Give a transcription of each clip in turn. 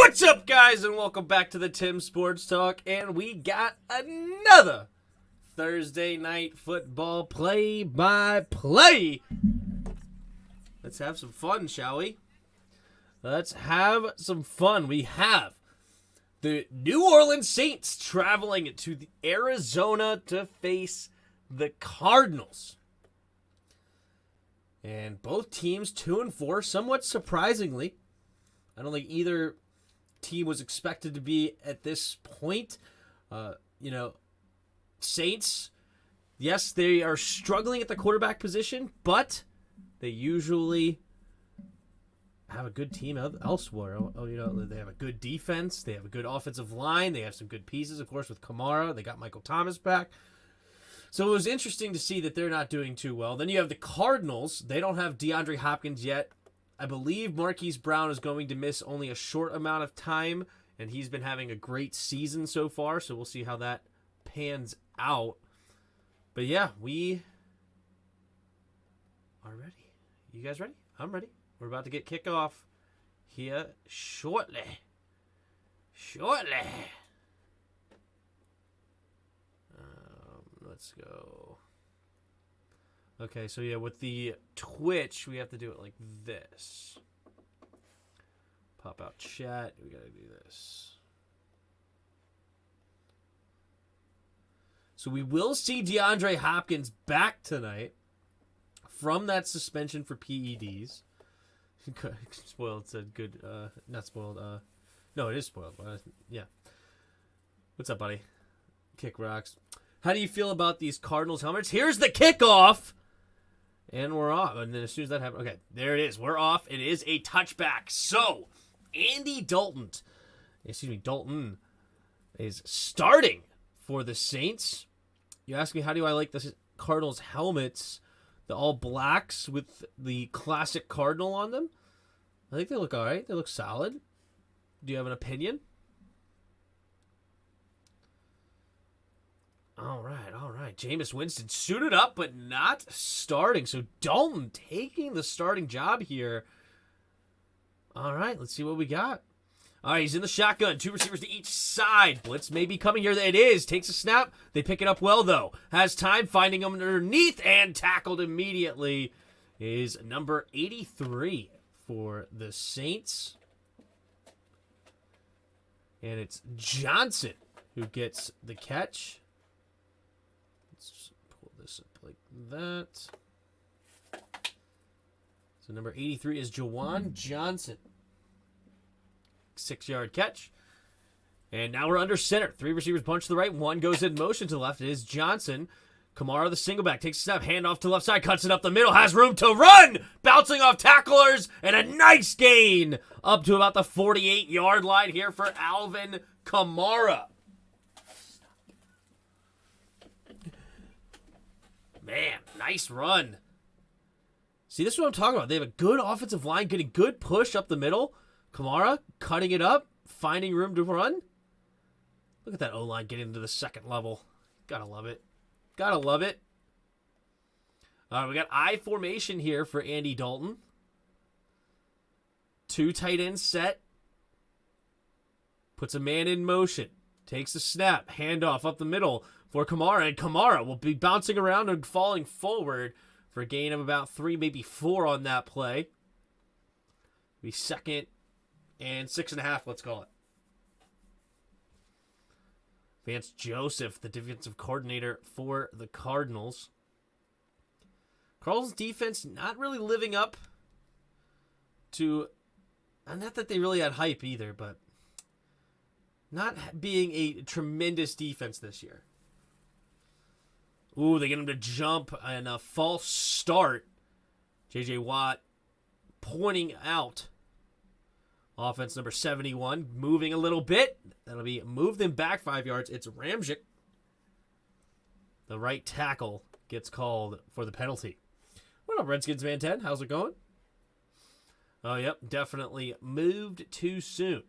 What's up, guys, and welcome back to the Tim Sports Talk, and we got another Thursday night football play-by-play. Let's have some fun, shall we? Let's have some fun. We have the New Orleans Saints traveling to Arizona to face the Cardinals. And both teams 2-4, somewhat surprisingly. I don't think either team was expected to be at this point. Saints, yes, they are struggling at the quarterback position, but they usually have a good team elsewhere. They have a good defense. They have a good offensive line. They have some good pieces, of course, with Kamara. They got Michael Thomas back. So it was interesting to see that they're not doing too well. Then you have the Cardinals. They don't have DeAndre Hopkins yet. I believe Marquise Brown is going to miss only a short amount of time, and he's been having a great season so far, so we'll see how that pans out. But yeah, we are ready. You guys ready? I'm ready. We're about to get kickoff here shortly. Let's go. Okay, so yeah, with the Twitch, we have to do it like this. Pop out chat. We got to do this. So we will see DeAndre Hopkins back tonight from that suspension for PEDs. Spoiled said good. Not spoiled. No, it is spoiled. But yeah. What's up, buddy? Kick rocks. How do you feel about these Cardinals helmets? Here's the kickoff. And we're off. And then as soon as that happens, okay, there it is. We're off. It is a touchback. So, Dalton is starting for the Saints. You ask me, how do I like the Cardinals helmets? The all blacks with the classic Cardinal on them. I think they look all right. They look solid. Do you have an opinion? All right. Jameis Winston suited up, but not starting. So Dalton taking the starting job here. All right, let's see what we got. All right, he's in the shotgun. Two receivers to each side. Blitz may be coming here. It is. Takes a snap. They pick it up well, though. Has time, finding him underneath, and tackled immediately is number 83 for the Saints. And it's Johnson who gets the catch. Let's pull this up like that. So number 83 is Juwan Johnson. 6-yard catch. And now we're under center. Three receivers bunch to the right. One goes in motion to the left. It is Johnson. Kamara, the single back, takes a step. Handoff to the left side. Cuts it up the middle. Has room to run. Bouncing off tacklers. And a nice gain up to about the 48-yard line here for Alvin Kamara. Man, nice run. See, this is what I'm talking about. They have a good offensive line, getting good push up the middle. Kamara cutting it up, finding room to run. Look at that O-line getting into the second level. Gotta love it. All right, we got I formation here for Andy Dalton. Two tight ends set. Puts a man in motion. Takes a snap. Handoff up the middle for Kamara. And Kamara will be bouncing around and falling forward for a gain of about 3, maybe 4 on that play. Be second and 6.5, let's call it. Vance Joseph, the defensive coordinator for the Cardinals. Cardinals defense not really living up to, not that they really had hype either, but not being a tremendous defense this year. Ooh, they get him to jump and a false start. J.J. Watt pointing out offense number 71, moving a little bit. That'll be move them back 5 yards. It's Ramczyk. The right tackle gets called for the penalty. What up, Redskins Fan 10? How's it going? Oh, yep, definitely moved too soon.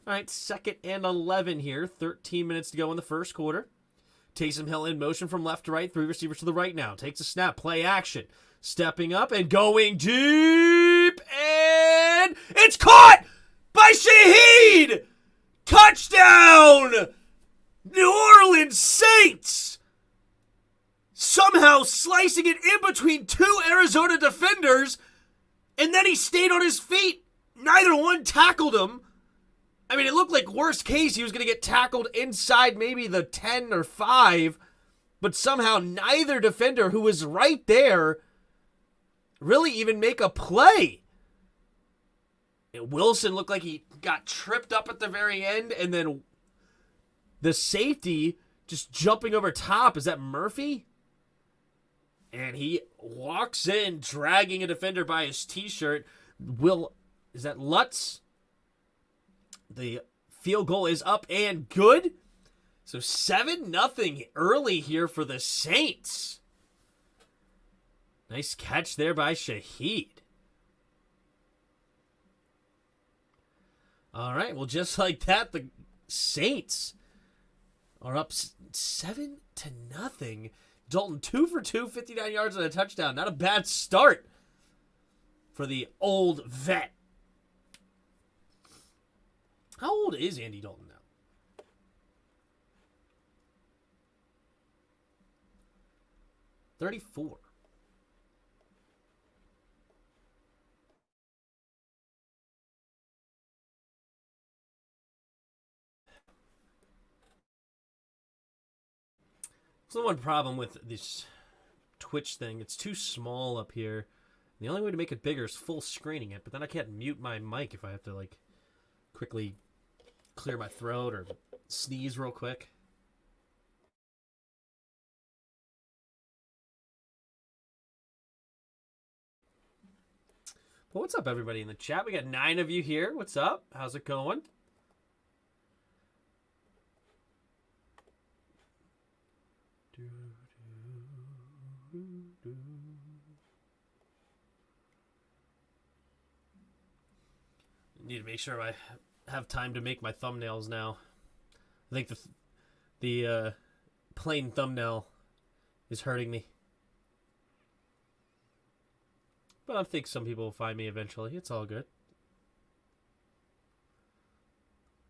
All right, 2nd and 11 here. 13 minutes to go in the first quarter. Taysom Hill in motion from left to right. 3 receivers to the right now. Takes a snap. Play action. Stepping up and going deep. It's caught by Shaheed! Touchdown! New Orleans Saints! Somehow slicing it in between two Arizona defenders, and then he stayed on his feet. Neither one tackled him. I mean, it looked like worst case he was going to get tackled inside maybe the 10 or 5, but somehow neither defender who was right there really even make a play. And Wilson looked like he got tripped up at the very end, and then the safety just jumping over top. Is that Murphy? And he walks in, dragging a defender by his t-shirt. Is that Lutz? The field goal is up and good. So 7-0 early here for the Saints. Nice catch there by Shaheed. All right, well, just like that, the Saints are up 7-0. Dalton 2 for 2, 59 yards and a touchdown. Not a bad start for the old vet. How old is Andy Dalton now? $34. There's the one problem with this Twitch thing. It's too small up here. The only way to make it bigger is full screening it, but then I can't mute my mic if I have to, like, quickly clear my throat or sneeze real quick. Well, what's up, everybody in the chat? We got 9 of you here. What's up? How's it going? Need to make sure I have time to make my thumbnails now. I think the plain thumbnail is hurting me. But I think some people will find me eventually. It's all good.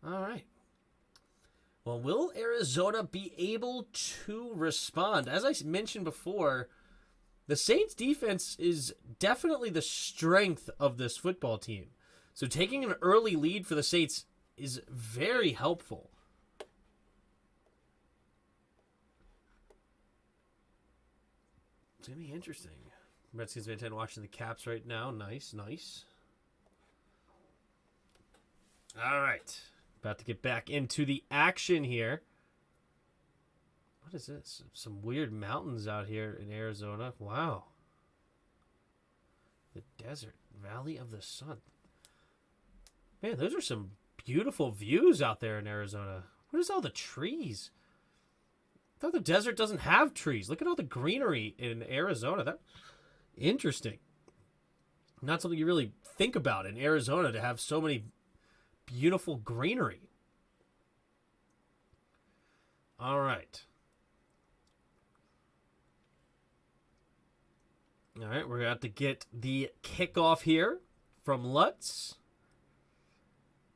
All right. Well, will Arizona be able to respond? As I mentioned before, the Saints defense is definitely the strength of this football team. So taking an early lead for the Saints is very helpful. It's going to be interesting. Redskins fan 10 watching the Caps right now. Nice, nice. All right. About to get back into the action here. What is this? Some weird mountains out here in Arizona. Wow. The desert. Valley of the Sun. Man, those are some beautiful views out there in Arizona. What is all the trees? I thought the desert doesn't have trees. Look at all the greenery in Arizona. That's interesting. Not something you really think about in Arizona, to have so many beautiful greenery. All right. All right, we're going to get the kickoff here from Lutz.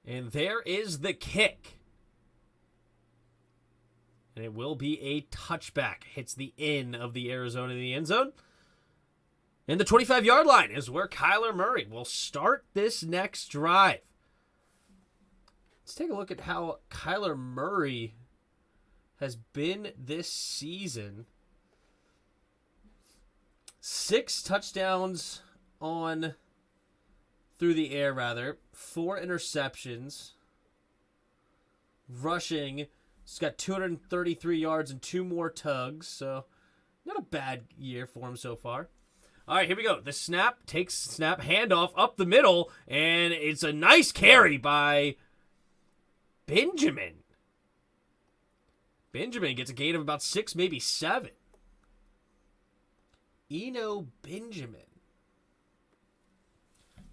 And there is the kick. And it will be a touchback. Hits the in of the Arizona in the end zone. And the 25-yard line is where Kyler Murray will start this next drive. Let's take a look at how Kyler Murray has been this season. 6 touchdowns through the air, rather. 4 interceptions. Rushing. He's got 233 yards and 2 more tugs. So, not a bad year for him so far. All right, here we go. The snap, handoff up the middle, and it's a nice carry by Benjamin. Benjamin gets a gain of about 6, maybe 7. Eno Benjamin.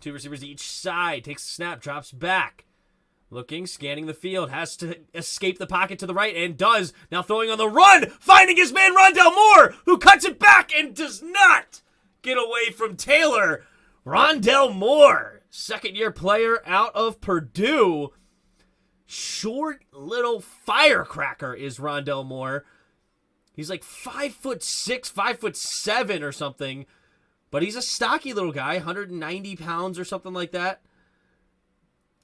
2 receivers each side. Takes the snap, drops back. Looking, scanning the field. Has to escape the pocket to the right, and does. Now throwing on the run. Finding his man, Rondell Moore, who cuts it back and does not get away from Taylor. Rondell Moore second-year player out of Purdue. Short little firecracker is Rondell Moore. He's like 5'6", 5'7" or something. But he's a stocky little guy, 190 pounds or something like that.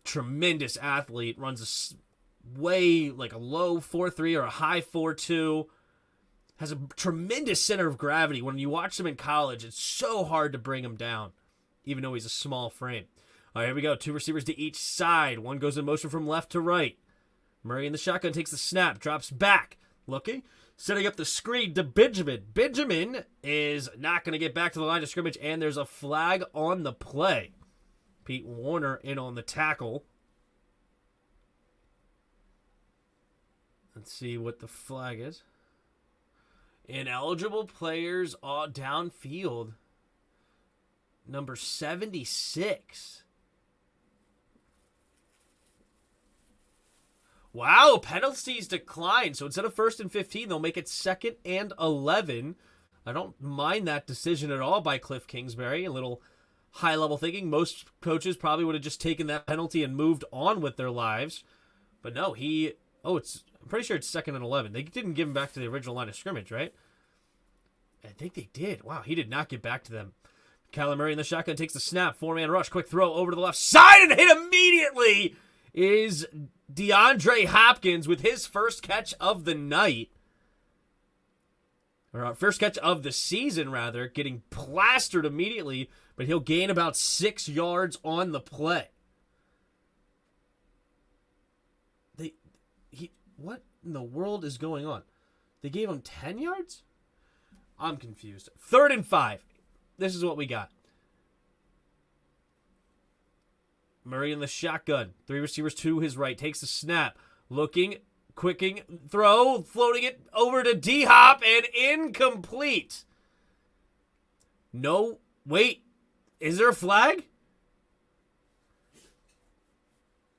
Tremendous athlete. Runs way like a low 4.3 or a high 4.2. Has a tremendous center of gravity. When you watch him in college, it's so hard to bring him down, even though he's a small frame. All right, here we go. 2 receivers to each side. One goes in motion from left to right. Murray in the shotgun takes the snap, drops back, looking, setting up the screen to Benjamin. Benjamin is not going to get back to the line of scrimmage, and there's a flag on the play. Pete Warner in on the tackle. Let's see what the flag is. Ineligible players all downfield. Number 76. Wow, penalties decline. So instead of 1st and 15, they'll make it 2nd and 11. I don't mind that decision at all by Cliff Kingsbury. A little high-level thinking. Most coaches probably would have just taken that penalty and moved on with their lives. But no, I'm pretty sure it's 2nd and 11. They didn't give him back to the original line of scrimmage, right? I think they did. Wow, he did not get back to them. Kyler Murray in the shotgun takes the snap. 4-man rush. Quick throw over to the left side and hit immediately is DeAndre Hopkins with his first catch of the night. Or first catch of the season, rather. Getting plastered immediately, but he'll gain about 6 yards on the play. What in the world is going on? They gave him 10 yards? I'm confused. 3rd and 5. This is what we got. Murray in the shotgun. 3 receivers to his right. Takes the snap. Looking. Quicking. Throw. Floating it over to D-Hop. And incomplete. No. Wait. Is there a flag?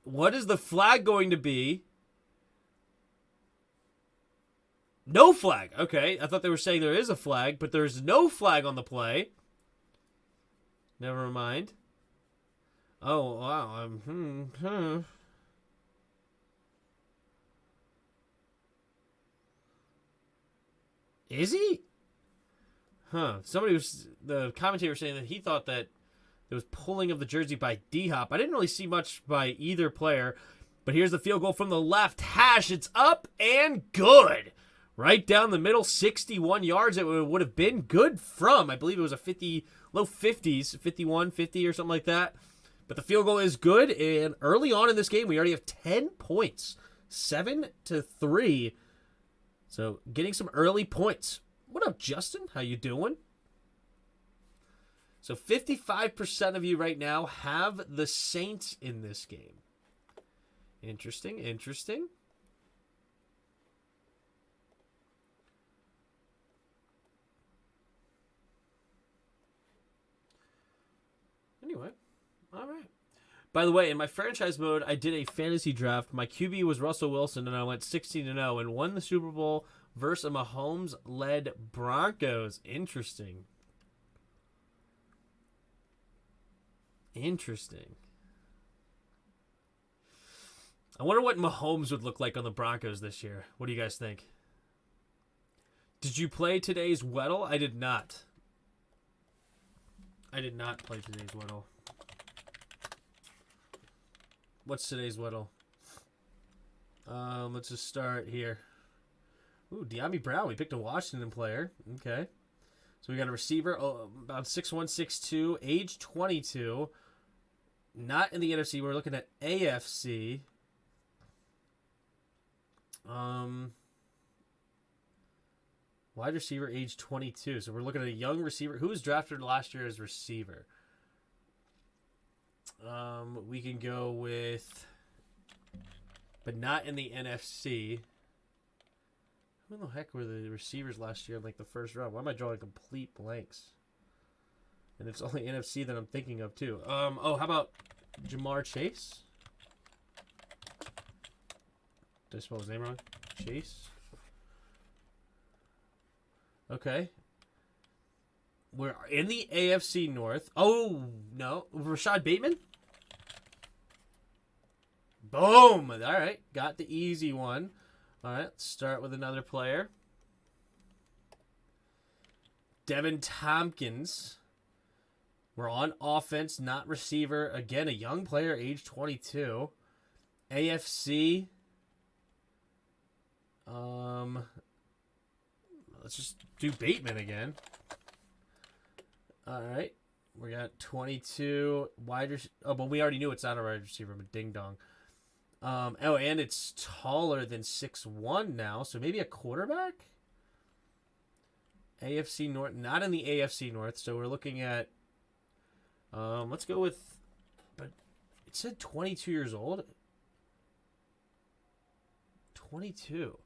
What is the flag going to be? No flag. Okay. I thought they were saying there is a flag, but there's no flag on the play. Never mind. Oh, wow. Is he? Huh. The commentator was saying that he thought that there was pulling of the jersey by D-Hop. I didn't really see much by either player, but here's the field goal from the left hash. It's up and good. Right down the middle, 61 yards. It would have been good from, I believe it was a low 50s, 51, 50 or something like that. But the field goal is good, and early on in this game, we already have 10 points, 7-3. So getting some early points. What up, Justin? How you doing? So 55% of you right now have the Saints in this game. Interesting. Anyway, all right. By the way, in my franchise mode, I did a fantasy draft. My QB was Russell Wilson, and I went 16-0 and won the Super Bowl versus a Mahomes-led Broncos. Interesting. I wonder what Mahomes would look like on the Broncos this year. What do you guys think? Did you play today's Weddle? I did not. I did not play today's Weddle. What's today's Weddle? Let's just start here. Ooh, De'Ami Brown. We picked a Washington player. Okay. So we got a receiver, about 6'1", 6'2", age 22. Not in the NFC. We're looking at AFC. Wide receiver, age 22. So we're looking at a young receiver. Who was drafted last year as receiver? We can go with, but not in the NFC. Who the heck were the receivers last year in like the first round? Why am I drawing complete blanks? And it's only NFC that I'm thinking of too. How about Jamar Chase? Did I spell his name wrong? Chase? Okay. We're in the AFC North. Oh, no. Rashad Bateman? Boom! All right, got the easy one. All right, let's start with another player. Devin Tompkins. We're on offense, not receiver. Again, a young player, age 22. AFC. Let's just do Bateman again. All right. We got 22 wide receiver. Oh, but we already knew it's not a wide receiver, but ding dong. Oh, and it's taller than 6'1" now, so maybe a quarterback? AFC North, not in the AFC North, so we're looking at, let's go with, but it said 22 years old. 22.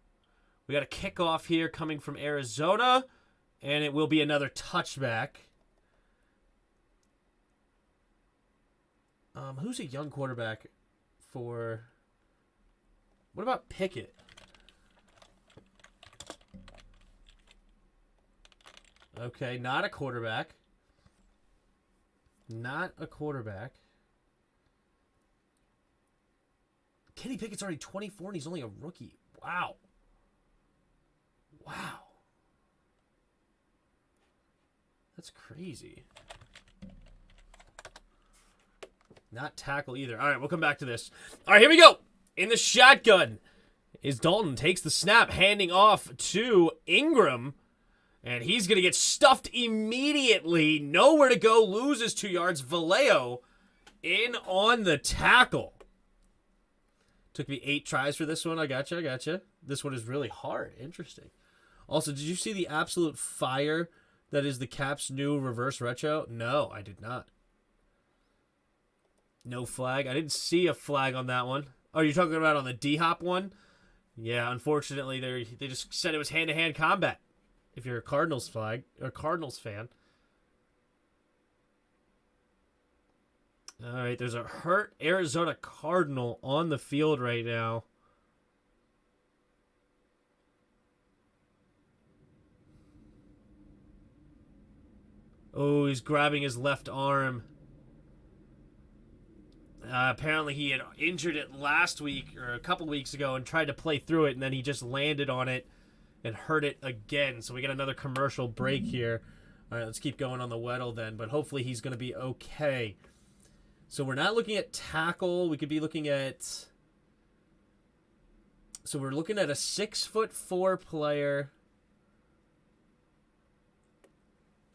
We got a kickoff here coming from Arizona, and it will be another touchback. Who's a young quarterback for... What about Pickett? Okay, not a quarterback. Not a quarterback. Kenny Pickett's already 24 and he's only a rookie. Wow. Wow. That's crazy. Not tackle either. All right, we'll come back to this. All right, here we go. In the shotgun is Dalton. Takes the snap, handing off to Ingram. And he's going to get stuffed immediately. Nowhere to go. Loses 2 yards. Vallejo in on the tackle. Took me 8 tries for this one. I gotcha. This one is really hard. Interesting. Also, did you see the absolute fire that is the Caps' new reverse retro? No, I did not. No flag. I didn't see a flag on that one. Oh, you're talking about on the D-Hop one? Yeah, unfortunately, they just said it was hand-to-hand combat. If you're a Cardinals fan. All right, there's a hurt Arizona Cardinal on the field right now. Oh, he's grabbing his left arm. Apparently he had injured it last week or a couple weeks ago and tried to play through it, and then he just landed on it and hurt it again. So we get another commercial break here. All right, let's keep going on the Weddle then, but hopefully he's going to be okay. So we're not looking at tackle. We could be looking at... So we're looking at a 6'4" player.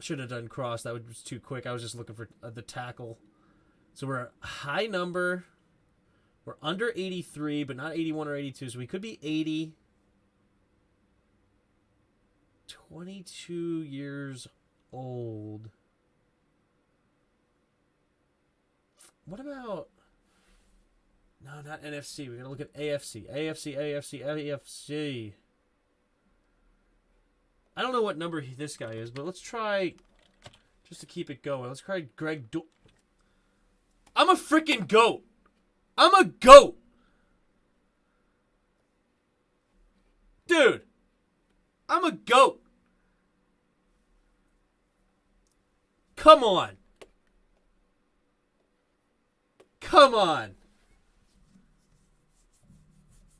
Should have done cross. That was too quick. I was just looking for the tackle. So we're a high number. We're under 83, but not 81 or 82. So we could be 80. 22 years old. What about... No, not NFC. We're going to look at AFC. AFC. I don't know what number this guy is, but let's try... Just to keep it going. Let's try Greg... I'm a freaking goat. I'm a goat. Dude. I'm a goat. Come on. Come on.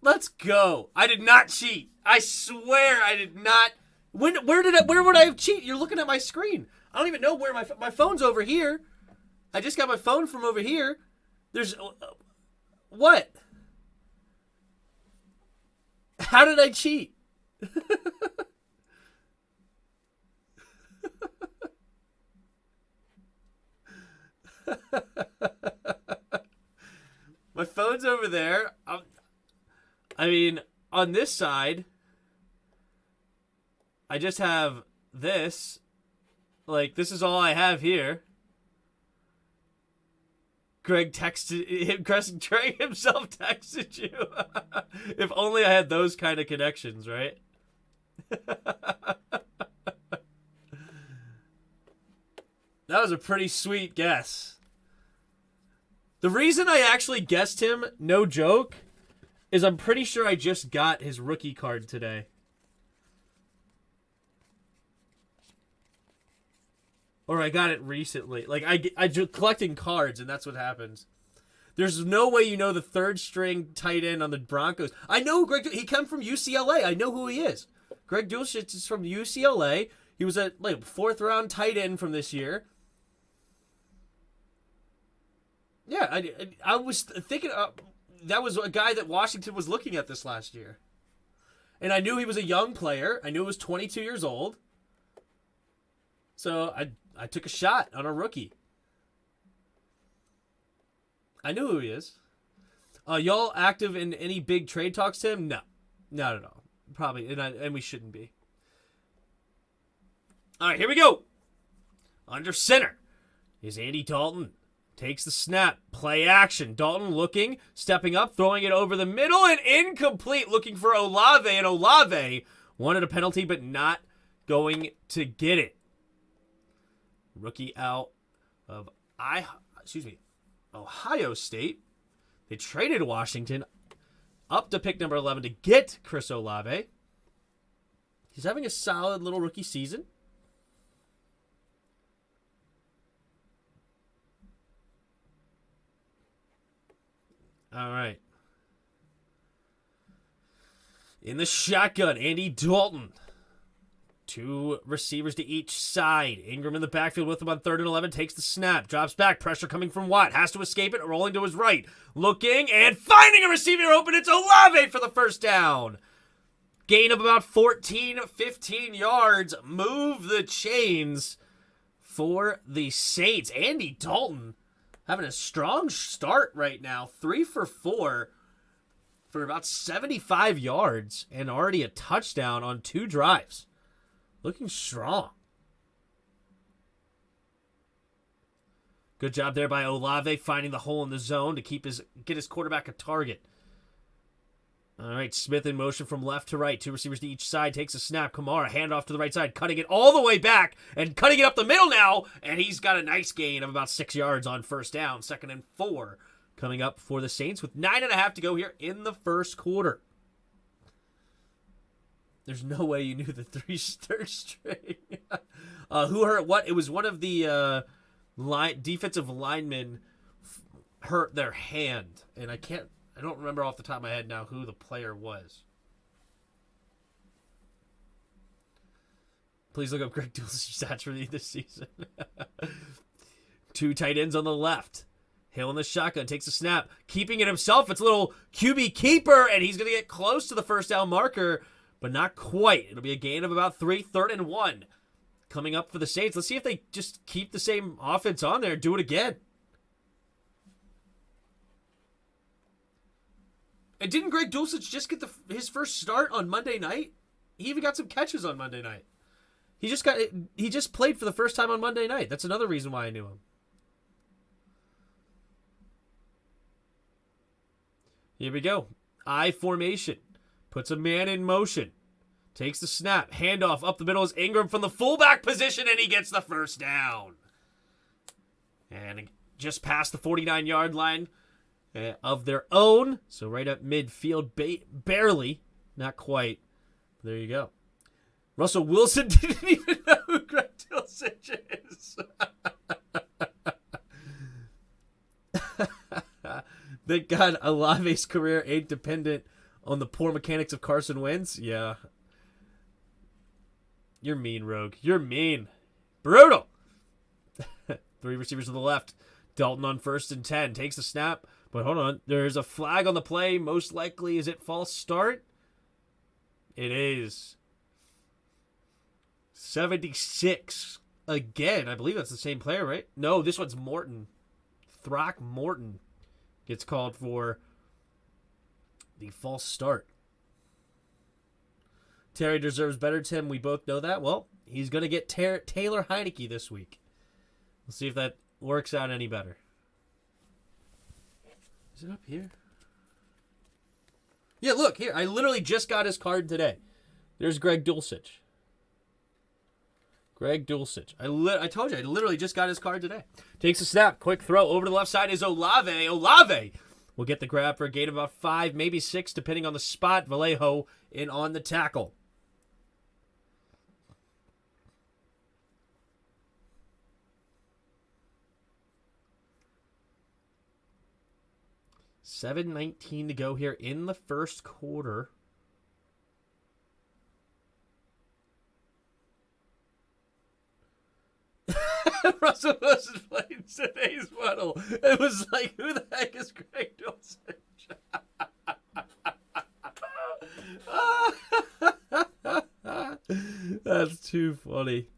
Let's go. I did not cheat. I swear I did not. Where would I have cheated? You're looking at my screen. I don't even know where my phone's over here. I just got my phone from over here. There's... what? How did I cheat? My phone's over there. I mean, on this side, I just have this. Like, this is all I have here. Greg himself texted you. If only I had those kind of connections, right? That was a pretty sweet guess. The reason I actually guessed him, no joke, is I'm pretty sure I just got his rookie card today. Or I got it recently. Like, I'm collecting cards, and that's what happens. There's no way you know the third string tight end on the Broncos. I know Greg. He came from UCLA. I know who he is. Greg Dulcich is from UCLA. He was a fourth round tight end from this year. Yeah, I was thinking that was a guy that Washington was looking at this last year. And I knew he was a young player. I knew he was 22 years old. So I took a shot on a rookie. I know who he is. Y'all active in any big trade talks, Tim? No. Not at all. Probably, and we shouldn't be. All right, here we go. Under center is Andy Dalton. Takes the snap. Play action. Dalton looking, stepping up, throwing it over the middle, and incomplete. Looking for Olave, and Olave wanted a penalty, but not going to get it. Rookie out of Ohio State. They traded Washington up to pick number 11 to get Chris Olave. He's having a solid little rookie season. All right. In the shotgun, Andy Dalton. 2 receivers to each side. Ingram in the backfield with him on 3rd and 11. Takes the snap. Drops back. Pressure coming from Watt. Has to escape it. Rolling to his right. Looking and finding a receiver open. It's Olave for the first down. Gain of about 14, 15 yards. Move the chains for the Saints. Andy Dalton having a strong start right now. 3 for 4 for about 75 yards and already a touchdown on 2 drives. Looking strong. Good job there by Olave finding the hole in the zone to get his quarterback a target. All right, Smith in motion from left to right. 2 receivers to each side. Takes a snap. Kamara, handoff to the right side. Cutting it all the way back and cutting it up the middle now. And he's got a nice gain of about 6 yards on first down. 2nd and 4 coming up for the Saints with 9.5 to go here in the first quarter. There's no way you knew the third string. Who hurt what? It was one of the defensive linemen hurt their hand. And I don't remember off the top of my head now who the player was. Please look up Greg Dulcich's stats for this season. 2 tight ends on the left. Hill in the shotgun, takes a snap. Keeping it himself. It's a little QB keeper, and he's going to get close to the first down marker, but not quite. It'll be a gain of about 3, 3rd and 1. Coming up for the Saints. Let's see if they just keep the same offense on there and do it again. And didn't Greg Dulcich just get his first start on Monday night? He even got some catches on Monday night. He just played for the first time on Monday night. That's another reason why I knew him. Here we go. I formation. Puts a man in motion. Takes the snap. Handoff up the middle is Ingram from the fullback position, and he gets the first down. And just past the 49-yard line of their own. So right up midfield, barely. Not quite. There you go. Russell Wilson didn't even know who Greg Dulcich is. Thank God Olave's career ain't dependent on the poor mechanics of Carson Wentz. Yeah. You're mean, Rogue. You're mean. Brutal. 3 receivers to the left. Dalton on 1st and 10. Takes the snap. But hold on. There's a flag on the play. Most likely, is it false start? It is. 76. Again. I believe that's the same player, right? No, this one's Morton. Throckmorton gets called for the false start. Terry deserves better, Tim. We both know that. Well, he's going to get Taylor Heineke this week. We'll see if that works out any better. Is it up here? Yeah, look, here. I literally just got his card today. There's Greg Dulcich. Greg Dulcich. I told you, I literally just got his card today. Takes a snap. Quick throw. Over to the left side is Olave. Olave will get the grab for a gain of about 5, maybe 6, depending on the spot. Vallejo in on the tackle. 7:19 to go here in the first quarter. Russell Wilson played today's huddle. It was like, who the heck is Greg Dulcich? That's too funny.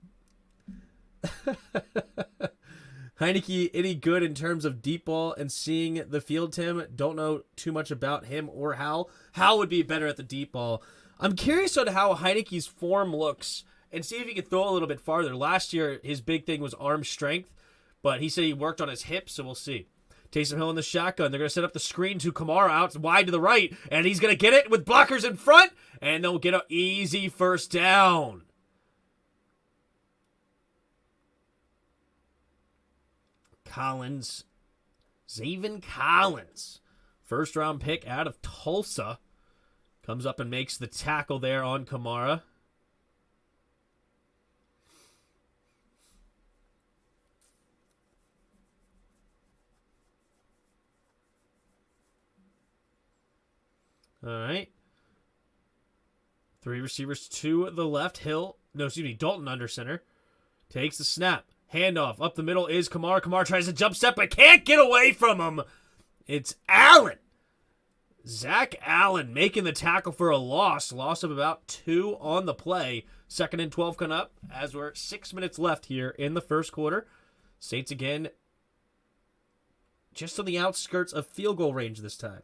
Heineke, any good in terms of deep ball and seeing the field, Tim? Don't know too much about him or Hal. Hal would be better at the deep ball. I'm curious on how Heineke's form looks and see if he can throw a little bit farther. Last year, his big thing was arm strength, but he said he worked on his hips, so we'll see. Taysom Hill in the shotgun. They're going to set up the screen to Kamara out wide to the right, and he's going to get it with blockers in front, and they'll get an easy first down. Collins. Zaven Collins. First-round pick out of Tulsa. Comes up and makes the tackle there on Kamara. All right. Three receivers to the left. Dalton under center. Takes the snap. Handoff. Up the middle is Kamara. Kamara tries to jump step, but can't get away from him. It's Allen. Zach Allen making the tackle for a loss. Loss of about 2 on the play. 2nd and 12 coming up as we're 6 minutes left here in the first quarter. Saints again just on the outskirts of field goal range this time.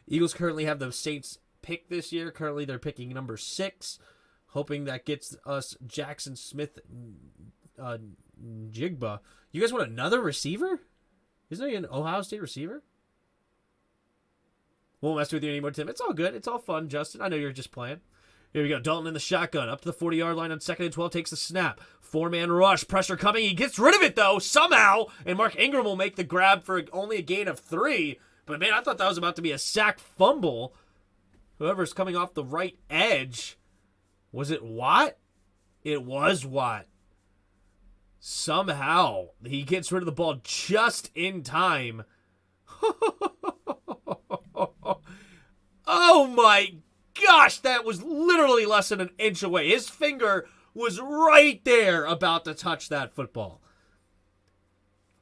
Eagles currently have the Saints pick this year. Currently, they're picking number 6, hoping that gets us Jackson Smith Jigba. You guys want another receiver? Isn't he an Ohio State receiver? Won't mess with you anymore, Tim. It's all good. It's all fun, Justin. I know you're just playing. Here we go. Dalton in the shotgun. Up to the 40-yard line on 2nd and 12. Takes the snap. 4-man rush. Pressure coming. He gets rid of it, though, somehow. And Mark Ingram will make the grab for only a gain of 3. But, man, I thought that was about to be a sack fumble. Whoever's coming off the right edge. Was it Watt? It was Watt. Somehow, he gets rid of the ball just in time. Oh, my gosh. That was literally less than an inch away. His finger was right there about to touch that football.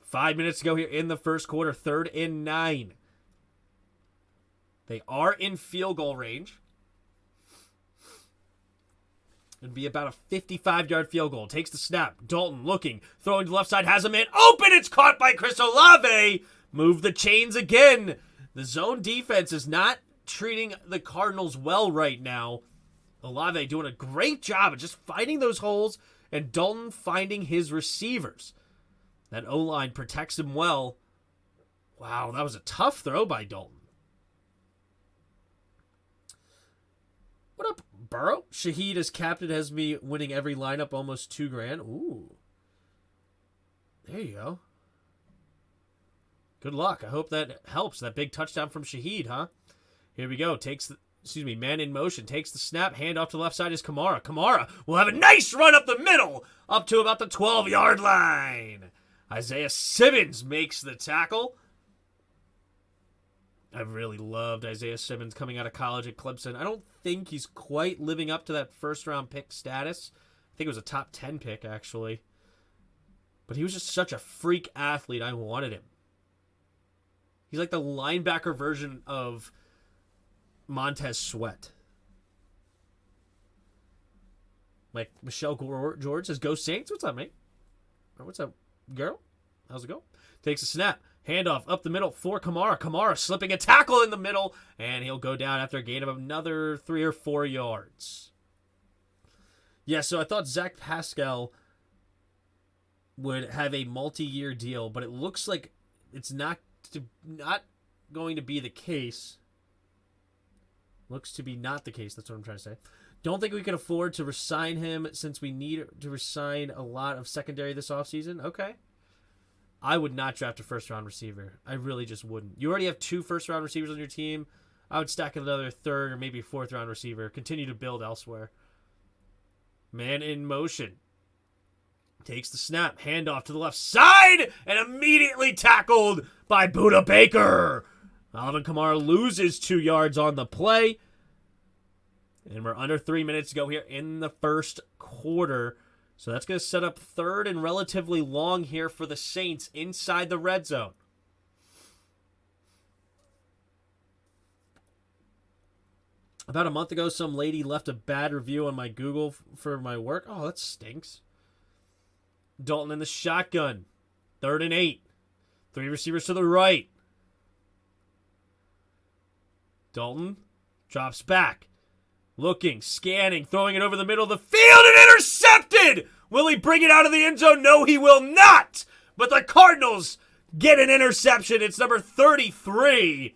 5 minutes to go here in the first quarter. 3rd and 9. They are in field goal range. It'd be about a 55-yard field goal. Takes the snap. Dalton looking. Throwing to the left side. Has a man open. It's caught by Chris Olave. Move the chains again. The zone defense is not treating the Cardinals well right now. Olave doing a great job of just finding those holes and Dalton finding his receivers. That O-line protects him well. Wow, that was a tough throw by Dalton. What up, Burrow? Shaheed as captain has me winning every lineup almost $2,000. Ooh. There you go. Good luck. I hope that helps. That big touchdown from Shaheed, huh? Here we go. Man in motion. Takes the snap. Hand off to the left side is Kamara. Kamara will have a nice run up the middle. Up to about the 12-yard line. Isaiah Simmons makes the tackle. I really loved Isaiah Simmons coming out of college at Clemson. I don't think he's quite living up to that first-round pick status. I think it was a top 10 pick, actually. But he was just such a freak athlete. I wanted him. He's like the linebacker version of Montez Sweat. Like Michelle George says, "Go Saints." What's up, mate? Or what's up, girl? How's it go? Takes a snap. Handoff up the middle for Kamara. Kamara slipping a tackle in the middle, and he'll go down after a gain of another 3 or 4 yards. Yeah, so I thought Zach Pascal would have a multi-year deal, but it looks like it's not going to be the case. Looks to be not the case. That's what I'm trying to say. Don't think we can afford to resign him since we need to resign a lot of secondary this offseason. Okay. I would not draft a first-round receiver. I really just wouldn't. You already have 2 first-round receivers on your team. I would stack another 3rd or maybe 4th-round receiver. Continue to build elsewhere. Man in motion. Takes the snap. Handoff to the left side. And immediately tackled by Budda Baker. Alvin Kamara loses 2 yards on the play. And we're under 3 minutes to go here in the first quarter. So that's going to set up third and relatively long here for the Saints inside the red zone. About a month ago, some lady left a bad review on my Google for my work. Oh, that stinks. Dalton in the shotgun. 3rd and 8. 3 receivers to the right. Dalton drops back. Looking, scanning, throwing it over the middle of the field and intercepted! Will he bring it out of the end zone? No, he will not! But the Cardinals get an interception. It's number 33.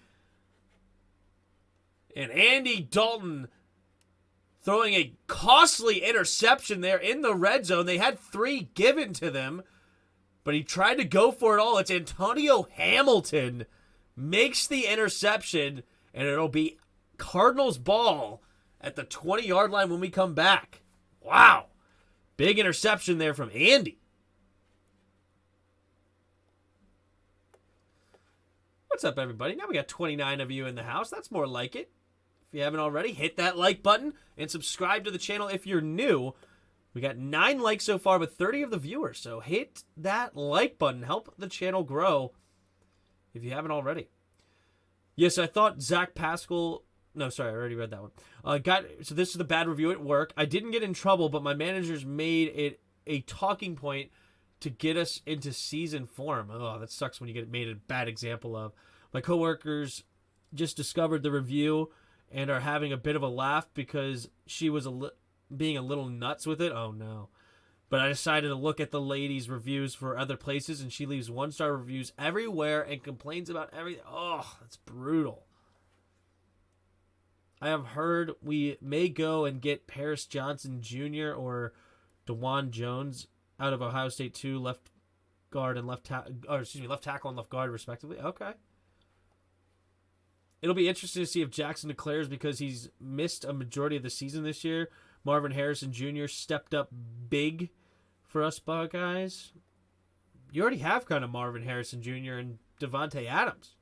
And Andy Dalton throwing a costly interception there in the red zone. They had 3 given to them, but he tried to go for it all. It's Antonio Hamilton makes the interception, and it'll be Cardinals ball at the 20-yard line when we come back. Wow. Big interception there from Andy. What's up, everybody? Now we got 29 of you in the house. That's more like it. If you haven't already, hit that like button and subscribe to the channel if you're new. We got 9 likes so far with 30 of the viewers, so hit that like button. Help the channel grow if you haven't already. Yes, I thought Zach Pascal... No, sorry, I already read that one. So this is the bad review at work. I didn't get in trouble, but my managers made it a talking point to get us into season form. Oh, that sucks when you get made a bad example of. My coworkers just discovered the review and are having a bit of a laugh because she was being a little nuts with it. Oh, no. But I decided to look at the lady's reviews for other places, and she leaves 1-star reviews everywhere and complains about everything. Oh, that's brutal. I have heard we may go and get Paris Johnson Jr. or DeJuan Jones out of Ohio State 2, left guard and left tackle and left guard, respectively. Okay. It'll be interesting to see if Jackson declares because he's missed a majority of the season this year. Marvin Harrison Jr. stepped up big for us Buckeyes. You already have kind of Marvin Harrison Jr. and Devontae Adams.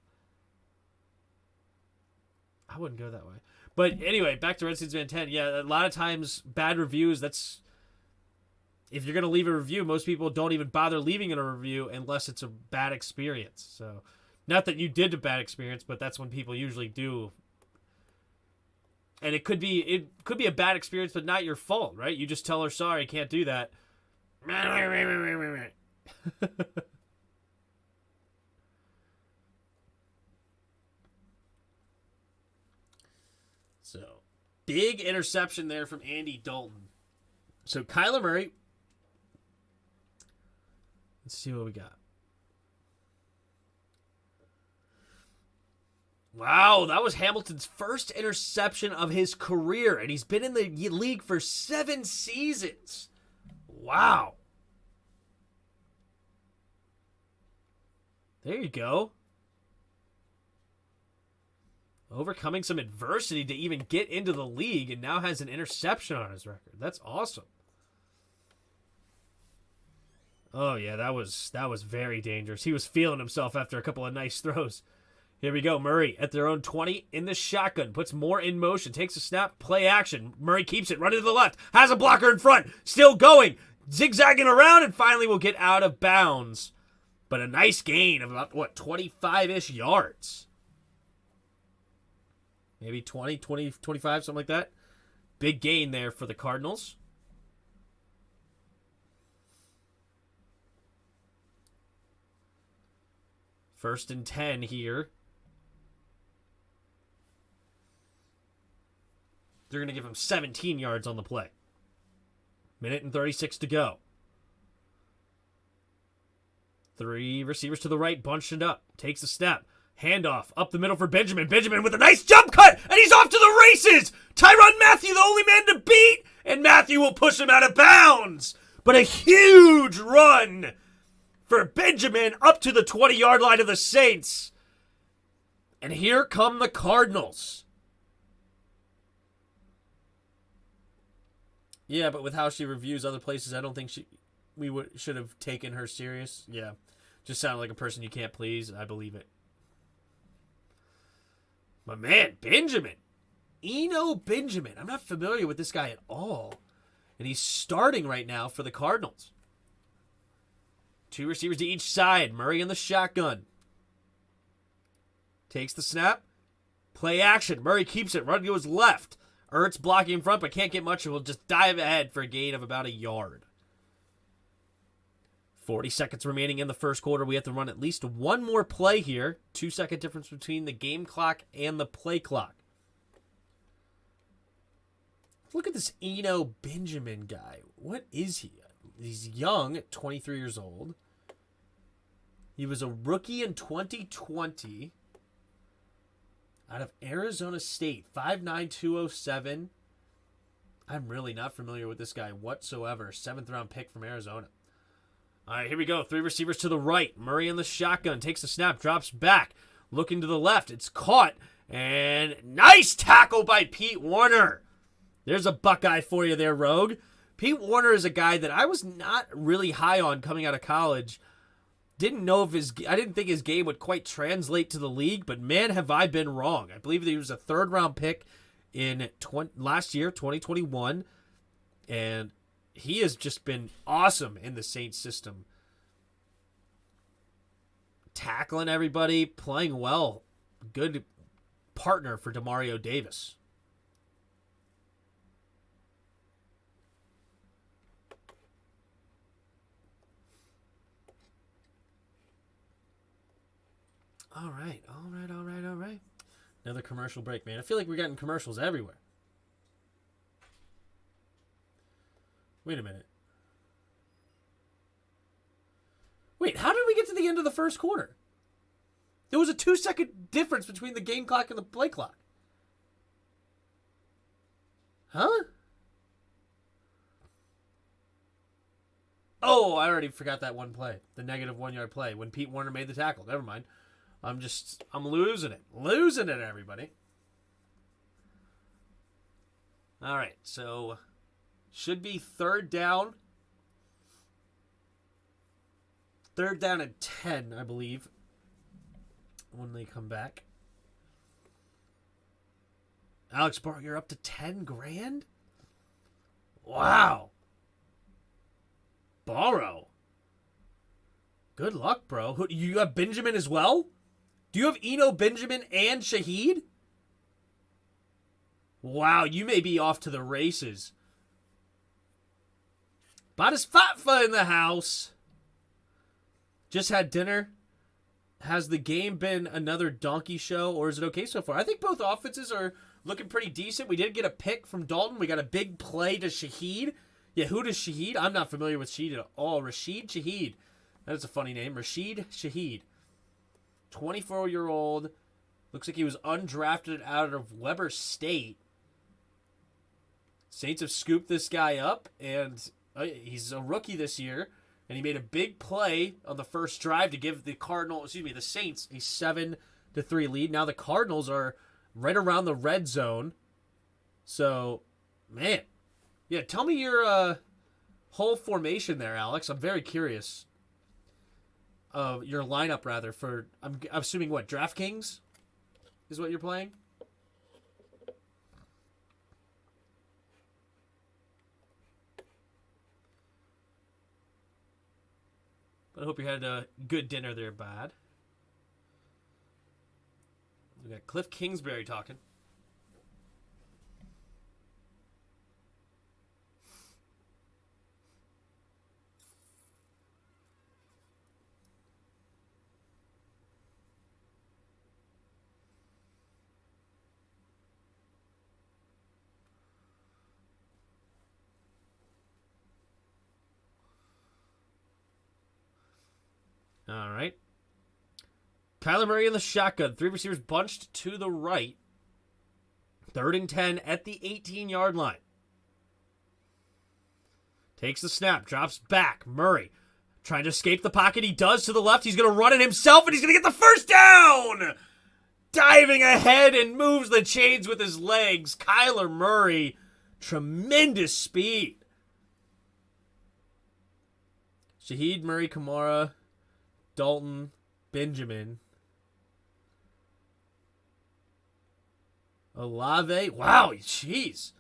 I wouldn't go that way. But anyway, back to Redskins Fan 10. Yeah, a lot of times bad reviews, that's... If you're going to leave a review, most people don't even bother leaving a review unless it's a bad experience. So, not that you did a bad experience, but that's when people usually do. And it could be a bad experience, but not your fault, right? You just tell her, sorry, I can't do that. So, big interception there from Andy Dalton. So, Kyler Murray. Let's see what we got. Wow, that was Hamilton's first interception of his career, and he's been in the league for 7 seasons. Wow. There you go. Overcoming some adversity to even get into the league, and now has an interception on his record. That's awesome. Oh, yeah, that was very dangerous. He was feeling himself after a couple of nice throws. Here we go. Murray at their own 20 in the shotgun. Puts more in motion. Takes a snap. Play action. Murray keeps it. Running to the left. Has a blocker in front. Still going. Zigzagging around, and finally will get out of bounds. But a nice gain of about, 25-ish yards. Maybe 20, 25, something like that. Big gain there for the Cardinals. First and 10 here. They're going to give him 17 yards on the play. Minute and 36 to go. 3 receivers to the right, bunched it up. Takes a step. Handoff up the middle for Benjamin. Benjamin with a nice jump cut, and he's off to the races. Tyrann Mathieu, the only man to beat, and Mathieu will push him out of bounds. But a huge run for Benjamin up to the 20-yard line of the Saints. And here come the Cardinals. Yeah, but with how she reviews other places, I don't think we should have taken her serious. Yeah, just sounded like a person you can't please. I believe it. My man, Benjamin. Eno Benjamin. I'm not familiar with this guy at all. And he's starting right now for the Cardinals. 2 receivers to each side. Murray in the shotgun. Takes the snap. Play action. Murray keeps it. Run goes left. Ertz blocking in front, but can't get much. We'll just dive ahead for a gain of about a yard. 40 seconds remaining in the first quarter. We have to run at least one more play here. 2-second difference between the game clock and the play clock. Look at this Eno Benjamin guy. What is he? He's young at 23 years old. He was a rookie in 2020 out of Arizona State. 5'9", 207. I'm really not familiar with this guy whatsoever. 7th-round pick from Arizona. All right, here we go. 3 receivers to the right. Murray in the shotgun. Takes the snap. Drops back. Looking to the left. It's caught. And nice tackle by Pete Werner. There's a Buckeye for you there, Rogue. Pete Werner is a guy that I was not really high on coming out of college. I didn't think his game would quite translate to the league, but man, have I been wrong. I believe that he was a 3rd-round pick in last year, 2021, and he has just been awesome in the Saints system. Tackling everybody, playing well. Good partner for Demario Davis. All right. Another commercial break, man. I feel like we're getting commercials everywhere. Wait a minute. Wait, how did we get to the end of the first quarter? There was a 2-second difference between the game clock and the play clock. Huh? Oh, I already forgot that one play. The negative 1-yard play when Pete Werner made the tackle. Never mind. I'm losing it. Losing it, everybody. All right, so should be 3rd down. 3rd down and 10, I believe, when they come back. Alex Barr, you're up to 10 grand? Wow. Borrow. Good luck, bro. You have Benjamin as well? Do you have Eno Benjamin and Shaheed? Wow, you may be off to the races. Badis Fatfa in the house. Just had dinner. Has the game been another donkey show, or is it okay so far? I think both offenses are looking pretty decent. We did get a pick from Dalton. We got a big play to Shaheed. Yeah, who does Shaheed? I'm not familiar with Shaheed at all. Rashid Shaheed. That is a funny name. Rashid Shaheed. 24-year-old. Looks like he was undrafted out of Weber State. Saints have scooped this guy up, and he's a rookie this year. And he made a big play on the first drive to give the Saints a 7-3 lead. Now the Cardinals are right around the red zone. So, man. Yeah, tell me your whole formation there, Alex. I'm very curious. Your lineup, rather, for, I'm assuming, what, DraftKings is what you're playing? But I hope you had a good dinner there, Bad. We got Cliff Kingsbury talking. All right. Kyler Murray in the shotgun. 3 receivers bunched to the right. 3rd and 10 at the 18-yard line. Takes the snap. Drops back. Murray trying to escape the pocket. He does to the left. He's going to run it himself, and he's going to get the first down! Diving ahead and moves the chains with his legs. Kyler Murray. Tremendous speed. Shaheed, Murray, Kamara, Dalton, Benjamin. Olave. Wow, jeez.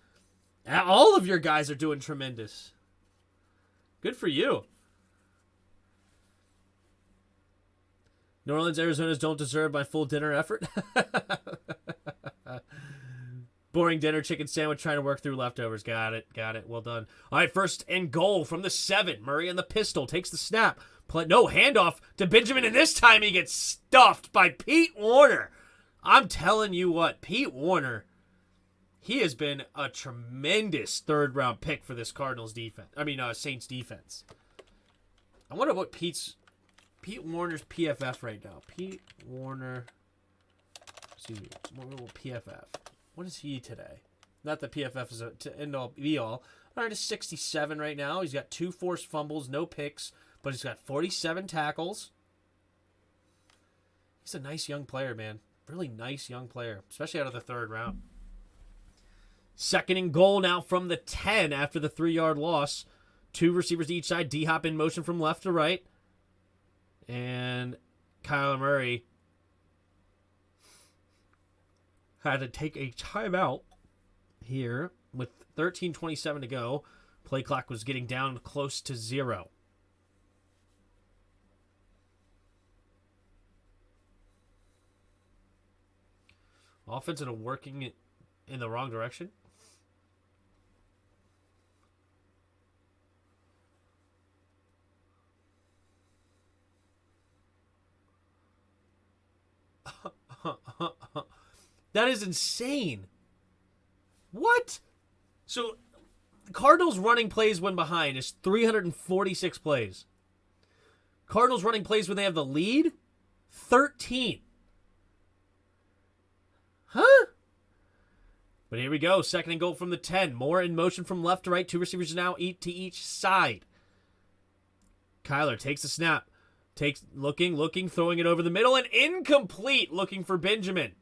All of your guys are doing tremendous. Good for you. New Orleans, Arizona's don't deserve my full dinner effort. Boring dinner, chicken sandwich, trying to work through leftovers. Got it. Well done. All right, first and goal from the 7. Murray on the pistol. Takes the snap. No, handoff to Benjamin, and this time he gets stuffed by Pete Warner. I'm telling you what, Pete Warner, he has been a tremendous third-round pick for this Cardinals defense. Saints defense. I wonder what Pete Warner's PFF right now. Pete Warner. Excuse me. PFF. What is he today? Not that PFF is to end all be all. All right, it's 67 right now. He's got 2 forced fumbles, no picks, but he's got 47 tackles. He's a nice young player, man. Really nice young player, especially out of the 3rd round. Second and goal now from the 10 after the 3-yard loss. 2 receivers to each side. D-Hop in motion from left to right. And Kyler Murray had to take a timeout here with 13:27 to go. Play clock was getting down close to 0. Offense and working in the wrong direction. That is insane. What? So, Cardinals running plays when behind is 346 plays. Cardinals running plays when they have the lead, 13. Huh? But here we go. Second and goal from the 10. Moore in motion from left to right. 2 receivers now to each side. Kyler takes the snap. Looking, throwing it over the middle, and incomplete, looking for Benjamin.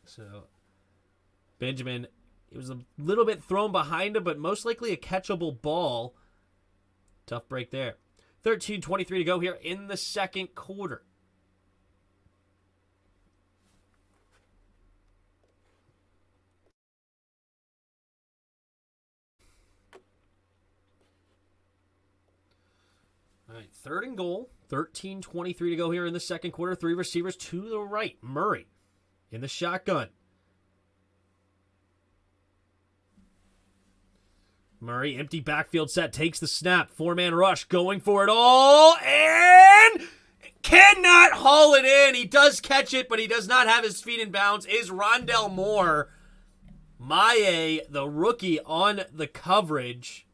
So, Benjamin, it was a little bit thrown behind him, but most likely a catchable ball. Tough break there. 13:23 to go here in the second quarter. All right, third and goal. 13:23 to go here in the second quarter. 3 receivers to the right. Murray in the shotgun. Murray, empty backfield set, takes the snap. 4-man rush, going for it all, and cannot haul it in. He does catch it, but he does not have his feet in bounds. Is Rondell Moore. Maye, the rookie, on the coverage.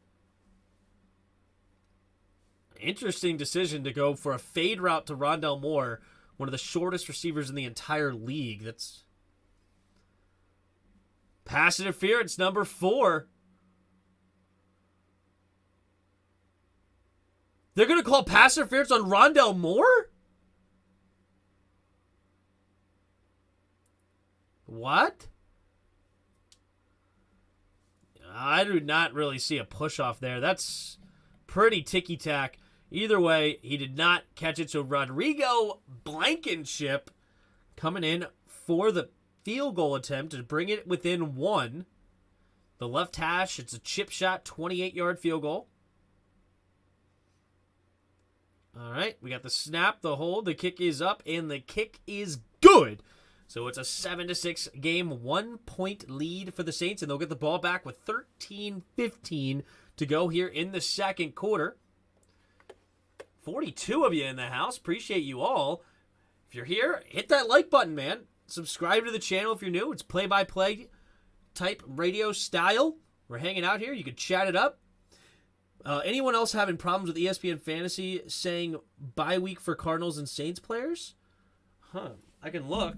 Interesting decision to go for a fade route to Rondell Moore, one of the shortest receivers in the entire league. That's pass interference number 4. They're going to call pass interference on Rondell Moore? What? I do not really see a push-off there. That's pretty ticky-tack. Either way, he did not catch it. So Rodrigo Blankenship coming in for the field goal attempt to bring it within 1. The left hash, it's a chip shot, 28-yard field goal. All right, we got the snap, the hold, the kick is up, and the kick is good. So it's a 7-6 game, 1-point lead for the Saints, and they'll get the ball back with 13:15 to go here in the second quarter. 42 of you in the house. Appreciate you all. If you're here, hit that like button, man. Subscribe to the channel if you're new. It's play-by-play type radio style. We're hanging out here. You can chat it up. Anyone else having problems with ESPN Fantasy saying bye week for Cardinals and Saints players? I can look.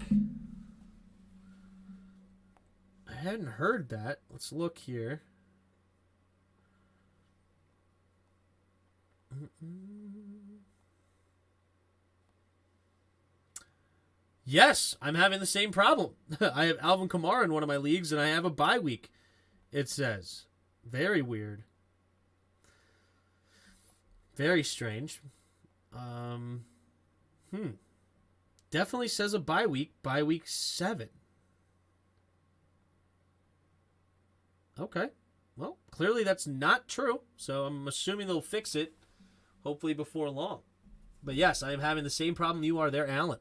I hadn't heard that. Let's look here. Yes, I'm having the same problem. I have Alvin Kamara in one of my leagues, and I have a bye week, it says. Very weird. Very strange. Definitely says a bye week 7. Okay. Well, clearly that's not true. So I'm assuming they'll fix it, hopefully before long. But yes, I am having the same problem you are there, Alan.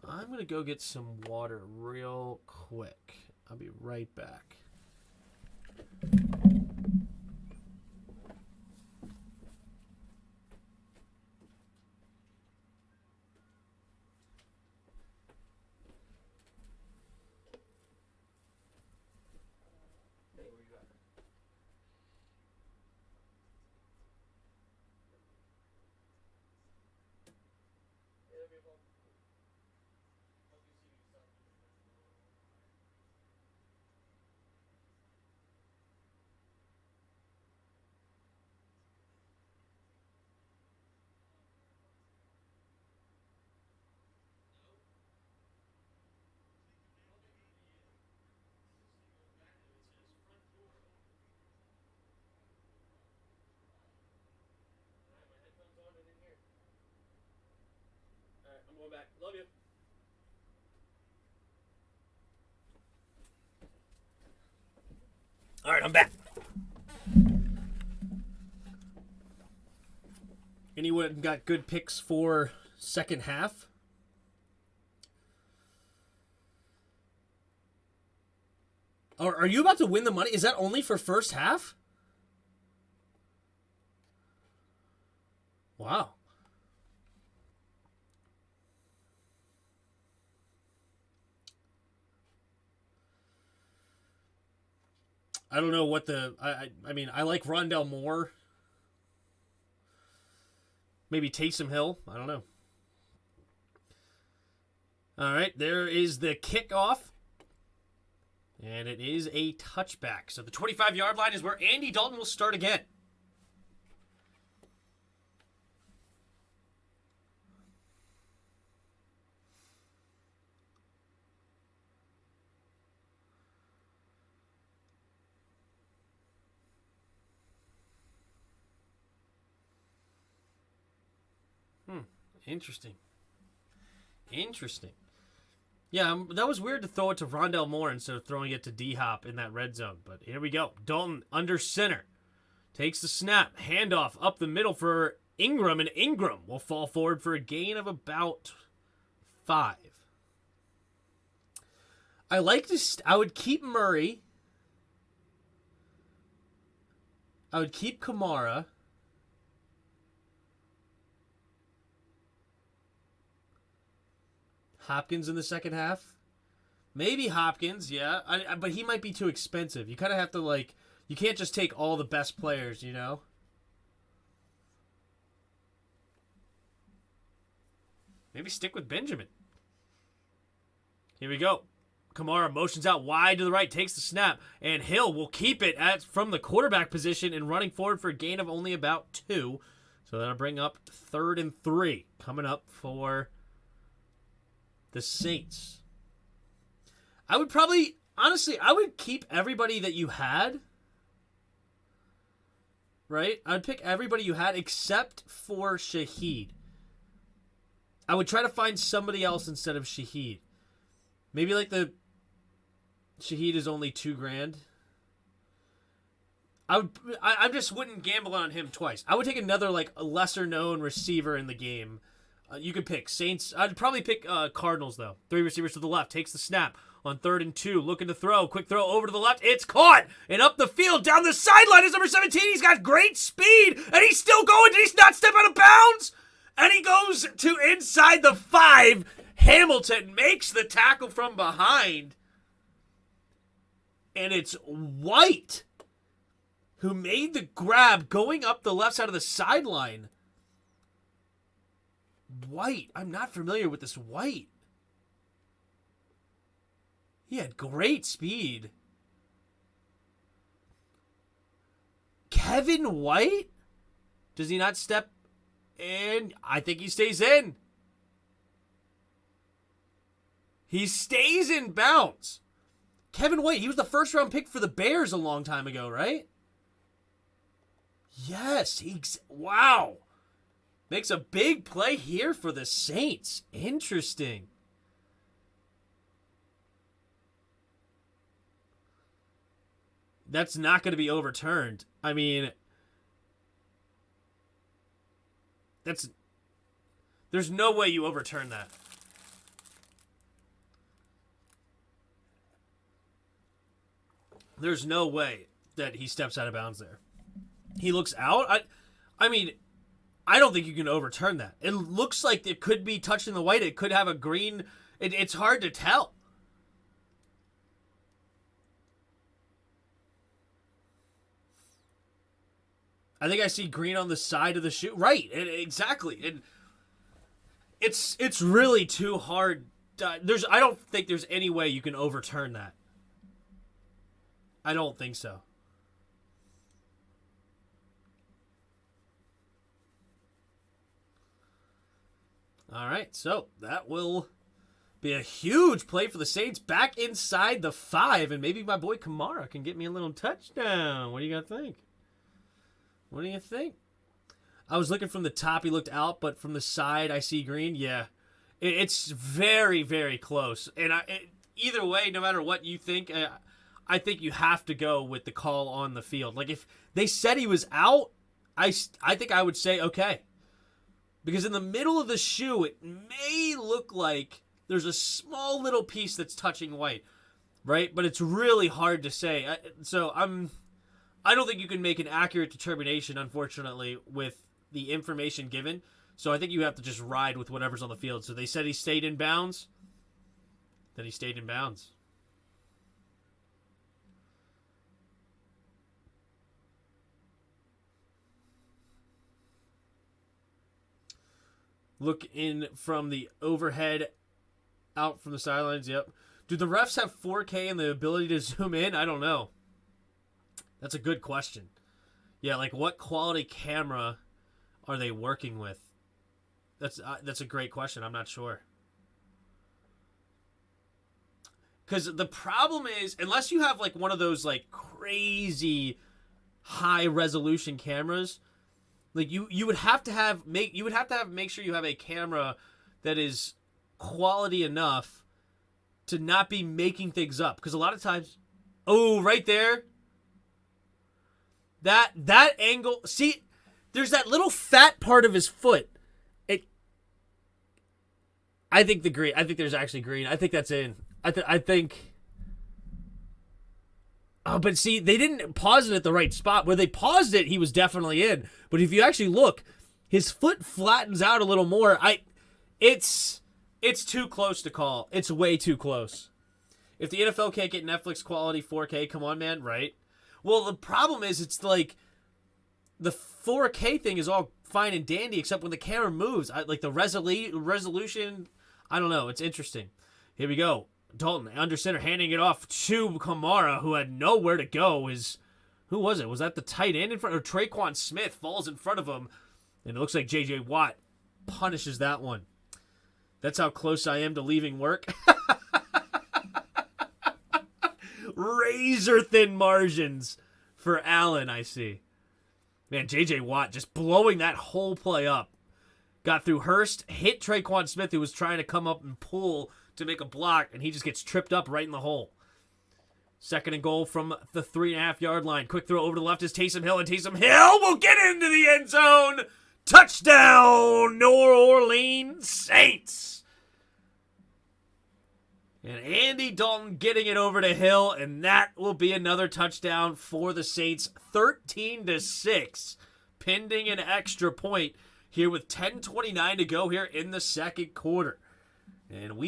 I'm going to go get some water real quick. I'll be right back. I'm going back. Love you. All right, I'm back. Anyone got good picks for second half? Or are you about to win the money? Is that only for first half? Wow. I don't know what the... I mean, I like Rondell Moore. Maybe Taysom Hill. I don't know. All right, there is the kickoff. And it is a touchback. So the 25-yard line is where Andy Dalton will start again. Interesting. Yeah, that was weird to throw it to Rondell Moore instead of throwing it to D-Hop in that red zone. But here we go. Dalton under center. Takes the snap. Handoff up the middle for Ingram. And Ingram will fall forward for a gain of about 5. I would keep Murray. I would keep Kamara. Hopkins in the second half? Maybe Hopkins, yeah. But he might be too expensive. You kind of have to, you can't just take all the best players, you know? Maybe stick with Benjamin. Here we go. Kamara motions out wide to the right, takes the snap, and Hill will keep it from the quarterback position and running forward for a gain of only about 2. So that'll bring up 3rd and 3 coming up for the Saints. I would keep everybody that you had. Right? I would pick everybody you had except for Shaheed. I would try to find somebody else instead of Shaheed. Maybe Shaheed is only $2,000. I just wouldn't gamble on him twice. I would take another a lesser known receiver in the game. You could pick Saints. I'd probably pick Cardinals, though. 3 receivers to the left. Takes the snap on 3rd and 2. Looking to throw. Quick throw over to the left. It's caught. And up the field. Down the sideline is number 17. He's got great speed. And he's still going. Did he not step out of bounds? And he goes to inside the 5. Hamilton makes the tackle from behind. And it's White who made the grab going up the left side of the sideline. White. I'm not familiar with this White. He had great speed. Kevin White? Does he not step in? I think he stays in. He stays in bounds. Kevin White, he was the first round pick for the Bears a long time ago, right? Yes. Wow. Makes a big play here for the Saints. Interesting. That's not going to be overturned. I mean, there's no way you overturn that. There's no way that he steps out of bounds there. He looks out. I mean, I don't think you can overturn that. It looks like it could be touching the white. It could have a green. It's hard to tell. I think I see green on the side of the shoe. Right, exactly. And it's really too hard. I don't think there's any way you can overturn that. I don't think so. All right, so that will be a huge play for the Saints back inside the 5, and maybe my boy Kamara can get me a little touchdown. What do you got to think? What do you think? I was looking from the top. He looked out, but from the side, I see green. Yeah, it's very, very close. And either way, no matter what you think, I think you have to go with the call on the field. Like, if they said he was out, I think I would say okay. Because in the middle of the shoe, it may look like there's a small little piece that's touching white, right? But it's really hard to say. I don't think you can make an accurate determination, unfortunately, with the information given. So I think you have to just ride with whatever's on the field. So they said he stayed in bounds. Then he stayed in bounds. Look in from the overhead, out from the sidelines. Yep. Do the refs have 4K and the ability to zoom in? I don't know. That's a good question. Yeah, like what quality camera are they working with? That's a great question. I'm not sure. Because the problem is, unless you have like one of those like crazy high resolution cameras, like you would have to make sure you have a camera that is quality enough to not be making things up. Because a lot of times, right there. That angle, see, there's that little fat part of his foot. I think there's actually green. I think that's in. I think. Oh, but see, they didn't pause it at the right spot. Where they paused it, he was definitely in. But if you actually look, his foot flattens out a little more. It's too close to call. It's way too close. If the NFL can't get Netflix quality 4K, come on, man, right? Well, the problem is it's like the 4K thing is all fine and dandy, except when the camera moves. Like the resolution, I don't know. It's interesting. Here we go. Dalton, under center, handing it off to Kamara, who had nowhere to go. Who was it? Was that the tight end in front? Or Traquan Smith falls in front of him, and it looks like J.J. Watt punishes that one. That's how close I am to leaving work. Razor thin margins for Allen, I see. Man, J.J. Watt just blowing that whole play up. Got through Hurst, hit Traquan Smith, who was trying to come up and pull to make a block, and he just gets tripped up right in the hole. 2nd and goal from the 3.5-yard line. Quick throw over to the left is Taysom Hill, and Taysom Hill will get into the end zone. Touchdown, New Orleans Saints. And Andy Dalton getting it over to Hill, and that will be another touchdown for the Saints. 13-6, pending an extra point here with 10:29 to go here in the second quarter. And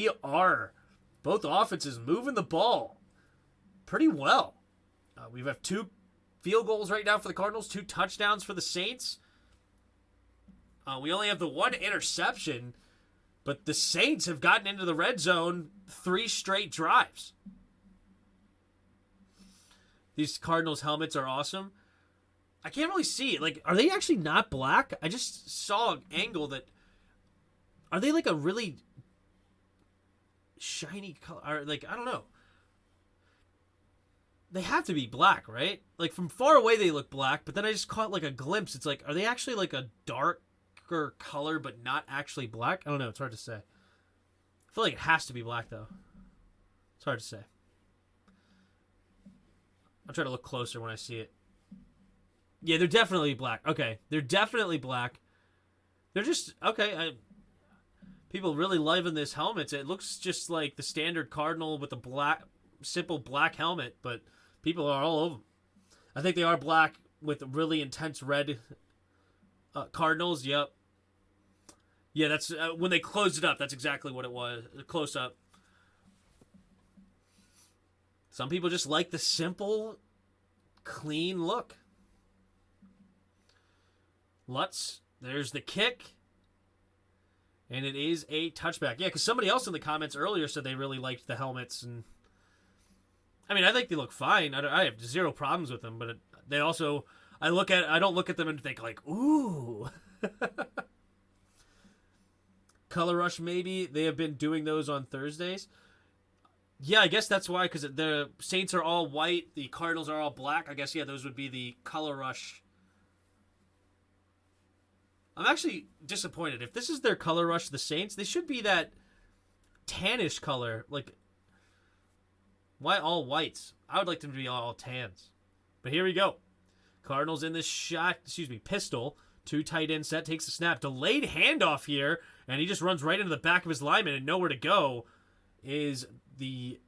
both offenses moving the ball pretty well. We have 2 field goals right now for the Cardinals, 2 touchdowns for the Saints. We only have the 1 interception, but the Saints have gotten into the red zone 3 straight drives. These Cardinals helmets are awesome. I can't really see it. Like, are they actually not black? I just saw an angle that... Are they like a really shiny color? Or like, I don't know. They have to be black, right? Like, from far away they look black, but then I just caught like a glimpse. It's like, are they actually like a dark darker color, but not actually black. I don't know. It's hard to say. I feel like it has to be black, though. It's hard to say. I'll try to look closer when I see it. Yeah, they're definitely black. Okay, they're definitely black. They're just... Okay, people really loving this helmet. It looks just like the standard Cardinal with a black, simple black helmet, but people are all over them. I think they are black with really intense red Cardinals. Yep. Yeah, that's when they closed it up. That's exactly what it was. Close up. Some people just like the simple, clean look. Lutz, there's the kick. And it is a touchback. Yeah, because somebody else in the comments earlier said they really liked the helmets. And I mean, I think they look fine. I have zero problems with them. But they also, I don't look at them and think like, ooh. Color Rush, maybe. They have been doing those on Thursdays. Yeah, I guess that's why, because the Saints are all white. The Cardinals are all black. I guess, yeah, those would be the Color Rush. I'm actually disappointed. If this is their Color Rush, the Saints, they should be that tannish color. Like, why all whites? I would like them to be all tans. But here we go. Cardinals in this pistol. 2 tight end set, takes the snap. Delayed handoff here, and he just runs right into the back of his lineman, and nowhere to go is the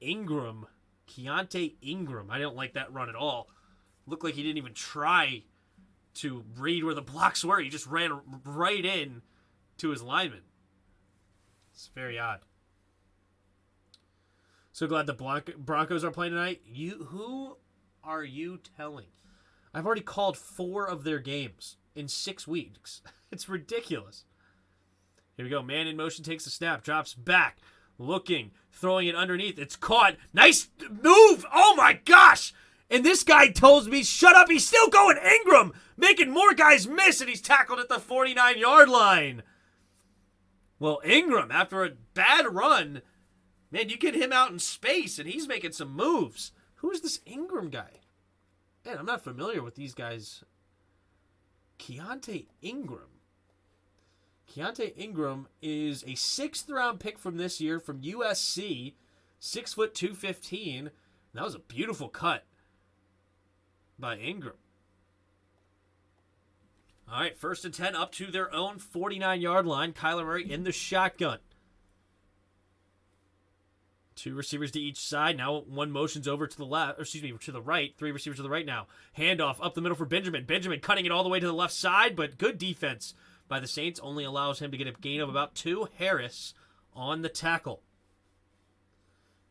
Ingram. Keontae Ingram. I don't like that run at all. Looked like he didn't even try to read where the blocks were. He just ran right in to his lineman. It's very odd. So glad the Broncos are playing tonight. Who are you telling? I've already called 4 of their games in 6 weeks. It's ridiculous. Here we go. Man in motion, takes the snap, drops back, looking, throwing it underneath. It's caught. Nice move. Oh my gosh. And this guy tells me, shut up. He's still going. Ingram making more guys miss, and he's tackled at the 49-yard line. Well, Ingram, after a bad run, man, you get him out in space, and he's making some moves. Who is this Ingram guy? Man, I'm not familiar with these guys. Keontae Ingram. Keontae Ingram is a 6th-round pick from this year from USC. 6 foot 215. That was a beautiful cut by Ingram. All right, 1st and 10 up to their own 49-yard line. Kyler Murray in the shotgun. 2 receivers to each side. Now 1 motions over to the left, to the right. 3 receivers to the right now. Handoff up the middle for Benjamin. Benjamin cutting it all the way to the left side, but good defense by the Saints. Only allows him to get a gain of about 2. Harris on the tackle.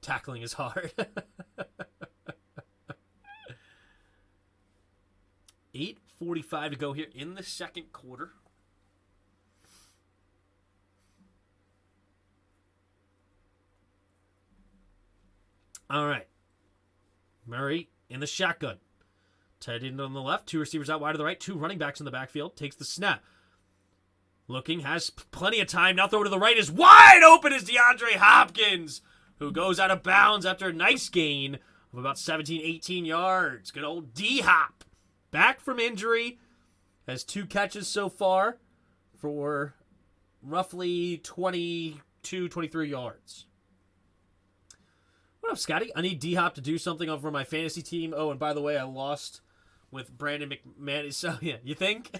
Tackling is hard. 8:45 to go here in the second quarter. All right. Murray in the shotgun. Tight end on the left. 2 receivers out wide to the right. 2 running backs in the backfield. Takes the snap. Looking. Has plenty of time. Now throw to the right. Is wide open is DeAndre Hopkins, who goes out of bounds after a nice gain of about 17, 18 yards. Good old D-Hop. Back from injury. Has 2 catches so far for roughly 22, 23 yards. What up, Scotty? I need D-Hop to do something over my fantasy team. Oh, and by the way, I lost with Brandon McManus. So, yeah, you think?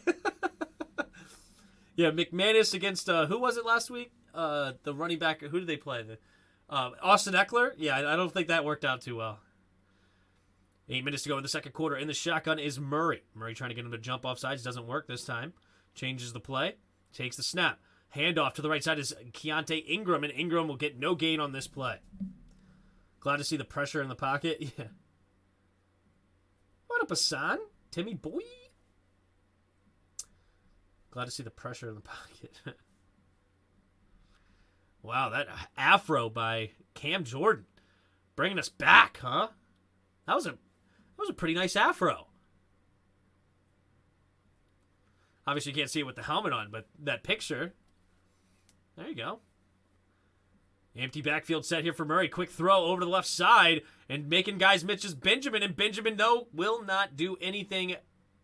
Yeah, McManus against, who was it last week? The running back. Who did they play? Austin Eckler? Yeah, I don't think that worked out too well. 8 minutes to go in the second quarter. In the shotgun is Murray. Murray trying to get him to jump off sides. Doesn't work this time. Changes the play. Takes the snap. Handoff to the right side is Keontae Ingram, and Ingram will get no gain on this play. Glad to see the pressure in the pocket. Yeah. What up, Hassan? Timmy boy? Glad to see the pressure in the pocket. Wow, that afro by Cam Jordan. Bringing us back, huh? That was a pretty nice afro. Obviously, you can't see it with the helmet on, but that picture. There you go. Empty backfield set here for Murray. Quick throw over to the left side and making guys miss is Benjamin. And Benjamin, though, will not do anything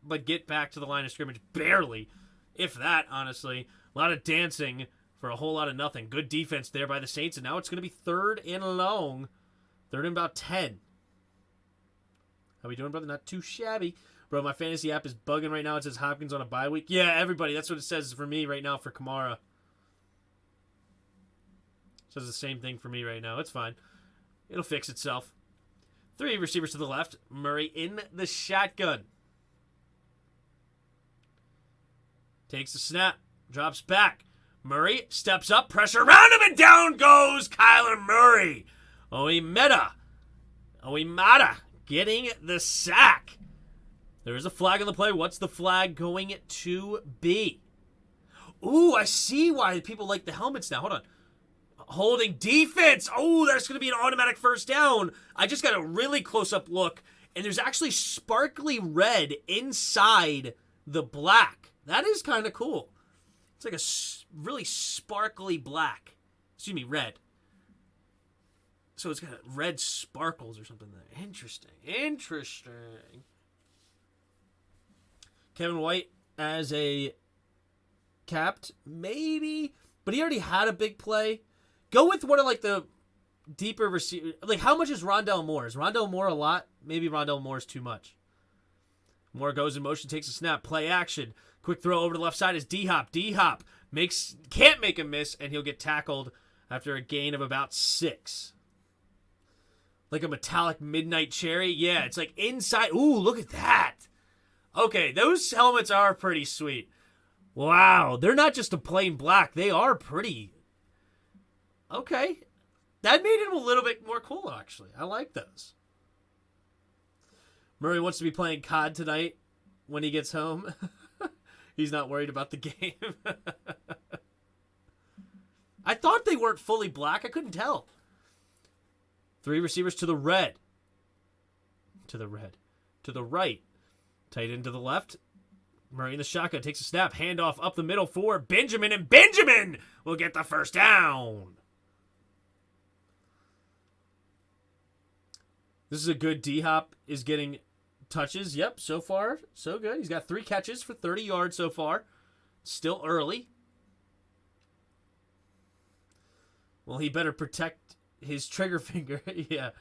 but get back to the line of scrimmage. Barely If that, honestly. A lot of dancing for a whole lot of nothing. Good defense there by the Saints, and now it's going to be 3rd and long. 3rd and about 10. How we doing, brother? Not too shabby. Bro, my fantasy app is bugging right now. It says Hopkins on a bye week. Yeah, everybody. That's what it says for me right now for Kamara. It says the same thing for me right now. It's fine. It'll fix itself. 3 receivers to the left. Murray in the shotgun. Takes the snap. Drops back. Murray steps up. Pressure around him, and down goes Kyler Murray. Oimata getting the sack. There is a flag on the play. What's the flag going to be? Ooh, I see why people like the helmets now. Hold on. Holding defense. Oh, that's going to be an automatic first down. I just got a really close-up look, and there's actually sparkly red inside the black. That is kind of cool. It's like a really sparkly black. Excuse me, red. So it's got red sparkles or something there. Interesting. Kevin White as a capped, maybe, but he already had a big play. Go with one of like the deeper receiver. Like, how much is Rondell Moore? Is Rondell Moore a lot? Maybe Rondell Moore is too much. Moore goes in motion, takes a snap, play action. Quick throw over to the left side is D-Hop. D-Hop can't make a miss, and he'll get tackled after a gain of about 6. Like a metallic midnight cherry. Yeah, it's like inside. Ooh, look at that. Okay, those helmets are pretty sweet. Wow, they're not just a plain black. They are pretty. Okay. That made it a little bit more cool, actually. I like those. Murray wants to be playing COD tonight when he gets home. He's not worried about the game. I thought they weren't fully black. I couldn't tell. 3 receivers to the red. To the right. Tight end to the left. Murray in the shotgun takes a snap. Handoff up the middle for Benjamin. And Benjamin will get the first down. This is a good D-Hop is getting touches. Yep, so far, so good. He's got 3 catches for 30 yards so far. Still early. Well, he better protect his trigger finger. Yeah.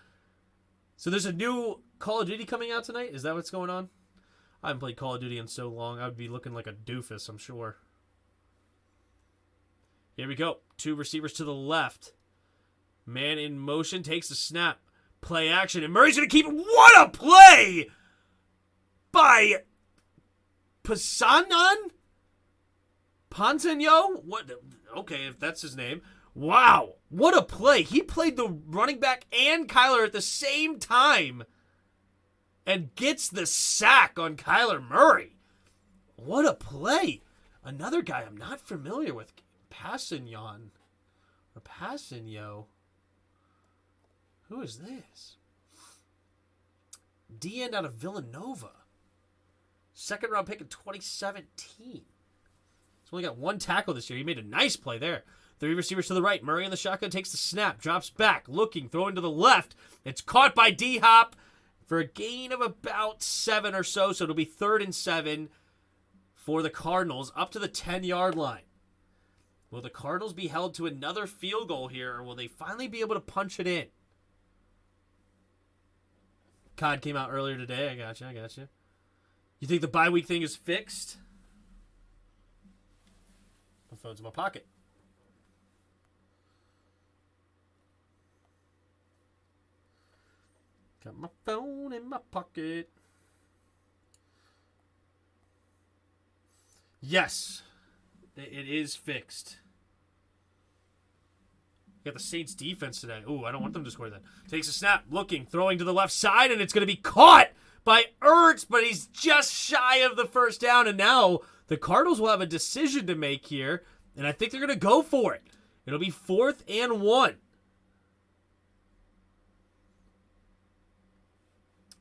So there's a new Call of Duty coming out tonight? Is that what's going on? I haven't played Call of Duty in so long. I would be looking like a doofus, I'm sure. Here we go. 2 receivers to the left. Man in motion, takes the snap. Play action, and Murray's going to keep it. What a play by Ponzinibbio? What? Okay, if that's his name. Wow, what a play. He played the running back and Kyler at the same time and gets the sack on Kyler Murray. What a play. Another guy I'm not familiar with, Passignon. Who is this? D-end out of Villanova. 2nd round pick in 2017. He's only got 1 tackle this year. He made a nice play there. 3 receivers to the right. Murray in the shotgun takes the snap. Drops back. Looking. Throwing to the left. It's caught by D-Hop for a gain of about 7 or so. So it'll be 3rd and 7 for the Cardinals up to the 10-yard line. Will the Cardinals be held to another field goal here, or will they finally be able to punch it in? COD came out earlier today. I got you. You think the bye week thing is fixed? My phone's in my pocket. Got my phone in my pocket. Yes, it is fixed. Got the Saints defense today. Ooh, I don't want them to score that. Takes a snap, looking, throwing to the left side, and it's going to be caught by Ertz, but he's just shy of the first down, and now the Cardinals will have a decision to make here, and I think they're going to go for it. It'll be 4th and 1.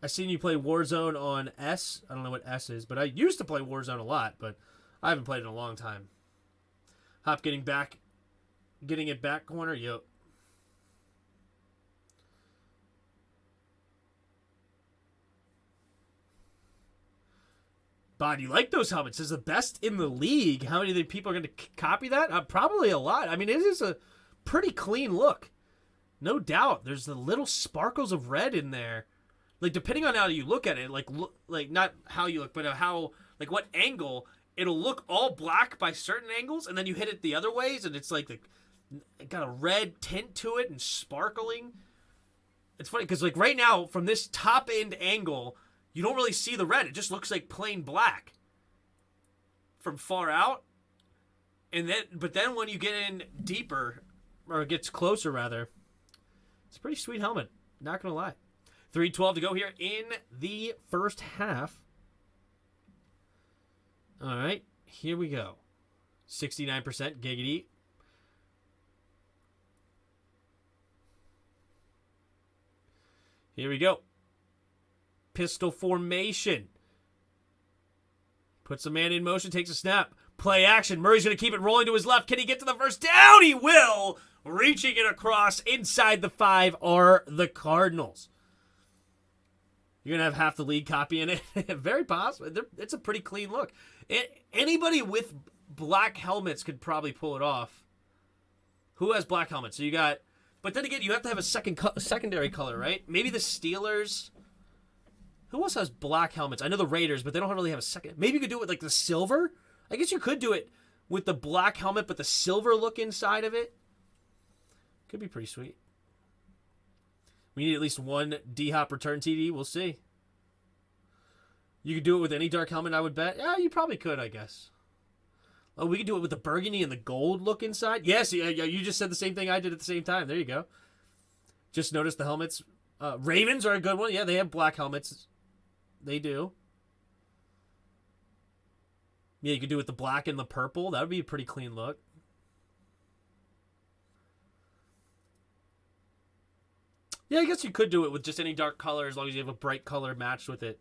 I seen you play Warzone on S. I don't know what S is, but I used to play Warzone a lot, but I haven't played in a long time. Hop getting it back corner. Yo. Bod, you like those helmets? It's the best in the league. How many people are going to copy that? Probably a lot. I mean, it is a pretty clean look. No doubt. There's the little sparkles of red in there. Like, depending on how you look at it, like not how you look, but how, like, what angle, it'll look all black by certain angles, and then you hit it the other ways, and it's like it got a red tint to it and sparkling. It's funny, because, like, right now, from this top-end angle, you don't really see the red. It just looks like plain black from far out. But then when you get in deeper, or it gets closer rather, it's a pretty sweet helmet. Not going to lie. 3:12 to go here in the first half. All right, here we go. 69% giggity. Here we go. Pistol formation. Puts a man in motion, takes a snap. Play action. Murray's going to keep it rolling to his left. Can he get to the first down? He will. Reaching it across inside the 5 are the Cardinals. You're going to have half the league copying it. Very possible. It's a pretty clean look. Anybody with black helmets could probably pull it off. Who has black helmets? So you got... But then again, you have to have a secondary color, right? Maybe the Steelers... Who else has black helmets? I know the Raiders, but they don't really have a second. Maybe you could do it with, like, the silver. I guess you could do it with the black helmet, but the silver look inside of it. Could be pretty sweet. We need at least one D-Hop return TD. We'll see. You could do it with any dark helmet, I would bet. Yeah, you probably could, I guess. Oh, we could do it with the burgundy and the gold look inside. Yes, yeah, you just said the same thing I did at the same time. There you go. Just notice the helmets. Ravens are a good one. Yeah, they have black helmets. They do. Yeah, you could do it with the black and the purple. That would be a pretty clean look. Yeah, I guess you could do it with just any dark color as long as you have a bright color matched with it.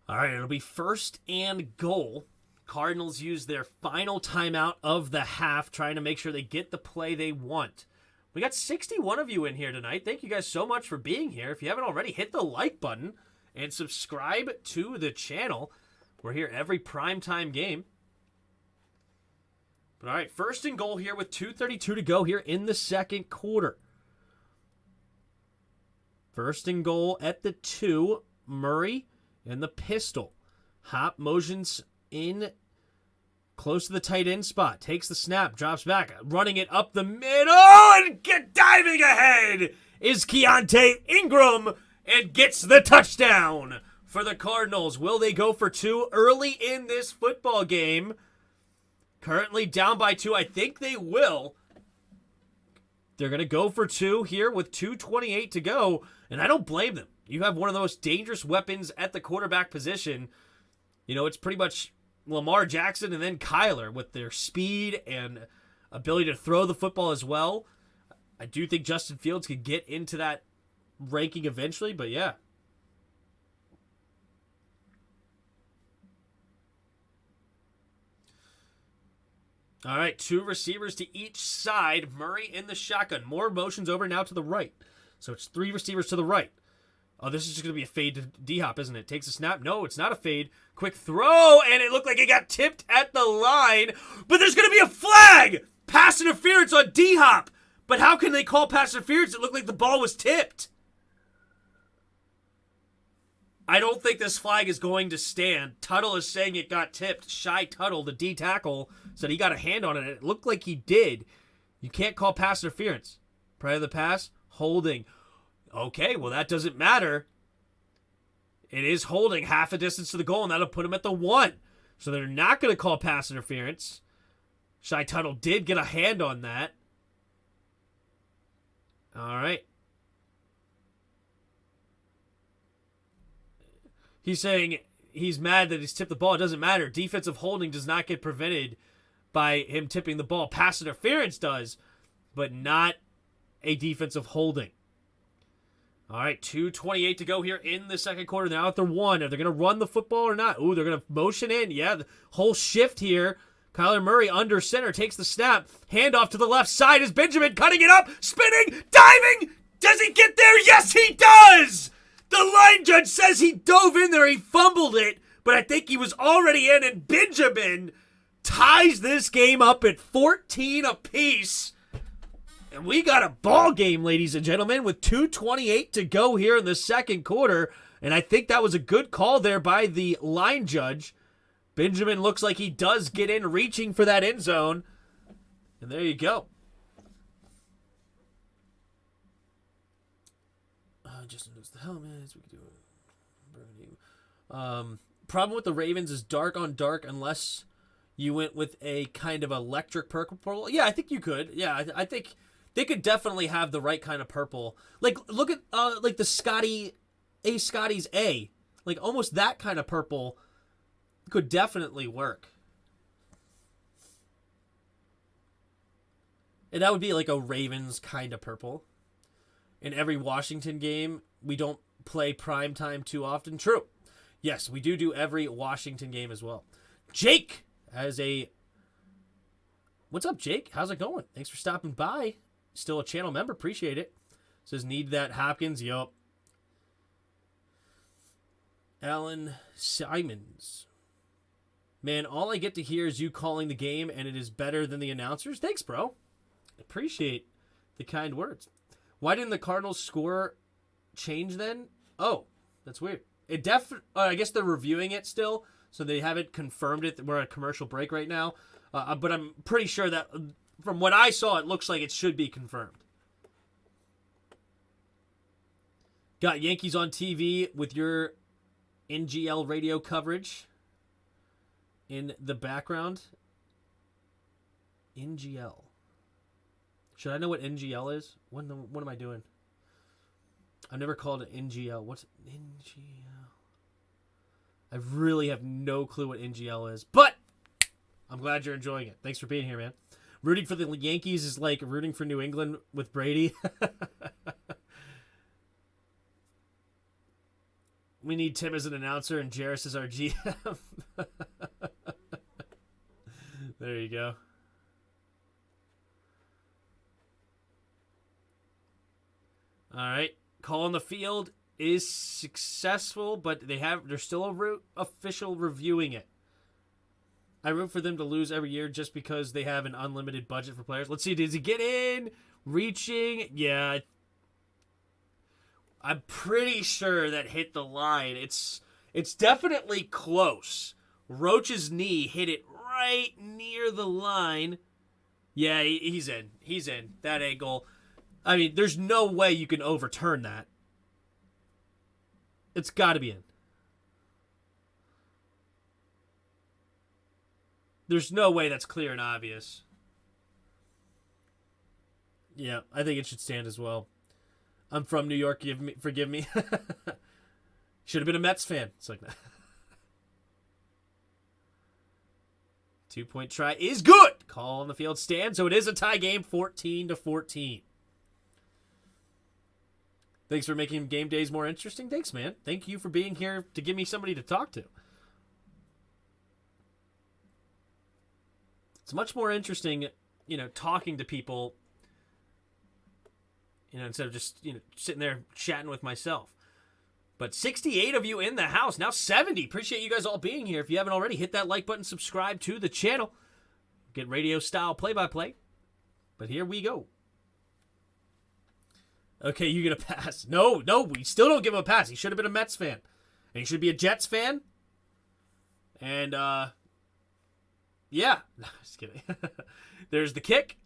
All right, it'll be 1st and goal. Cardinals use their final timeout of the half, trying to make sure they get the play they want. We got 61 of you in here tonight. Thank you guys so much for being here. If you haven't already, hit the like button and subscribe to the channel. We're here every primetime game. But all right, 1st and goal here with 2:32 to go here in the second quarter. 1st and goal at the 2. Murray and the pistol. Hop motions in close to the tight end spot. Takes the snap, drops back, running it up the middle, and diving ahead is Keontae Ingram and gets the touchdown for the Cardinals. Will they go for 2 early in this football game? Currently down by 2. I think they will. They're going to go for 2 here with 2:28 to go, and I don't blame them. You have one of the most dangerous weapons at the quarterback position. You know, it's pretty much Lamar Jackson and then Kyler with their speed and ability to throw the football as well. I do think Justin Fields could get into that ranking eventually, but yeah. All right, 2 receivers to each side. Murray in the shotgun. More motions over now to the right. So it's 3 receivers to the right. Oh, this is just going to be a fade to D-Hop, isn't it? Takes a snap. No, it's not a fade. Quick throw, and it looked like it got tipped at the line. But there's going to be a flag! Pass interference on D-Hop. But how can they call pass interference? It looked like the ball was tipped. I don't think this flag is going to stand. Tuttle is saying it got tipped. Shy Tuttle, the D tackle, said he got a hand on it. It looked like he did. You can't call pass interference. Prior to the pass, holding. Okay, well, that doesn't matter. It is holding half a distance to the goal, and that'll put him at the 1. So they're not going to call pass interference. Shy Tuttle did get a hand on that. All right. He's saying he's mad that he's tipped the ball. It doesn't matter. Defensive holding does not get prevented by him tipping the ball. Pass interference does, but not a defensive holding. All right, 2:28 to go here in the second quarter. Now at the 1. Are they going to run the football or not? Ooh, they're going to motion in. Yeah, the whole shift here. Kyler Murray under center takes the snap. Handoff to the left side is Benjamin cutting it up, spinning, diving. Does he get there? Yes, he does! The line judge says he dove in there. He fumbled it, but I think he was already in, and Benjamin ties this game up at 14 apiece. And we got a ball game, ladies and gentlemen, with 2:28 to go here in the second quarter. And I think that was a good call there by the line judge. Benjamin looks like he does get in, reaching for that end zone. And there you go. Justin knows the helmets. We can do it. Problem with the Ravens is dark on dark unless you went with a kind of electric purple. Yeah, I think you could. Yeah, I think they could definitely have the right kind of purple. Like, look at like the Scotty's A. Like, almost that kind of purple could definitely work. And that would be like a Ravens kind of purple. In every Washington game, we don't play prime time too often. True. Yes, we do every Washington game as well. Jake has a... What's up, Jake? How's it going? Thanks for stopping by. Still a channel member. Appreciate it. Says, need that Hopkins. Yup. Alan Simons. Man, all I get to hear is you calling the game, and it is better than the announcers. Thanks, bro. Appreciate the kind words. Why didn't the Cardinals score change then? Oh, that's weird. It I guess they're reviewing it still, so they haven't confirmed it. We're at a commercial break right now. But I'm pretty sure that from what I saw, it looks like it should be confirmed. Got Yankees on TV with your NGL radio coverage in the background. NGL. Should I know what NGL is? What am I doing? I've never called it NGL. What's NGL? I really have no clue what NGL is, but I'm glad you're enjoying it. Thanks for being here, man. Rooting for the Yankees is like rooting for New England with Brady. We need Tim as an announcer and Jarris as our GM. There you go. All right. Call on the field is successful, but they're still official reviewing it. I root for them to lose every year just because they have an unlimited budget for players. Let's see. Does he get in? Reaching? Yeah. I'm pretty sure that hit the line. It's definitely close. Roach's knee hit it right near the line. Yeah, he's in. He's in. That angle. I mean, there's no way you can overturn that. It's got to be in. There's no way that's clear and obvious. Yeah, I think it should stand as well. I'm from New York. Forgive me. Should have been a Mets fan. It's like that. 2-point try is good. Call on the field stand. So it is a tie game, 14-14. Thanks for making game days more interesting. Thanks, man. Thank you for being here to give me somebody to talk to. It's much more interesting, talking to people, instead of just, sitting there chatting with myself. But 68 of you in the house, now 70. Appreciate you guys all being here. If you haven't already, hit that like button, subscribe to the channel. Get radio style play-by-play. But here we go. Okay, you get a pass. No, we still don't give him a pass. He should have been a Mets fan. And he should be a Jets fan. And, yeah. No, just kidding. There's the kick.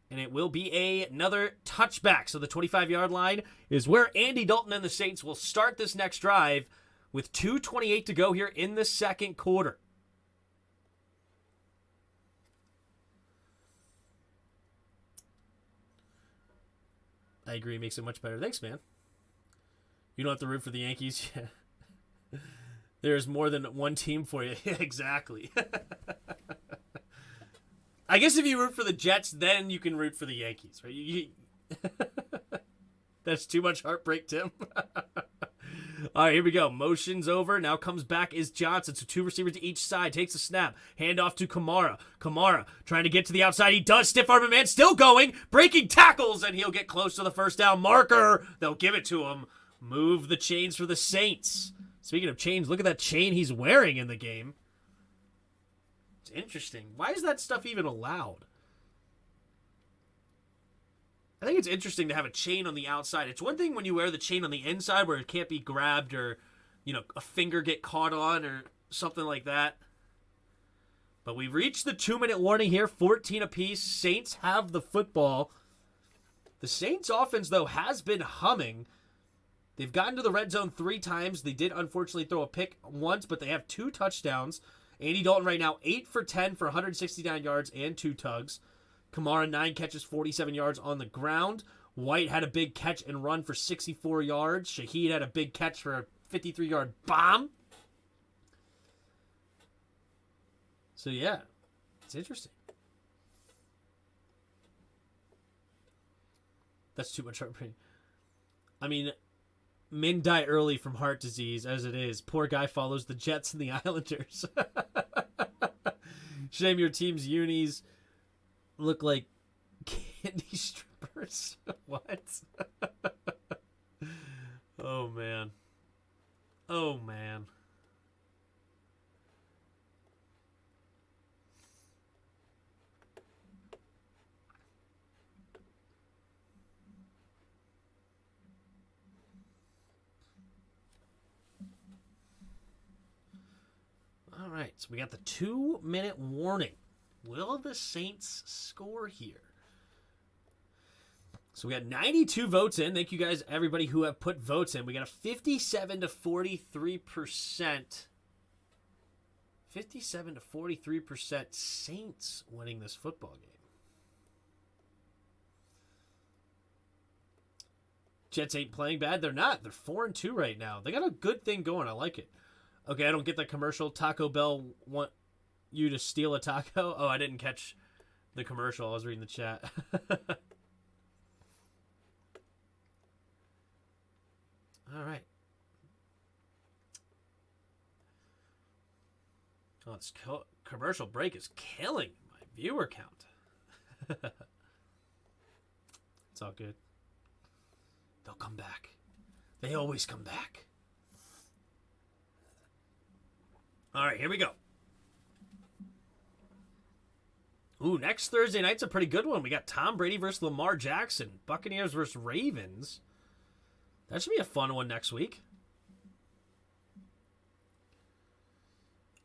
And it will be another touchback. So the 25-yard line is where Andy Dalton and the Saints will start this next drive with 2:28 to go here in the second quarter. I agree. It makes it much better. Thanks, man. You don't have to root for the Yankees. There's more than one team for you. Exactly. I guess if you root for the Jets, then you can root for the Yankees, right? That's too much heartbreak, Tim. All right, here we go. Motion's over. Now comes back is Johnson. So 2 receivers to each side. Takes a snap. Hand off to Kamara. Kamara trying to get to the outside. He does. Stiff arm man. Still going. Breaking tackles. And he'll get close to the first down marker. They'll give it to him. Move the chains for the Saints. Speaking of chains, look at that chain he's wearing in the game. It's interesting. Why is that stuff even allowed? I think it's interesting to have a chain on the outside. It's one thing when you wear the chain on the inside where it can't be grabbed or, a finger get caught on or something like that. But we've reached the 2-minute warning here, 14 apiece. Saints have the football. The Saints offense, though, has been humming. They've gotten to the red zone 3 times. They did, unfortunately, throw a pick once, but they have 2 touchdowns. Andy Dalton right now, 8 for 10 for 169 yards and 2 tugs. Kamara, 9 catches, 47 yards on the ground. White had a big catch and run for 64 yards. Shaheed had a big catch for a 53-yard bomb. So, yeah, it's interesting. That's too much heartbreak. I mean, men die early from heart disease, as it is. Poor guy follows the Jets and the Islanders. Shame your team's unis look like candy strippers. What? Oh, man. Oh, man. All right, so we got the 2-minute warning. Will the Saints score here? So we got 92 votes in. Thank you guys, everybody who have put votes in. We got a 57 to 43%. 57 to 43% Saints winning this football game. Jets ain't playing bad. They're not. They're 4-2 right now. They got a good thing going. I like it. Okay, I don't get the commercial. Taco Bell want you to steal a taco? Oh, I didn't catch the commercial. I was reading the chat. All right. Oh, this commercial break is killing my viewer count. It's all good. They'll come back. They always come back. All right, here we go. Ooh, next Thursday night's a pretty good one. We got Tom Brady versus Lamar Jackson. Buccaneers versus Ravens. That should be a fun one next week.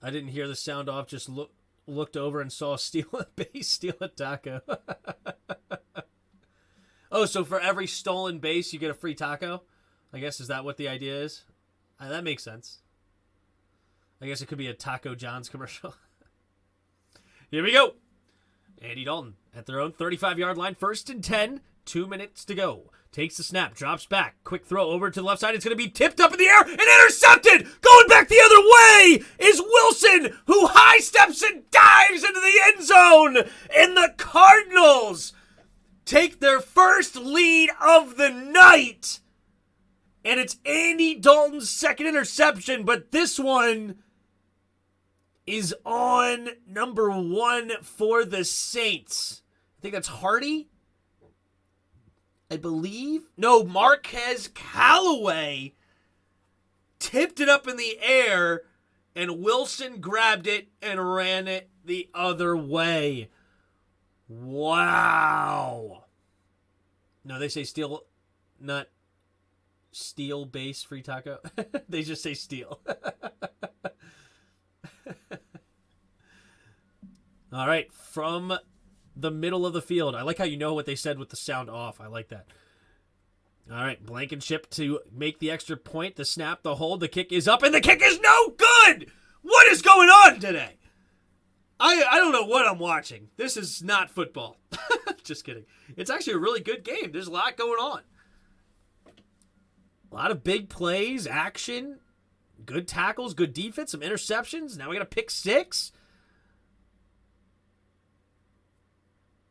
I didn't hear the sound off, just looked over and saw steal a taco. Oh, so for every stolen base, you get a free taco? I guess, is that what the idea is? That makes sense. I guess it could be a Taco John's commercial. Here we go. Andy Dalton at their own 35-yard line. 1st and 10. 2 minutes to go. Takes the snap. Drops back. Quick throw over to the left side. It's going to be tipped up in the air and intercepted. Going back the other way is Wilson, who high steps and dives into the end zone. And the Cardinals take their first lead of the night. And it's Andy Dalton's second interception, but this one is on number 1 for the Saints. I think that's Hardy, I believe. No, Marquez Callaway tipped it up in the air, and Wilson grabbed it and ran it the other way. Wow. No, they say steel, not steel base free taco. They just say steel. All right, from the middle of the field. I like how you know what they said with the sound off. I like that. All right, Blankenship to make the extra point. The snap, the hold, the kick is up, and the kick is no good! What is going on today? I don't know what I'm watching. This is not football. Just kidding. It's actually a really good game. There's a lot going on. A lot of big plays, action, good tackles, good defense, some interceptions. Now we got a pick 6.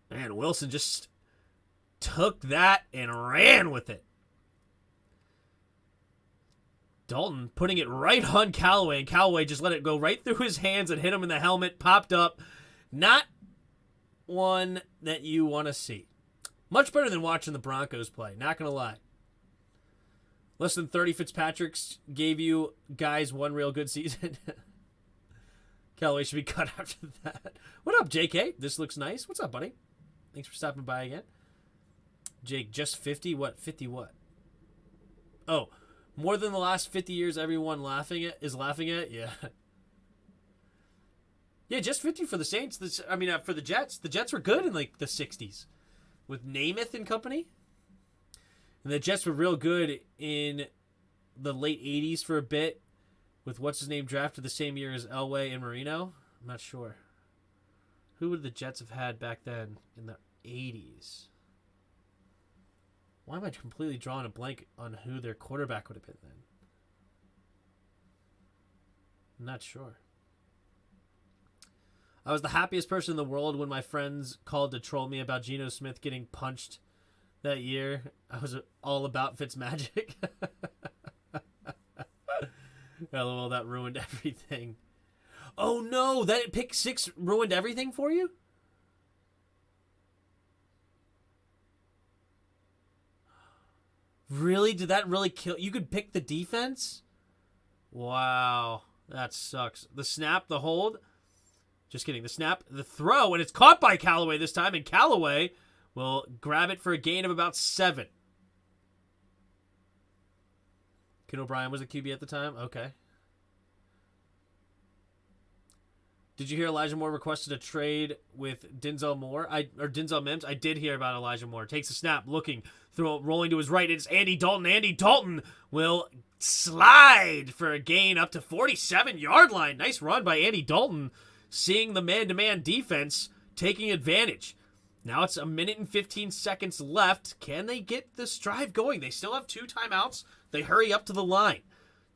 Man, Wilson just took that and ran with it. Dalton putting it right on Callaway, and Callaway just let it go right through his hands and hit him in the helmet, popped up. Not one that you want to see. Much better than watching the Broncos play, not going to lie. Less than 30 Fitzpatricks gave you guys one real good season. Callaway should be cut after that. What up, JK? This looks nice. What's up, buddy? Thanks for stopping by again. Jake, just 50? What? 50 what? Oh, more than the last 50 years everyone is laughing at? Yeah. Yeah, just 50 for the Saints. For the Jets. The Jets were good in, like, the 60s. With Namath and company. And the Jets were real good in the late 80s for a bit. With what's-his-name drafted the same year as Elway and Marino. I'm not sure. Who would the Jets have had back then in the 80s? Why am I completely drawing a blank on who their quarterback would have been then? I'm not sure. I was the happiest person in the world when my friends called to troll me about Geno Smith getting punched that year. I was all about Fitzmagic. LOL, that ruined everything. Oh no, that pick 6 ruined everything for you? Really? Did that really kill? You could pick the defense? Wow, that sucks. The snap, the hold. Just kidding. The snap, the throw, and it's caught by Callaway this time, and Callaway will grab it for a gain of about 7. Ken O'Brien was a QB at the time? Okay. Did you hear Elijah Moore requested a trade with Denzel Mims? I did hear about Elijah Moore. Takes a snap, looking, rolling to his right. It's Andy Dalton. Andy Dalton will slide for a gain up to 47-yard line. Nice run by Andy Dalton, seeing the man-to-man defense, taking advantage. Now it's 1 minute and 15 seconds left. Can they get this drive going? They still have 2 timeouts. They hurry up to the line.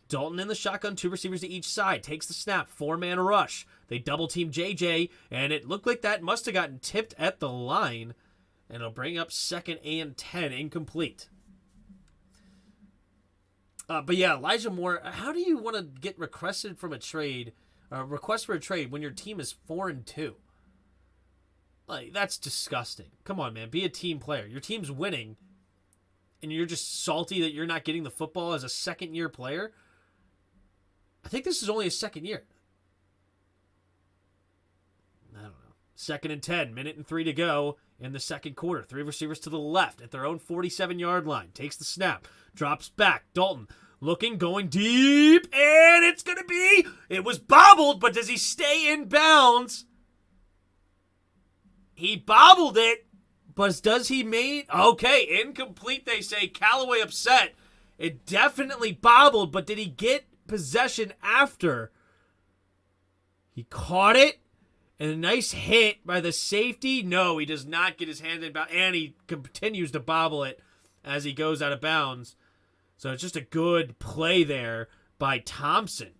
Dalton in the shotgun, 2 receivers to each side. Takes the snap, 4-man rush. They double-team JJ, and it looked like that must have gotten tipped at the line. And it'll bring up 2nd and 10, incomplete. But yeah, Elijah Moore, how do you want to get requested from a trade, request for a trade when your team is 4-2? Like, that's disgusting. Come on, man. Be a team player. Your team's winning, and you're just salty that you're not getting the football as a second-year player. I think this is only his 2nd year. I don't know. 2nd and 10, 1 minute and 3 to go in the 2nd quarter. 3 receivers to the left at their own 47-yard line. Takes the snap. Drops back. Dalton looking, going deep, and it's going to be... It was bobbled, but does he stay in bounds? He bobbled it, but does he make... Okay, incomplete, they say. Callaway upset. It definitely bobbled, but did he get possession after? He caught it, and a nice hit by the safety. No, he does not get his hand in bounds, and he continues to bobble it as he goes out of bounds. So it's just a good play there by Thompson.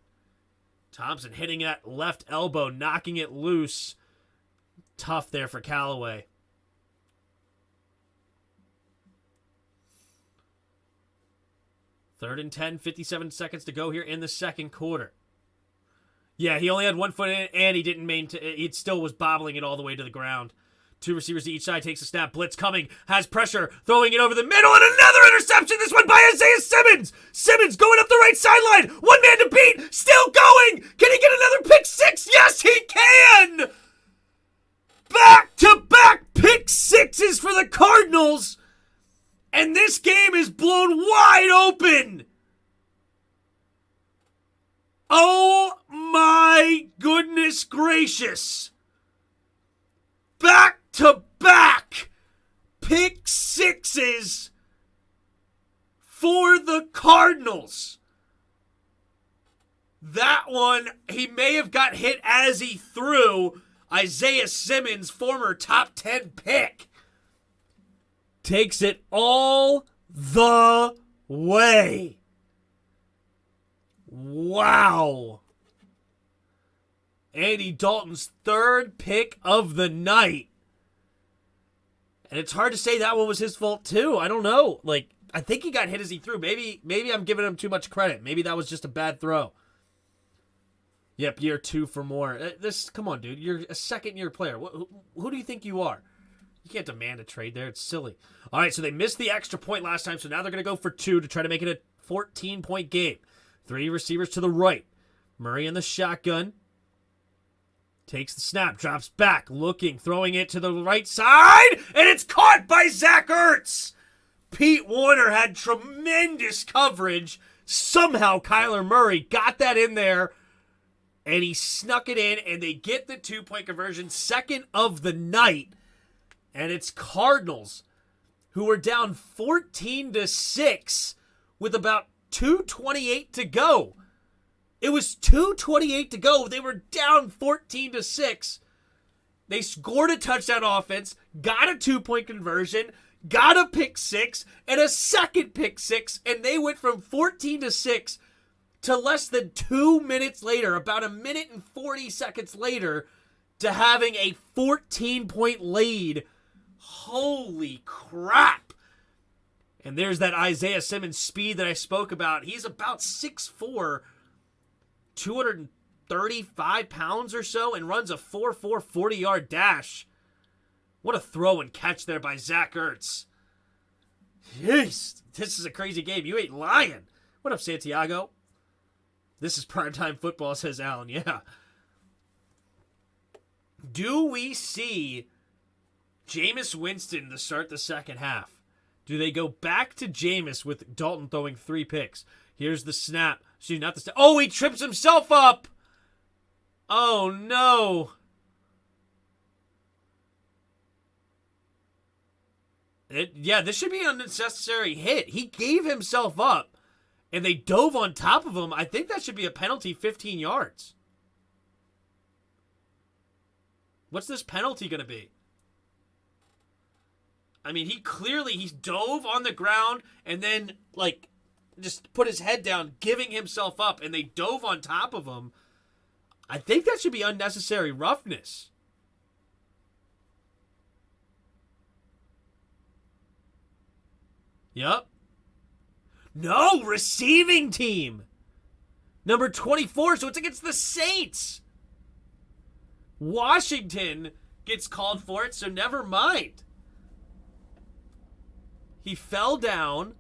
Thompson hitting that left elbow, knocking it loose. Tough there for Callaway. Third and 10, 57 seconds to go here in the 2nd quarter. Yeah, he only had 1 foot in it, and he didn't maintain. It still was bobbling it all the way to the ground. 2 receivers to each side, takes a snap, blitz coming, has pressure, throwing it over the middle, and another interception, this one by Isaiah Simmons! Simmons going up the right sideline, 1 man to beat, still going! Can he get another pick 6? Yes, he can! Back-to-back pick 6s for the Cardinals, and this game is blown wide open! Oh my goodness gracious! Back-to-back pick 6s for the Cardinals. That one, he may have got hit as he threw. Isaiah Simmons, former top 10 pick, takes it all the way. Wow. Andy Dalton's 3rd pick of the night. And it's hard to say that one was his fault too. I don't know. Like, I think he got hit as he threw. Maybe I'm giving him too much credit. Maybe that was just a bad throw. Yep, year 2 for more. Come on, dude. You're a second-year player. Who do you think you are? You can't demand a trade there. It's silly. All right, so they missed the extra point last time, so now they're going to go for 2 to try to make it a 14-point game. 3 receivers to the right. Murray in the shotgun. Takes the snap, drops back, looking, throwing it to the right side, and it's caught by Zach Ertz. Pete Warner had tremendous coverage. Somehow Kyler Murray got that in there, and he snuck it in, and they get the 2-point conversion, second of the night. And it's Cardinals, who were down 14-6 with about 2:28 to go. It was 2:28 to go. They were down 14-6. They scored a touchdown offense, got a 2-point conversion, got a pick 6, and a second pick 6, and they went from 14-6 to less than 2 minutes later, about a minute and 40 seconds later, to having a 14-point lead. Holy crap. And there's that Isaiah Simmons speed that I spoke about. He's about 6'4", 235 pounds or so, and runs a 4.4 40-yard dash. What a throw and catch there by Zach Ertz. Jeez, this is a crazy game. You ain't lying. What up, Santiago? This is primetime football, says Alan. Yeah. Do we see Jameis Winston to start the second half? Do they go back to Jameis with Dalton throwing 3 picks? Here's the snap. Not the snap. Oh, he trips himself up. Oh, no. This should be an unnecessary hit. He gave himself up, and they dove on top of him. I think that should be a penalty, 15 yards. What's this penalty going to be? I mean, he dove on the ground and then, just put his head down, giving himself up, and they dove on top of him. I think that should be unnecessary roughness. Yep. No, receiving team. Number 24, so it's against the Saints. Washington gets called for it, so never mind. He fell down,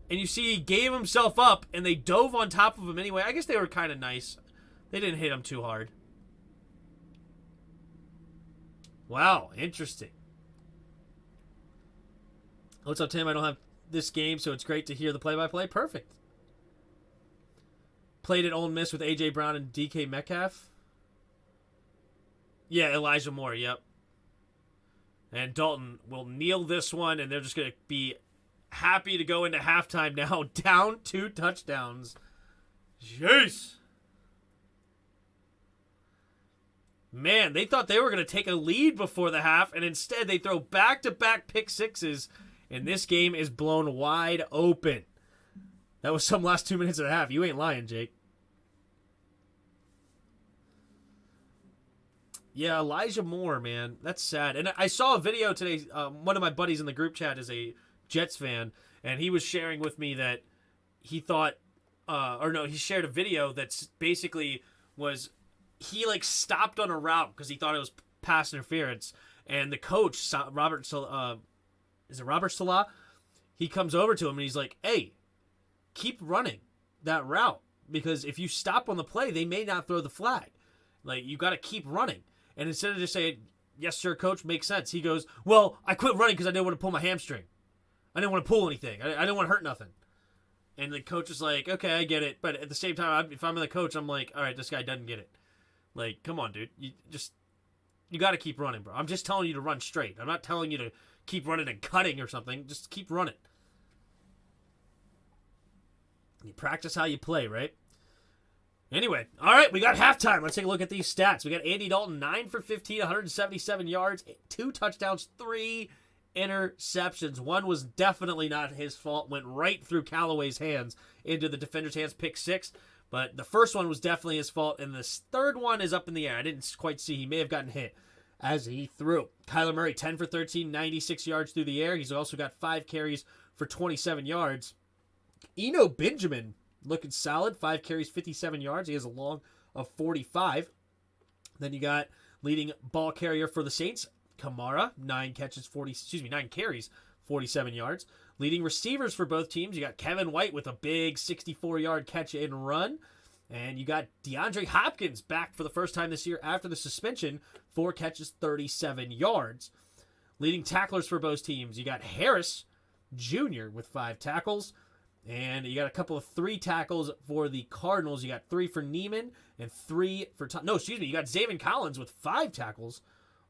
and you see he gave himself up, and they dove on top of him anyway. I guess they were kind of nice. They didn't hit him too hard. Wow, interesting. What's up, Tim? I don't have this game, so it's great to hear the play-by-play. Perfect. Played at Ole Miss with A.J. Brown and D.K. Metcalf. Yeah, Elijah Moore, yep. And Dalton will kneel this one, and they're just going to be happy to go into halftime now, down 2 touchdowns. Jeez. Man, they thought they were going to take a lead before the half, and instead they throw back-to-back pick 6s, and this game is blown wide open. That was some last 2 minutes of the half. You ain't lying, Jake. Yeah, Elijah Moore, man. That's sad. And I saw a video today. One of my buddies in the group chat is a Jets fan, and he was sharing with me that he thought, he shared a video that's basically was he stopped on a route because he thought it was pass interference, and the coach, Robert Salah, he comes over to him and he's like, "Hey, keep running that route because if you stop on the play, they may not throw the flag. You got to keep running." And instead of just saying, "Yes, sir, coach, makes sense," he goes, "Well, I quit running because I didn't want to pull my hamstring. I didn't want to pull anything. I didn't want to hurt nothing." And the coach is like, "Okay, I get it." But at the same time, if I'm the coach, I'm like, "All right, this guy doesn't get it. Come on, dude. You got to keep running, bro. I'm just telling you to run straight. I'm not telling you to keep running and cutting or something. Just keep running. You practice how you play, right?" Anyway, all right, we got halftime. Let's take a look at these stats. We got Andy Dalton, 9 for 15, 177 yards, 2 touchdowns, 3 interceptions. One was definitely not his fault. Went right through Callaway's hands into the defender's hands, pick 6. But the first one was definitely his fault, and this third one is up in the air. I didn't quite see. He may have gotten hit as he threw. Kyler Murray, 10 for 13, 96 yards through the air. He's also got 5 carries for 27 yards. Eno Benjamin looking solid. 5 carries, 57 yards. He has a long of 45. Then you got leading ball carrier for the Saints, Kamara, 9 carries, 47 yards. Leading receivers for both teams, you got Kevin White with a big 64-yard catch and run. And you got DeAndre Hopkins back for the first time this year after the suspension, 4 catches, 37 yards. Leading tacklers for both teams, you got Harris Jr. with 5 tackles. And you got a couple of 3 tackles for the Cardinals. You got 3 for Neiman and 3 for... you got Zaven Collins with 5 tackles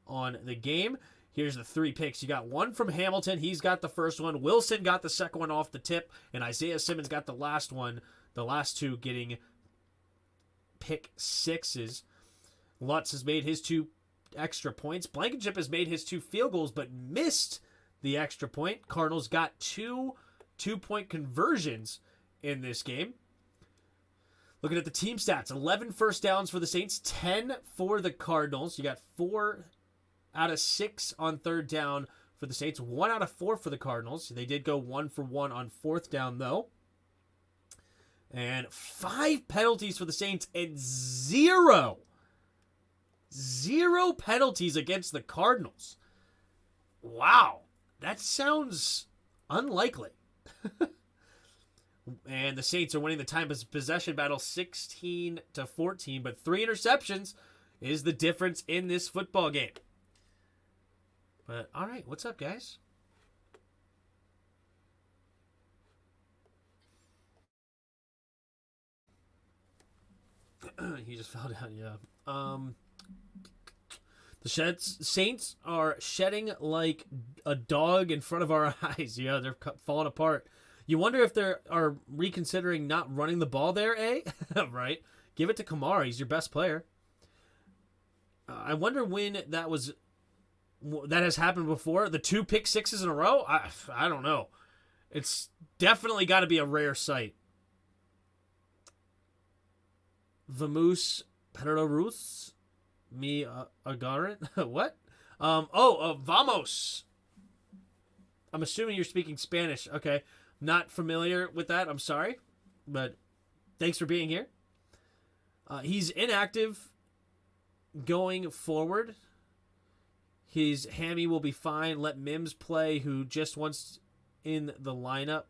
on the game. Here's the 3 picks. You got 1 from Hamilton. He's got the first one. Wilson got the second one off the tip. And Isaiah Simmons got the last one. The last 2 getting pick 6s. Lutz has made his 2 extra points. Blankenship has made his 2 field goals but missed the extra point. Cardinals got 2 2-point conversions in this game. Looking at the team stats, 11 first downs for the Saints, 10 for the Cardinals. You got 4 out of 6 on third down for the Saints, 1 out of 4 for the Cardinals. They did go 1 for 1 on fourth down, though. And 5 penalties for the Saints and 0 penalties against the Cardinals. Wow, that sounds unlikely. And the Saints are winning the time of possession battle 16-14, but 3 interceptions is the difference in this football game. But all right, what's up, guys? He just fell down. Yeah. The Saints are shedding like a dog in front of our eyes. Yeah, they're falling apart. You wonder if they are reconsidering not running the ball there, eh? Right? Give it to Kamara. He's your best player. I wonder when that has happened before. The 2 pick 6s in a row? I don't know. It's definitely got to be a rare sight. Vamoose Perorus. Me Agarin? What? Vamos. I'm assuming you're speaking Spanish. Okay. Not familiar with that. I'm sorry. But thanks for being here. He's inactive going forward. His hammy will be fine. Let Mims play, who just wants in the lineup.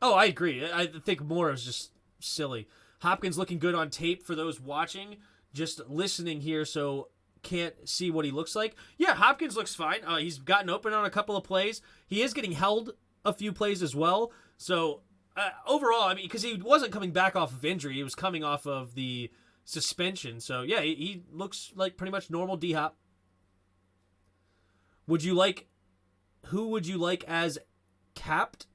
Oh, I agree. I think Moore is just silly. Hopkins looking good on tape for those watching, just listening here, so can't see what he looks like. Yeah, Hopkins looks fine. He's gotten open on a couple of plays. He is getting held a few plays as well. So overall, I mean, because he wasn't coming back off of injury, he was coming off of the suspension. So yeah, he looks like pretty much normal D-Hop. Who would you like as capped?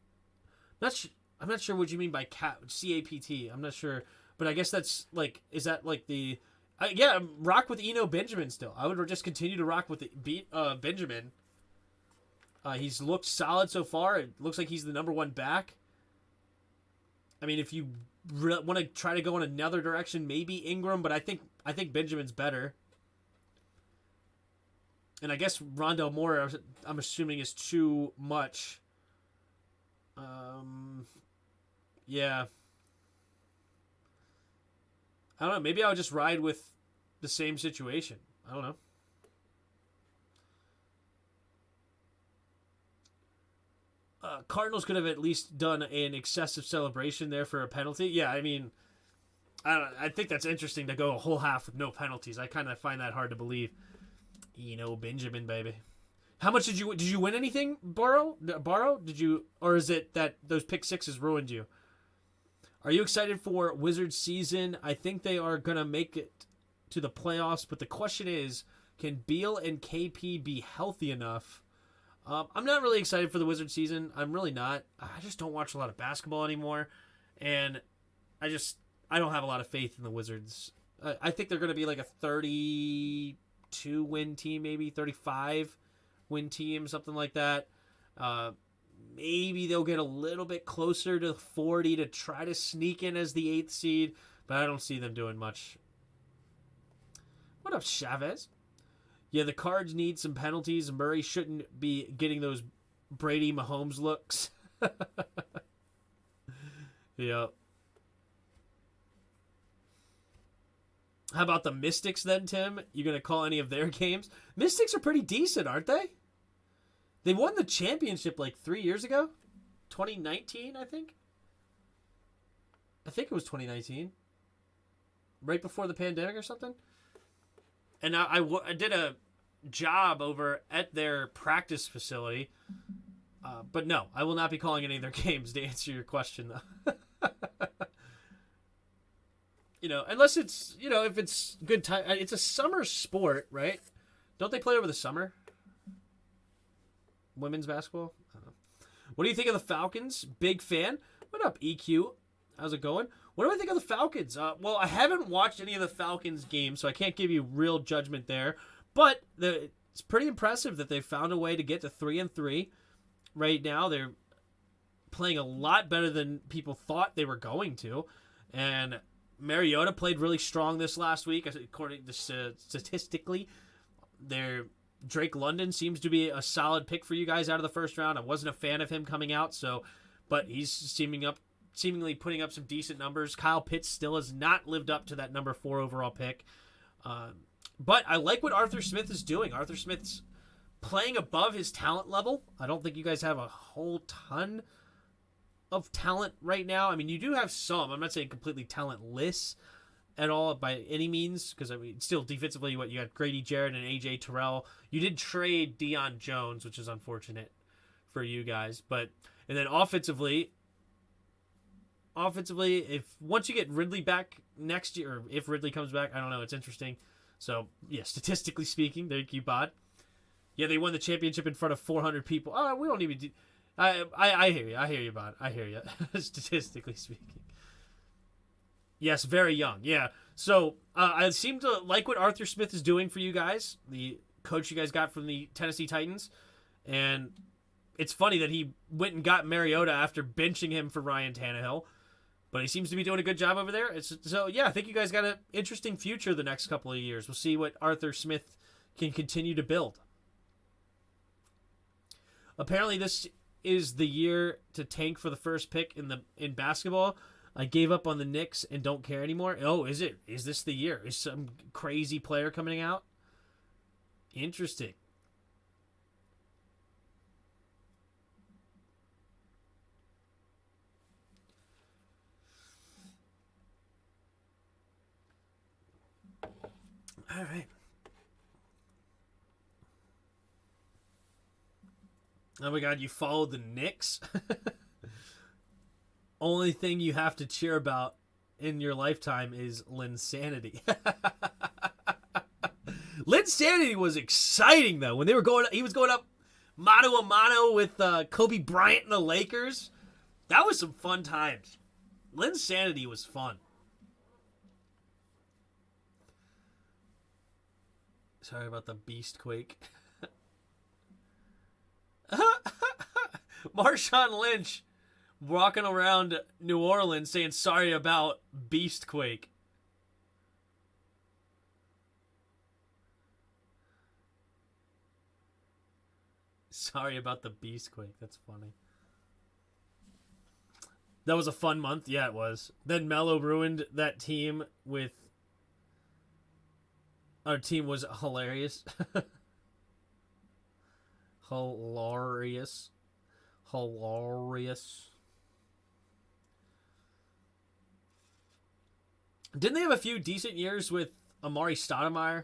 I'm not sure what you mean by C-A-P-T. I'm not sure. But I guess that's like, is that like the... yeah, rock with Eno Benjamin still. I would just continue to rock with Benjamin. He's looked solid so far. It looks like he's the number 1 back. I mean, if you want to try to go in another direction, maybe Ingram, but I think Benjamin's better. And I guess Rondale Moore, I'm assuming, is too much. Yeah. I don't know. Maybe I would just ride with the same situation. I don't know. Cardinals could have at least done an excessive celebration there for a penalty. Yeah, I mean, I think that's interesting to go a whole half with no penalties. I kind of find that hard to believe. Benjamin, baby. How much did you win anything, Borrow? Did you, or is it that those pick 6s ruined you? Are you excited for Wizards season? I think they are going to make it to the playoffs, but the question is, can Beal and KP be healthy enough? I'm not really excited for the Wizards season. I'm really not. I just don't watch a lot of basketball anymore, and I don't have a lot of faith in the Wizards. I think they're going to be like a 32-win team, maybe 35-win team, something like that. Maybe they'll get a little bit closer to 40 to try to sneak in as the 8th seed, but I don't see them doing much. What up, Chavez? Yeah, the Cards need some penalties. Murray shouldn't be getting those Brady Mahomes looks. Yeah. How about the Mystics then, Tim? You going to call any of their games? Mystics are pretty decent, aren't they? They won the championship like 3 years ago. 2019, I think. I think it was 2019. Right before the pandemic or something. And I did a job over at their practice facility. But no, I will not be calling any of their games to answer your question, though. Unless it's, if it's good time. It's a summer sport, right? Don't they play over the summer? Women's basketball? I don't know. What do you think of the Falcons? Big fan. What up, EQ? How's it going? What do I think of the Falcons? Well, I haven't watched any of the Falcons games, so I can't give you real judgment there. But it's pretty impressive that they found a way to get to 3-3. Right now, they're playing a lot better than people thought they were going to. And Mariota played really strong this last week, according to statistically. Drake London seems to be a solid pick for you guys out of the first round. I wasn't a fan of him coming out, but he's seemingly putting up some decent numbers. Kyle Pitts still has not lived up to that number 4 overall pick. But I like what Arthur Smith is doing. Arthur Smith's playing above his talent level. I don't think you guys have a whole ton of talent right now. I mean, you do have some. I'm not saying completely talentless at all by any means, because I mean, still defensively, you got Grady Jarrett and AJ Terrell. You did trade Deion Jones, which is unfortunate for you guys. And then offensively, if once you get Ridley back next year, or if Ridley comes back, I don't know. It's interesting. So yeah, statistically speaking, thank you, Bod. Yeah, they won the championship in front of 400 people. Oh, we don't even do. I hear you. I hear you, Bod. I hear you. Statistically speaking. Yes, very young. Yeah. So I seem to like what Arthur Smith is doing for you guys, the coach you guys got from the Tennessee Titans. And it's funny that he went and got Mariota after benching him for Ryan Tannehill. But he seems to be doing a good job over there. So, yeah, I think you guys got an interesting future the next couple of years. We'll see what Arthur Smith can continue to build. Apparently, this is the year to tank for the first pick in basketball. I gave up on the Knicks and don't care anymore. Oh, is it? Is this the year? Is some crazy player coming out? Interesting. All right. Oh my God, you followed the Knicks? Only thing you have to cheer about in your lifetime is Linsanity. Linsanity was exciting though. When he was going up mano a mano with Kobe Bryant and the Lakers. That was some fun times. Linsanity was fun. Sorry about the beast quake. Marshawn Lynch walking around New Orleans saying sorry about Beastquake. Sorry about the Beastquake. That's funny. That was a fun month. Yeah, it was. Then Melo ruined that team with... Our team was hilarious. Hilarious. Didn't they have a few decent years with Amari Stoudemire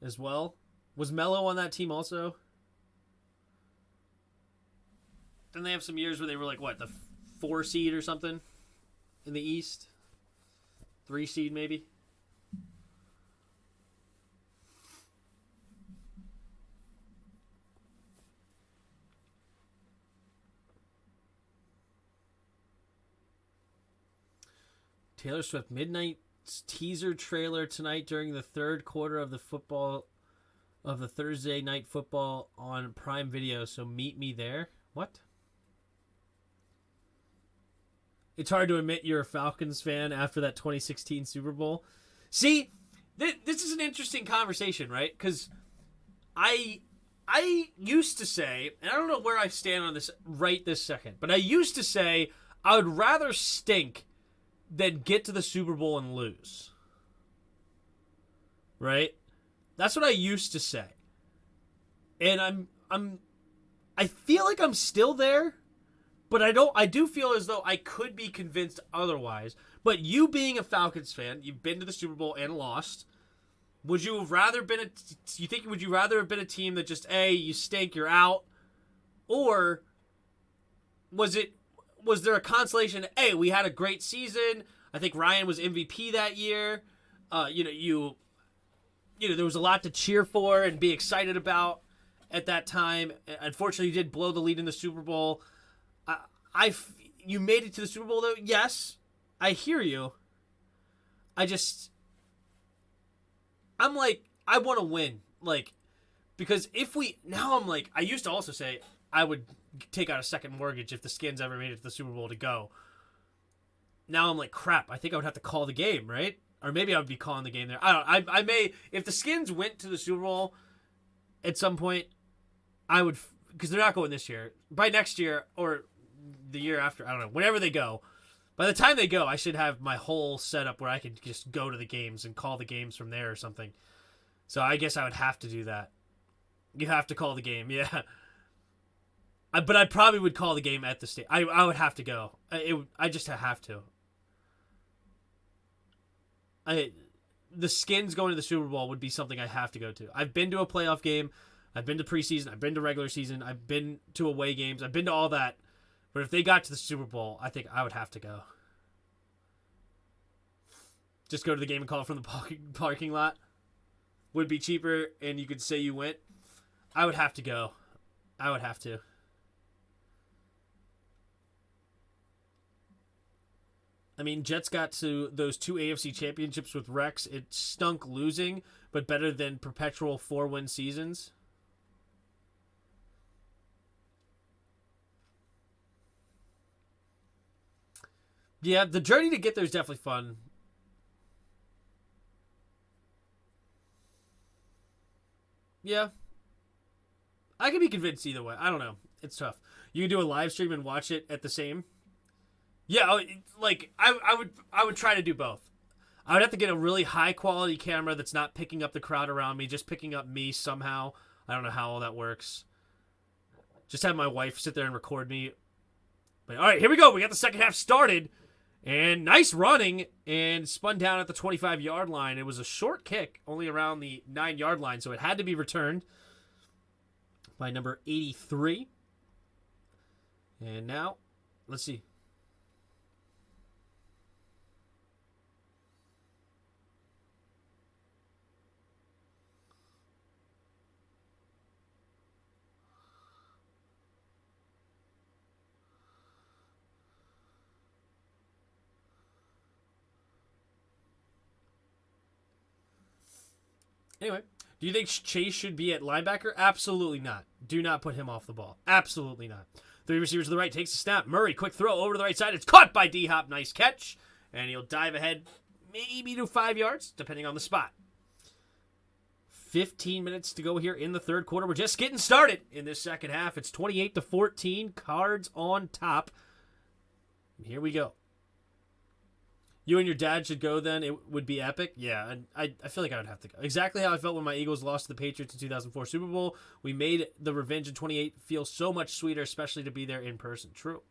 as well? Was Melo on that team also? Didn't they have some years where they were like, what, the 4 seed or something in the East? 3 seed maybe? Taylor Swift midnight teaser trailer tonight during the third quarter of the Thursday night football on Prime Video. So meet me there. What? It's hard to admit you're a Falcons fan after that 2016 Super Bowl. See, this is an interesting conversation, right? Because I used to say, and I don't know where I stand on this right this second, but I used to say I would rather stink than get to the Super Bowl and lose. Right? That's what I used to say. And I feel like I'm still there, but I do feel as though I could be convinced otherwise. But you being a Falcons fan, you've been to the Super Bowl and lost. Would you have rather been would you rather have been a team that just, hey, you stink, you're out? Or was there a consolation, hey, we had a great season. I think Ryan was MVP that year. There was a lot to cheer for and be excited about at that time. Unfortunately, you did blow the lead in the Super Bowl. You made it to the Super Bowl, though. Yes, I hear you. I'm like, I want to win. Like, because I used to also say I would take out a second mortgage if the Skins ever made it to the Super Bowl to go. Now I'm like, crap, I think I would have to call the game, right? Or maybe I would be calling the game there. I may, if the Skins went to the Super Bowl at some point, I would, because they're not going this year. By next year or the year after, I don't know, whenever they go, by the time they go, I should have my whole setup where I could just go to the games and call the games from there or something. So I guess I would have to do that. You have to call the game, yeah. But I probably would call the game at the state. I would have to go. I just have to. The Skins going to the Super Bowl would be something I have to go to. I've been to a playoff game. I've been to preseason. I've been to regular season. I've been to away games. I've been to all that. But if they got to the Super Bowl, I think I would have to go. Just go to the game and call it from the parking lot. Would be cheaper, and you could say you went. I would have to go. I would have to. I mean, Jets got to those 2 AFC championships with Rex. It stunk losing, but better than perpetual 4-win seasons. Yeah, the journey to get there is definitely fun. Yeah. I can be convinced either way. I don't know. It's tough. You can do a live stream and watch it at the same. Yeah, like I would try to do both. I would have to get a really high quality camera that's not picking up the crowd around me, just picking up me somehow. I don't know how all that works. Just have my wife sit there and record me. But all right, here we go. We got the second half started. And nice running, and spun down at the 25-yard line. It was a short kick, only around the 9-yard line, so it had to be returned by number 83. And now, let's see. Anyway, do you think Chase should be at linebacker? Absolutely not. Do not put him off the ball. Absolutely not. 3 receivers to the right, takes the snap. Murray, quick throw over to the right side. It's caught by D-Hop. Nice catch. And he'll dive ahead maybe to 5 yards, depending on the spot. 15 minutes to go here in the third quarter. We're just getting started in this second half. It's 28-14. Cards on top. Here we go. You and your dad should go then. It would be epic. Yeah, and I feel like I would have to go. Exactly how I felt when my Eagles lost to the Patriots in 2004 Super Bowl. We made the revenge in 28 feel so much sweeter, especially to be there in person. True.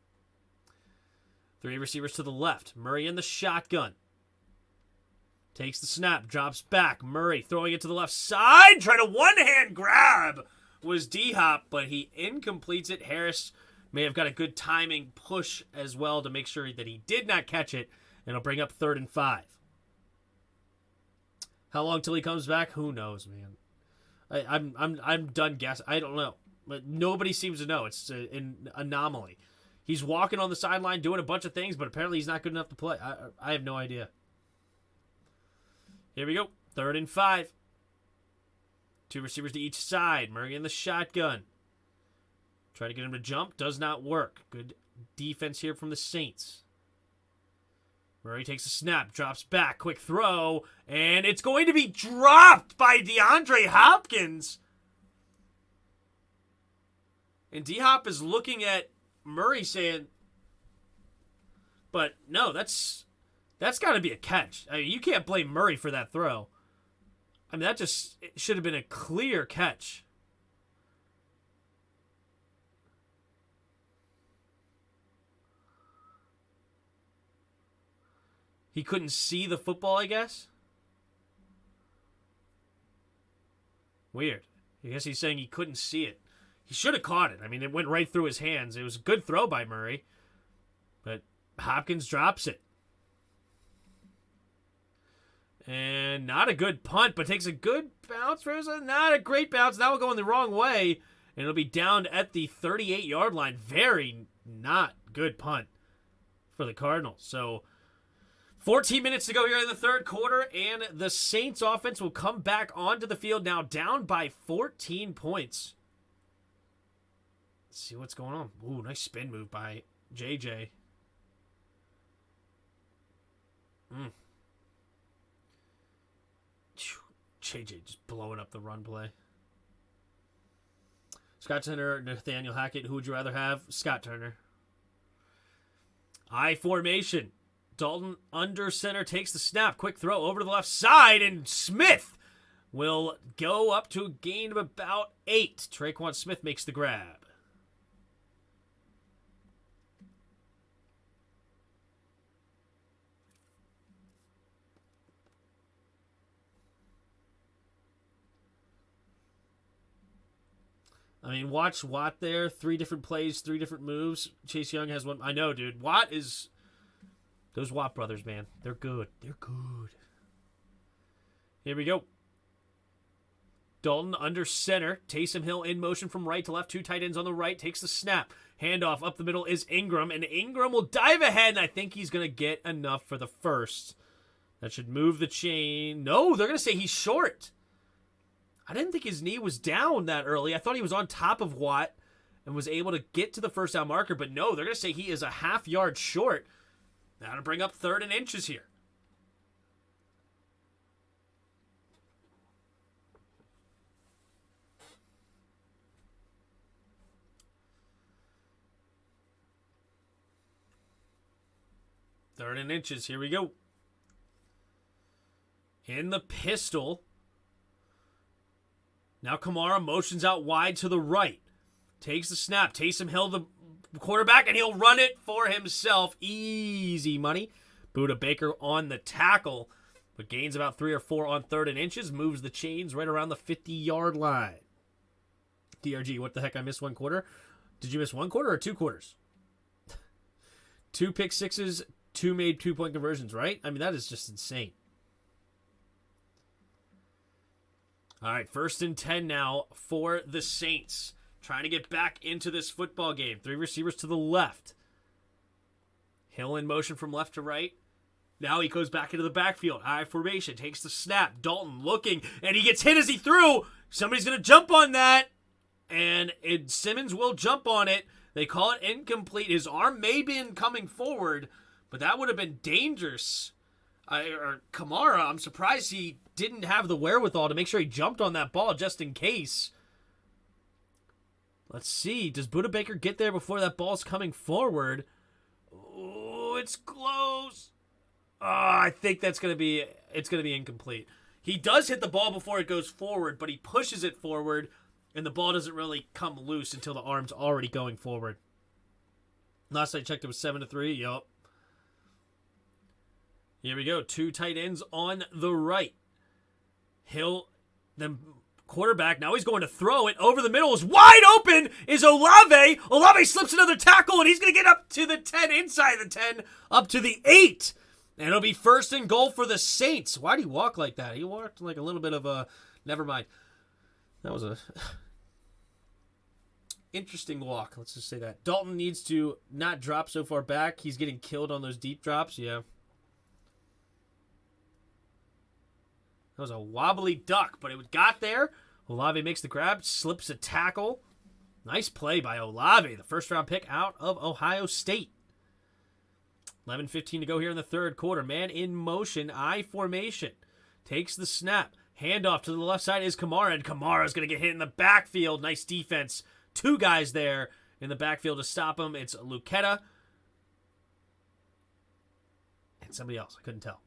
3 receivers to the left. Murray in the shotgun. Takes the snap, drops back. Murray throwing it to the left side. Trying to one-hand grab was D-Hop, but he incompletes it. Harris may have got a good timing push as well to make sure that he did not catch it. And it'll bring up 3rd and 5. How long till he comes back? Who knows, man. I'm done guessing. I don't know. But nobody seems to know. It's an anomaly. He's walking on the sideline doing a bunch of things, but apparently he's not good enough to play. I have no idea. Here we go. 3rd and 5. 2 receivers to each side. Murray in the shotgun. Try to get him to jump. Does not work. Good defense here from the Saints. Murray takes a snap, drops back, quick throw, and it's going to be dropped by DeAndre Hopkins. And D-Hop is looking at Murray saying, but no, that's got to be a catch. I mean, you can't blame Murray for that throw. I mean, that just should have been a clear catch. He couldn't see the football, I guess. Weird. I guess he's saying he couldn't see it. He should have caught it. I mean, it went right through his hands. It was a good throw by Murray. But Hopkins drops it. And not a good punt, but takes a good bounce. Not a great bounce. That will go in the wrong way. And it'll be down at the 38-yard line. Very not good punt for the Cardinals. So 14 minutes to go here in the third quarter, and the Saints offense will come back onto the field now down by 14 points. Let's see what's going on. Ooh, nice spin move by JJ. JJ just blowing up the run play. Scott Turner, Nathaniel Hackett. Who would you rather have? Scott Turner. I formation. Dalton under center takes the snap. Quick throw over to the left side, and Smith will go up to a gain of about 8. Traquan Smith makes the grab. I mean, watch Watt there. 3 different plays, 3 different moves. Chase Young has one. I know, dude. Watt is... Those Watt brothers, man. They're good. They're good. Here we go. Dalton under center. Taysom Hill in motion from right to left. 2 tight ends on the right. Takes the snap. Handoff up the middle is Ingram. And Ingram will dive ahead. And I think he's going to get enough for the first. That should move the chain. No, they're going to say he's short. I didn't think his knee was down that early. I thought he was on top of Watt and was able to get to the first down marker. But no, they're going to say he is a half yard short. Now to bring up 3rd and inches here. Third and inches. Here we go. In the pistol. Now Kamara motions out wide to the right. Takes the snap. Taysom Hill, the quarterback, and he'll run it for himself. Easy money. Buda Baker on the tackle, but gains about 3 or 4 on 3rd and inches. Moves the chains right around the 50-yard line. DRG, what the heck? I missed 1 quarter. Did you miss 1 quarter or 2 quarters? 2 pick sixes, 2 made 2-point conversions, right? I mean, that is just insane. All right, 1st and 10 now for the Saints. Trying to get back into this football game. 3 receivers to the left. Hill in motion from left to right. Now he goes back into the backfield. High formation. Takes the snap. Dalton looking. And he gets hit as he threw. Somebody's going to jump on that. And Simmons will jump on it. They call it incomplete. His arm may have been coming forward, but that would have been dangerous. Kamara, I'm surprised he didn't have the wherewithal to make sure he jumped on that ball just in case. Let's see. Does Buda Baker get there before that ball's coming forward? Oh, it's close. Oh, I think it's going to be incomplete. He does hit the ball before it goes forward, but he pushes it forward, and the ball doesn't really come loose until the arm's already going forward. Last I checked, it was 7-3. Yup. Here we go. 2 tight ends on the right. Hill, then quarterback. Now he's going to throw it over the middle. Is wide open. Is Olave. Olave slips another tackle, and he's going to get up to the 10, inside the 10, up to the 8. And it'll be 1st and goal for the Saints. Why'd he walk like that? He walked like a little bit of a... Never mind. That was a... interesting walk. Let's just say that. Dalton needs to not drop so far back. He's getting killed on those deep drops. Yeah. That was a wobbly duck, but it got there. Olave makes the grab, slips a tackle. Nice play by Olave, the 1st-round pick out of Ohio State. 11:15 to go here in the 3rd quarter. Man in motion, I formation. Takes the snap. Handoff to the left side is Kamara, and Kamara's going to get hit in the backfield. Nice defense two guys there in the backfield to stop him. It's Lucetta and somebody else. I couldn't tell.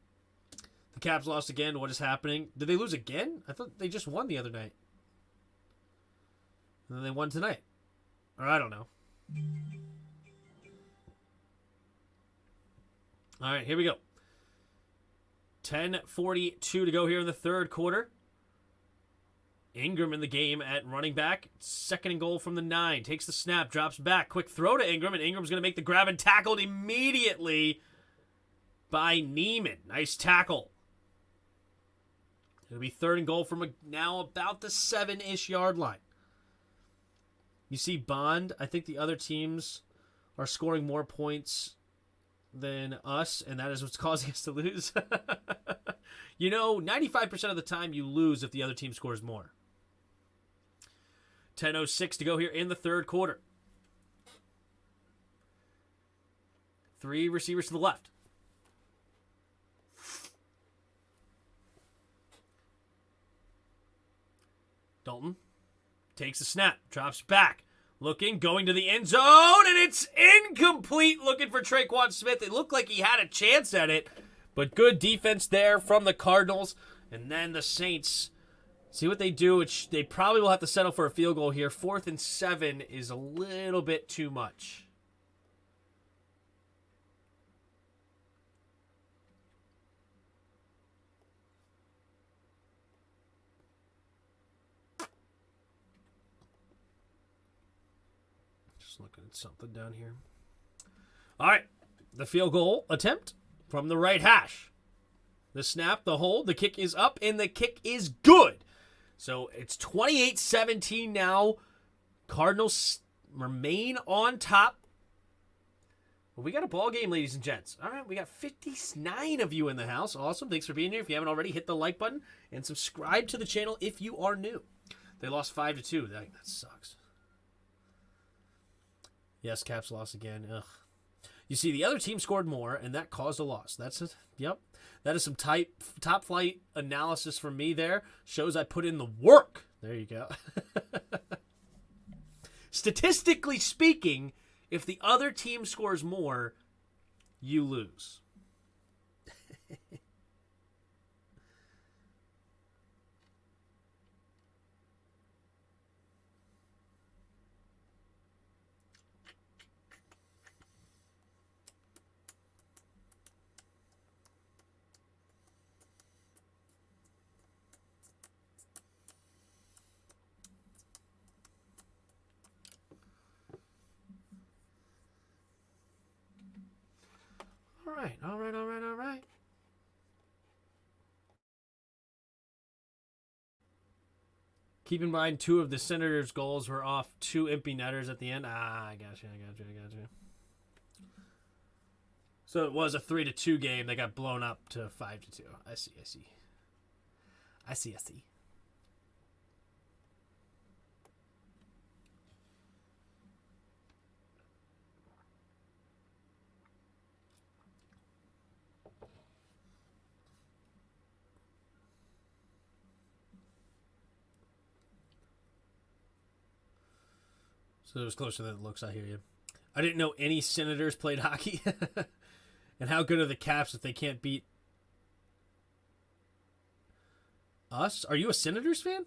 The Caps lost again. What is happening? Did they lose again? I thought they just won the other night. And then they won tonight. Or I don't know. All right, here we go. 10:42 to go here in the third quarter. Ingram in the game at running back. Second and goal from the 9. Takes the snap, drops back. Quick throw to Ingram, and Ingram's going to make the grab and tackled immediately by Neiman. Nice tackle. It'll be third and goal from now about the 7-ish yard line. You see Bond. I think the other teams are scoring more points than us, and that is what's causing us to lose. 95% of the time you lose if the other team scores more. 10:06 to go here in the third quarter. 3 receivers to the left. Dalton takes the snap, drops back, looking, going to the end zone, and it's incomplete, looking for Traquan Smith. It looked like he had a chance at it, but good defense there from the Cardinals. And then the Saints, see what they do. They probably will have to settle for a field goal here. 4th and 7 is a little bit too much. Looking at something down here. All right. The field goal attempt from the right hash. The snap, the hold, the kick is up, and the kick is good. So it's 28-17 now. Cardinals remain on top. Well, we got a ball game, ladies and gents. All right, we got 59 of you in the house. Awesome. Thanks for being here. If you haven't already, hit the like button and subscribe to the channel if you are new. They lost 5-2. That sucks. Yes, Caps lost again. Ugh. You see, the other team scored more, and that caused a loss. That's it. Yep. That is some top flight analysis from me there. Shows I put in the work. There you go. Statistically speaking, if the other team scores more, you lose. All right. Keep in mind, 2 of the Senators' goals were off 2 empty netters at the end. I got you. So it was a 3-2 game that got blown up to 5-2. I see. So it was closer than it looks, I hear you. I didn't know any Senators played hockey. And how good are the Caps if they can't beat us? Are you a Senators fan?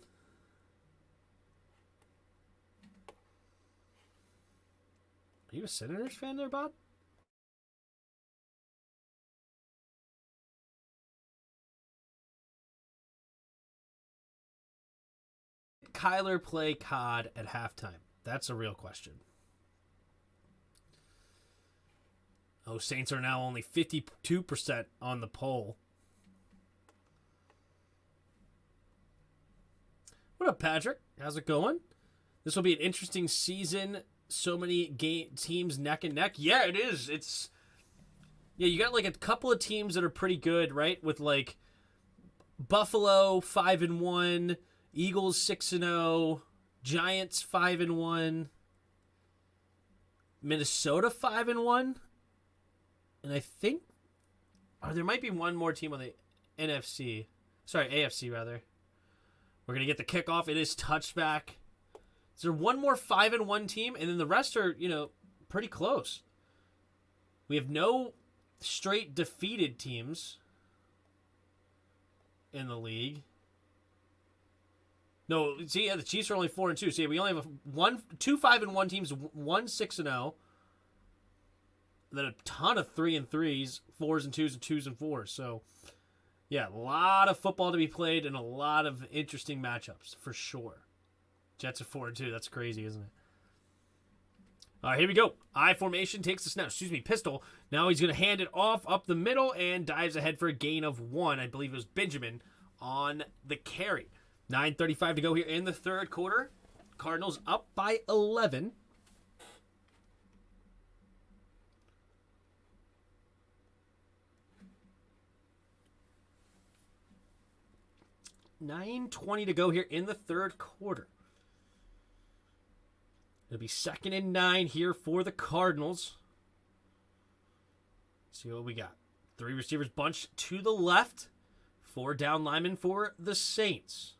Are you a Senators fan there, Bob? Did Kyler play COD at halftime? That's a real question. Oh, Saints are now only 52% on the poll. What up, Patrick? How's it going? This will be an interesting season. So many teams neck and neck. Yeah, it is. Yeah, you got like a couple of teams that are pretty good, right? With like Buffalo 5-1, Eagles 6-0, Giants 5-1, Minnesota 5-1, and I think there might be one more team on the AFC rather. We're gonna get the kickoff. It is touchback. Is there one more 5-1 team? And then the rest are, pretty close. We have no straight defeated teams in the league. No, see, the Chiefs are only 4-2. See, we only have two 5-1 teams, one 6-0. Then a ton of 3-3s, 4s and 2s, and 2s and 4s. So, yeah, a lot of football to be played and a lot of interesting matchups for sure. Jets are 4-2. That's crazy, isn't it? All right, here we go. I formation takes the snap. Pistol. Now he's going to hand it off up the middle and dives ahead for a gain of 1. I believe it was Benjamin on the carry. 9:35 to go here in the third quarter. Cardinals up by 11. $9:20 to go here in the third quarter. It'll be 2nd and 9 here for the Cardinals. See what we got. 3 receivers bunched to the left. 4 down linemen for the Saints.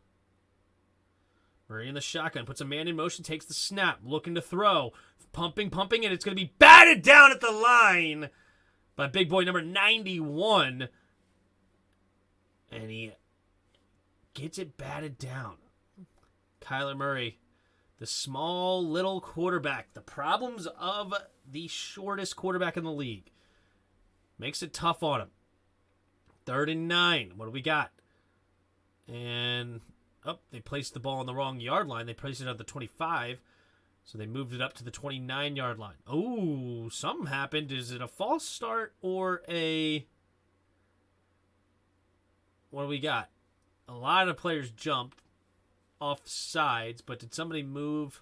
Murray in the shotgun. Puts a man in motion. Takes the snap. Looking to throw. Pumping. And it's going to be batted down at the line by big boy number 91. And he gets it batted down. Kyler Murray, the small little quarterback. The problems of the shortest quarterback in the league. Makes it tough on him. 3rd and 9. What do we got? And, they placed the ball on the wrong yard line. They placed it at the 25. So they moved it up to the 29-yard line. Oh, something happened. Is it a false start or a... What do we got? A lot of players jumped off sides, but did somebody move?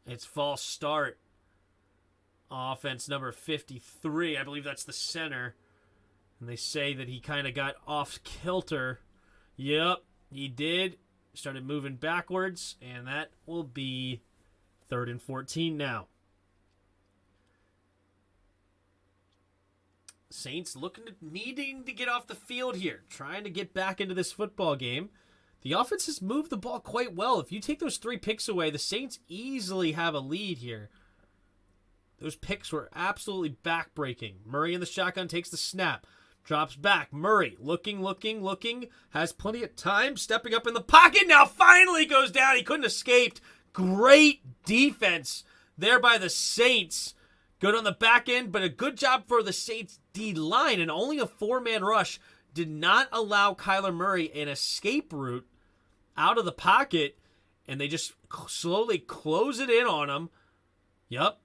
It's false start. Offense number 53. I believe that's the center. And they say that he kind of got off kilter. Yep, he did. Started moving backwards, and that will be 3rd and 14 now. Saints needing to get off the field here, trying to get back into this football game. The offense has moved the ball quite well. If you take those 3 picks away, the Saints easily have a lead here. Those picks were absolutely backbreaking. Murray in the shotgun takes the snap. Drops back. Murray looking. Has plenty of time. Stepping up in the pocket. Now finally goes down. He couldn't escape. Great defense there by the Saints. Good on the back end, but a good job for the Saints D-line. And only a 4-man rush did not allow Kyler Murray an escape route out of the pocket. And they just slowly close it in on him. Yep.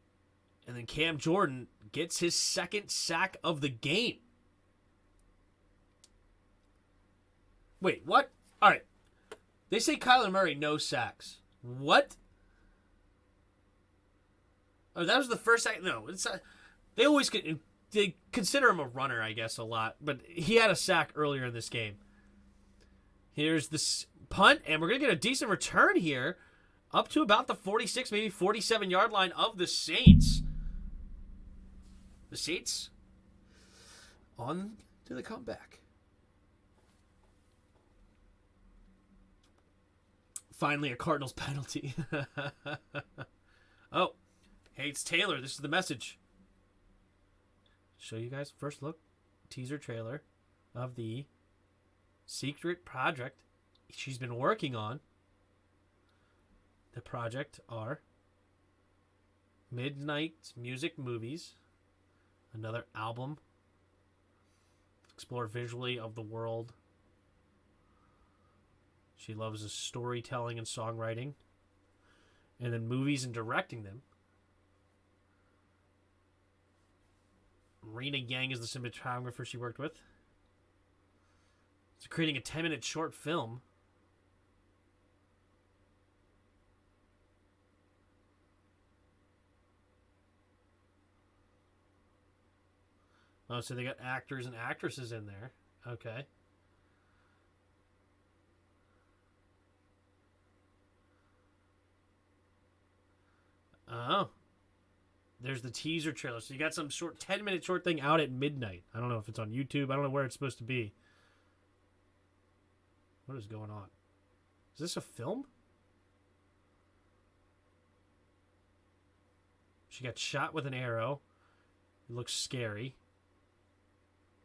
And then Cam Jordan gets his 2nd sack of the game. Wait, what? All right. They say Kyler Murray, no sacks. What? Oh, that was the first sack? No. They always they consider him a runner, I guess, a lot. But he had a sack earlier in this game. Here's this punt, and we're going to get a decent return here. Up to about the 46, maybe 47-yard line of the Saints. The Saints on to the comeback. Finally, a Cardinals penalty. Oh, hey, it's Taylor. This is the message. Show you guys first look, teaser trailer of the secret project she's been working on. The project are Midnight Music Movies, another album, explore visually of the world. She loves the storytelling and songwriting, and then movies and directing them. Rena Yang is the cinematographer she worked with. It's creating a 10-minute short film. Oh, so they got actors and actresses in there. Okay. Oh. There's the teaser trailer. So you got some 10-minute short thing out at midnight. I don't know if it's on YouTube. I don't know where it's supposed to be. What is going on? Is this a film? She got shot with an arrow. It looks scary.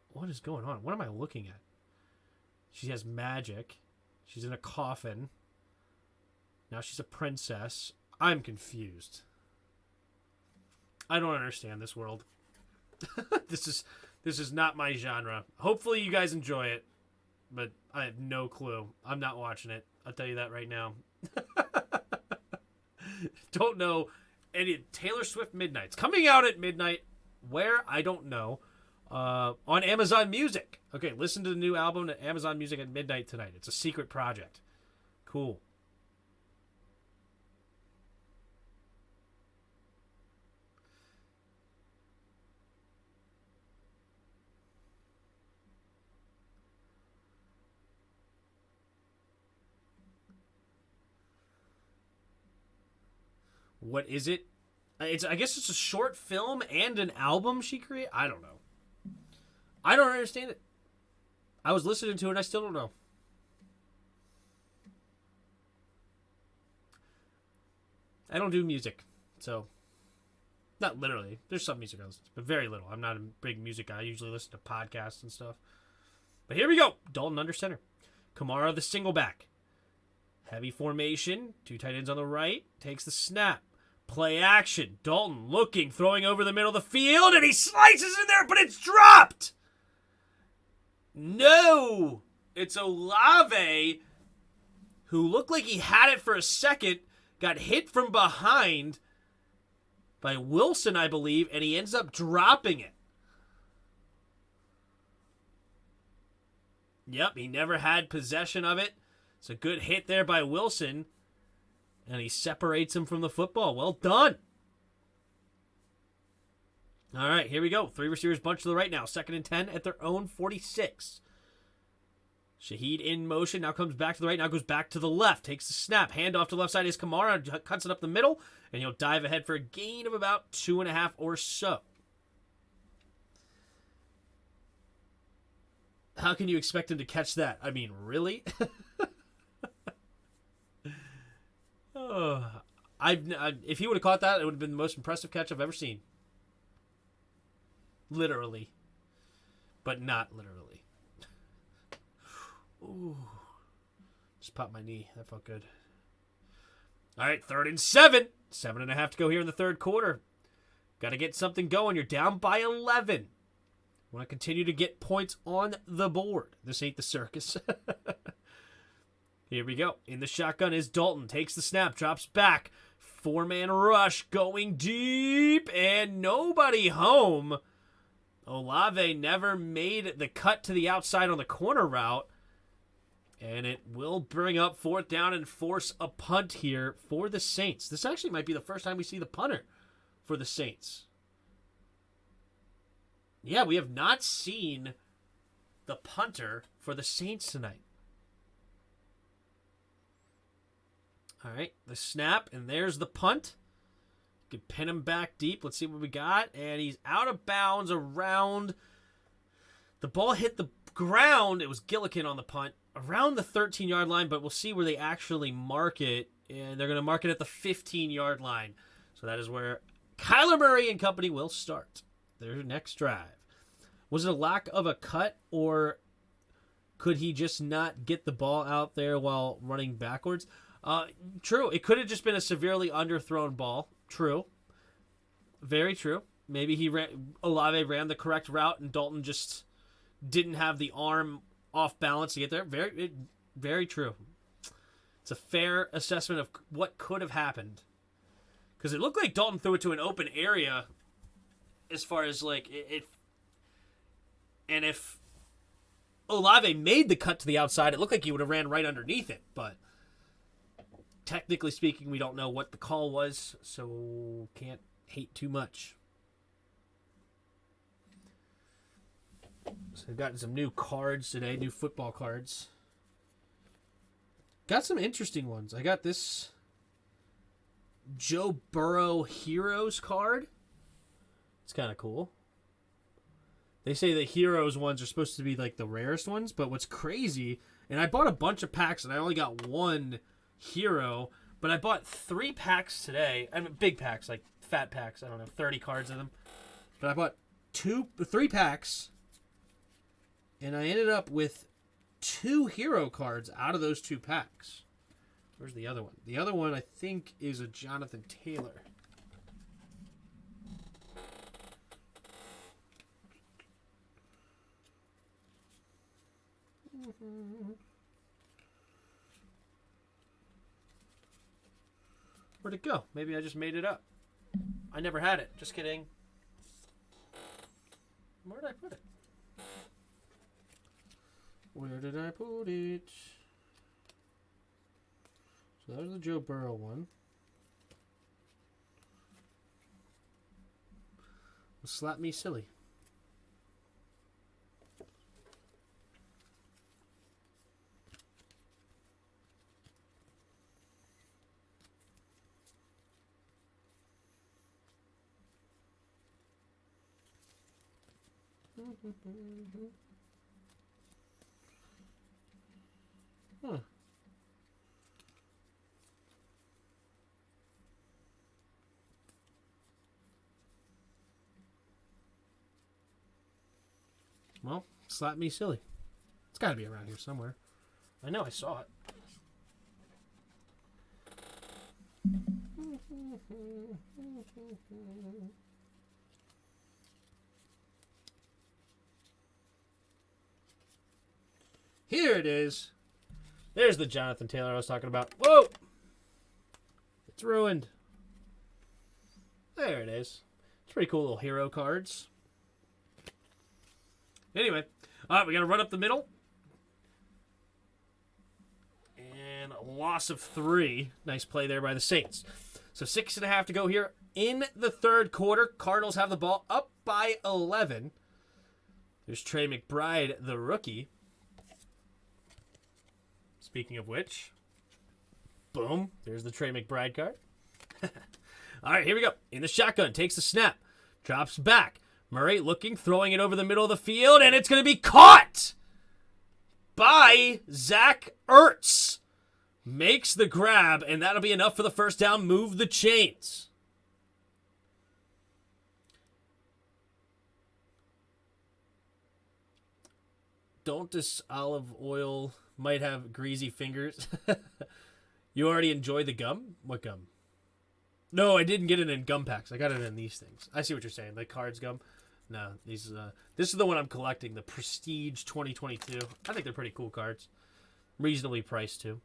What is going on? What am I looking at? She has magic. She's in a coffin. Now she's a princess. I'm confused. I don't understand this world. This is not my genre. Hopefully you guys enjoy it, but I have no clue. I'm not watching it. I'll tell you that right now. Don't know any. Taylor Swift Midnight's coming out at midnight. Where? I don't know. On Amazon Music. Okay, listen to the new album at Amazon Music at midnight tonight. It's a secret project. Cool. What is it? I guess it's a short film and an album she created. I don't know. I don't understand it. I was listening to it and I still don't know. I don't do music, so not literally. There's some music I listen to, but very little. I'm not a big music guy. I usually listen to podcasts and stuff. But here we go. Dalton under center. Kamara the single back. Heavy formation. 2 tight ends on the right. Takes the snap. Play action. Dalton looking, throwing over the middle of the field, and he slices in there, but it's dropped. No. It's Olave, who looked like he had it for a second, got hit from behind by Wilson, I believe, and he ends up dropping it. Yep, he never had possession of it. It's a good hit there by Wilson. And he separates him from the football. Well done. All right, here we go. 3 receivers bunch to the right now. 2nd and 10 at their own 46. Shaheed in motion. Now comes back to the right. Now goes back to the left. Takes the snap. Handoff to the left side is Kamara. Cuts it up the middle. And he'll dive ahead for a gain of about 2.5 or so. How can you expect him to catch that? I mean, really? If he would have caught that, it would have been the most impressive catch I've ever seen. Literally. But not literally. Ooh. Just popped my knee. That felt good. All right, 3rd and 7. 7.5 to go here in the third quarter. Got to get something going. You're down by 11. Want to continue to get points on the board. This ain't the circus. Here we go. In the shotgun is Dalton. Takes the snap. Drops back. 4-man rush. Going deep. And nobody home. Olave never made the cut to the outside on the corner route. And it will bring up 4th down and force a punt here for the Saints. This actually might be the first time we see the punter for the Saints. Yeah, we have not seen the punter for the Saints tonight. All right, the snap, and there's the punt. You can pin him back deep. Let's see what we got. And he's out of bounds around. The ball hit the ground. It was Gillikin on the punt. Around the 13-yard line, but we'll see where they actually mark it. And they're going to mark it at the 15-yard line. So that is where Kyler Murray and company will start their next drive. Was it a lack of a cut, or could he just not get the ball out there while running backwards? True. It could have just been a severely underthrown ball. True. Very true. Maybe Olave ran the correct route and Dalton just didn't have the arm off balance to get there. Very true. It's a fair assessment of what could have happened. Because it looked like Dalton threw it to an open area as far as like it. And if Olave made the cut to the outside, it looked like he would have ran right underneath it. But technically speaking, we don't know what the call was, so can't hate too much. So I've gotten some new cards today, new football cards. Got some interesting ones. I got this Joe Burrow Heroes card. It's kind of cool. They say the Heroes ones are supposed to be like the rarest ones, but what's crazy, and I bought a bunch of packs and I only got one Hero, but I bought 3 packs today. I mean, big packs, like fat packs. I don't know, 30 cards in them. But I bought 3 packs, and I ended up with 2 hero cards out of those 2 packs. Where's the other one? The other one, I think, is a Jonathan Taylor. Where'd it go? Maybe I just made it up. I never had it. Just kidding. Where did I put it? Where did I put it? So that was the Joe Burrow one. Slap me silly. Huh. Well, slap me silly. It's got to be around here somewhere. I know I saw it. Here it is. There's the Jonathan Taylor I was talking about. Whoa! It's ruined. There it is. It's pretty cool little hero cards. Anyway, all right, we got to run up the middle. And a loss of 3. Nice play there by the Saints. So 6.5 to go here in the third quarter. Cardinals have the ball up by 11. There's Trey McBride, the rookie. Speaking of which, boom, there's the Trey McBride card. All right, here we go. In the shotgun, takes the snap, drops back. Murray looking, throwing it over the middle of the field, and it's going to be caught by Zach Ertz. Makes the grab, and that'll be enough for the first down. Move the chains. Don't this olive oil might have greasy fingers? You already enjoy the gum? What gum? No, I didn't get it in gum packs. I got it in these things. I see what you're saying. The cards gum. No, these. This is the one I'm collecting. The Prestige 2022. I think they're pretty cool cards. Reasonably priced too.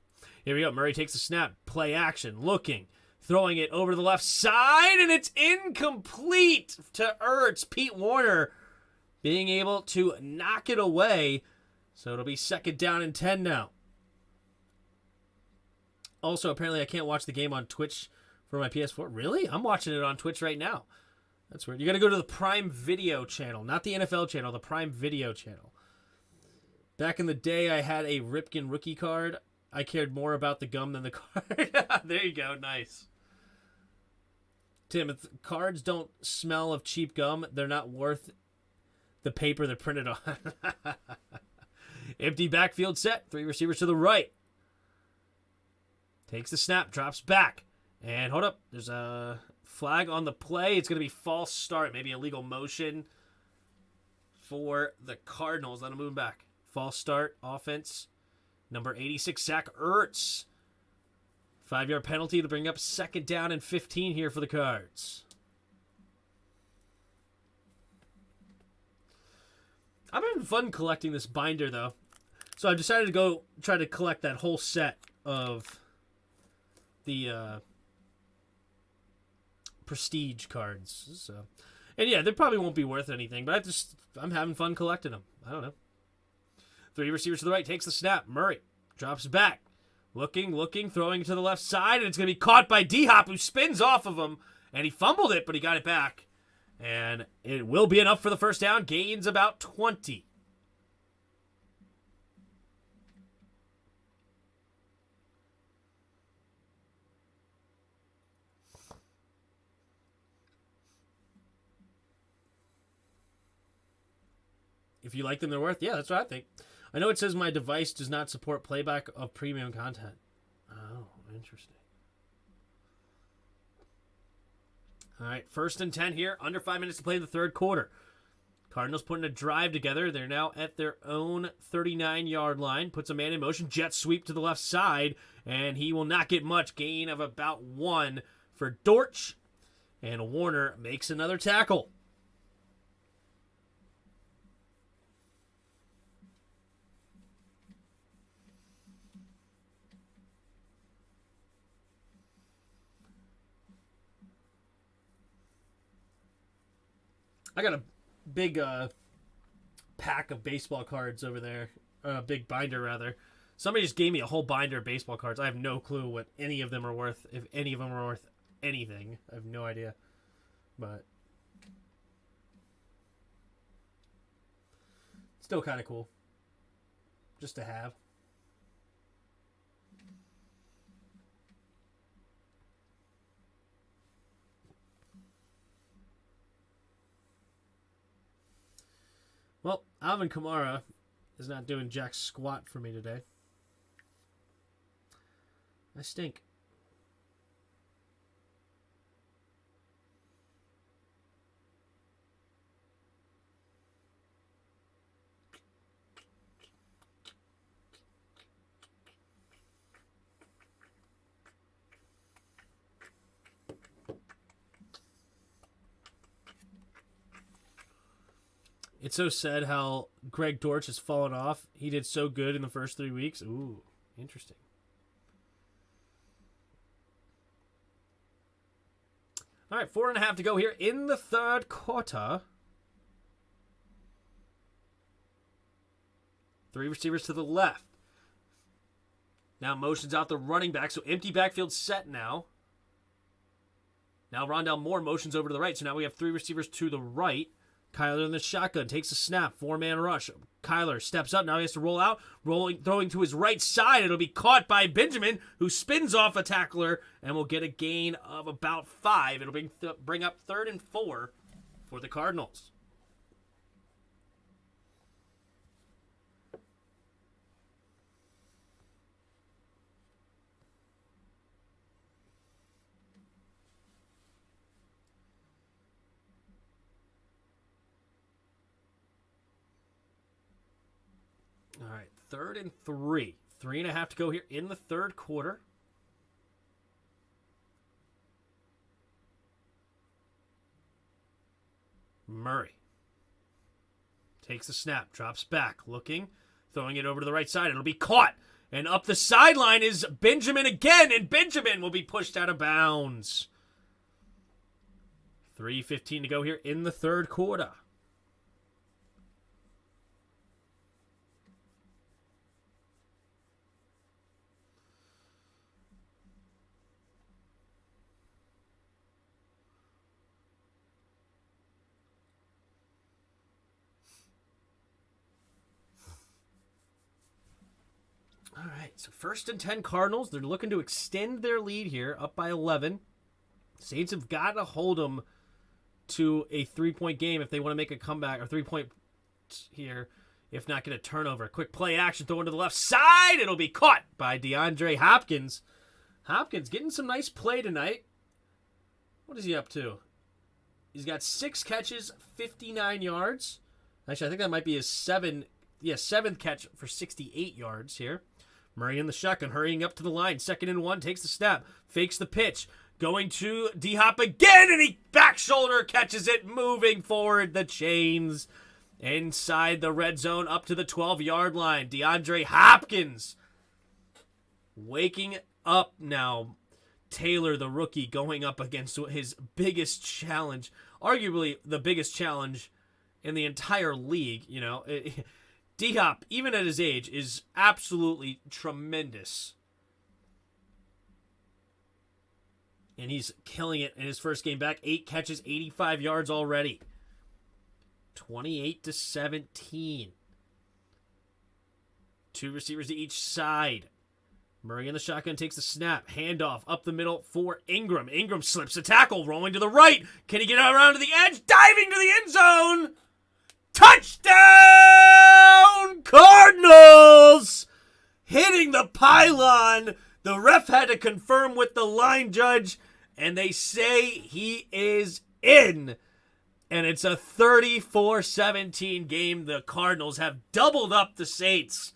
Here we go. Murray takes the snap. Play action. Looking. Throwing it over to the left side, and it's incomplete to Ertz. Pete Warner being able to knock it away. So it'll be 2nd down and 10 now. Also, apparently I can't watch the game on Twitch for my PS4. Really? I'm watching it on Twitch right now. That's weird. You got to go to the Prime Video channel, not the NFL channel, the Prime Video channel. Back in the day, I had a Ripken rookie card. I cared more about the gum than the card. There you go. Nice. Tim, if cards don't smell of cheap gum, they're not worth the paper they're printed on. Empty backfield set. 3 receivers to the right. Takes the snap. Drops back. And hold up. There's a flag on the play. It's going to be false start. Maybe illegal motion for the Cardinals. Let them move back. False start. Offense. Number 86, Zach Ertz. 5-yard penalty to bring up 2nd down and 15 here for the Cards. I'm having fun collecting this binder, though. So I've decided to go try to collect that whole set of the Prestige cards. So, and yeah, they probably won't be worth anything, but I'm having fun collecting them. I don't know. 3 receivers to the right, takes the snap. Murray drops back. Looking, throwing it to the left side, and it's going to be caught by D-Hop, who spins off of him, and he fumbled it, but he got it back. And it will be enough for the first down. Gains about 20. If you like them, they're worth. Yeah, that's what I think. I know it says my device does not support playback of premium content. Oh, interesting. All right, 1st and 10 here. Under 5 minutes to play in the third quarter. Cardinals putting a drive together. They're now at their own 39-yard line. Puts a man in motion. Jet sweep to the left side. And he will not get much. Gain of about 1 for Dortch. And Warner makes another tackle. I got a big pack of baseball cards over there. Big binder, rather. Somebody just gave me a whole binder of baseball cards. I have no clue what any of them are worth. If any of them are worth anything. I have no idea. But still kind of cool. Just to have. Well, Alvin Kamara is not doing jack squat for me today. I stink. It's so sad how Greg Dortch has fallen off. He did so good in the first 3 weeks. Ooh, interesting. All right, 4.5 to go here in the third quarter. 3 receivers to the left. Now motions out the running back, so empty backfield set now. Now Rondell Moore motions over to the right, so now we have 3 receivers to the right. Kyler in the shotgun, takes a snap, 4-man rush. Kyler steps up, now he has to roll out, throwing to his right side. It'll be caught by Benjamin, who spins off a tackler and will get a gain of about 5. It'll bring up 3rd and 4 for the Cardinals. All right, 3rd and 3. 3.5 to go here in the third quarter. Murray takes the snap, drops back, looking, throwing it over to the right side. It'll be caught. And up the sideline is Benjamin again, and Benjamin will be pushed out of bounds. 3:15 to go here in the third quarter. All right, so 1st and 10 Cardinals. They're looking to extend their lead here, up by 11. Saints have got to hold them to a 3-point game if they want to make a comeback, or 3-point here, if not get a turnover. Quick play action, thrown to the left side. It'll be caught by DeAndre Hopkins. Hopkins getting some nice play tonight. What is he up to? He's got 6 catches, 59 yards. Actually, I think that might be his 7th catch for 68 yards here. Murray in the shotgun, hurrying up to the line. 2nd and 1, takes the snap, fakes the pitch. Going to D-Hop again, and he back shoulder catches it, moving forward the chains. Inside the red zone, up to the 12-yard line. DeAndre Hopkins waking up now. Taylor, the rookie, going up against his biggest challenge, arguably the biggest challenge in the entire league. You know, D-Hop, even at his age, is absolutely tremendous. And he's killing it in his first game back. 8 catches, 85 yards already. 28-17. 2 receivers to each side. Murray in the shotgun takes the snap. Handoff up the middle for Ingram. Ingram slips a tackle, rolling to the right. Can he get around to the edge? Diving to the end zone. Touchdown, Cardinals! Hitting the pylon. The ref had to confirm with the line judge, and they say he is in. And it's a 34-17 game. The Cardinals have doubled up the Saints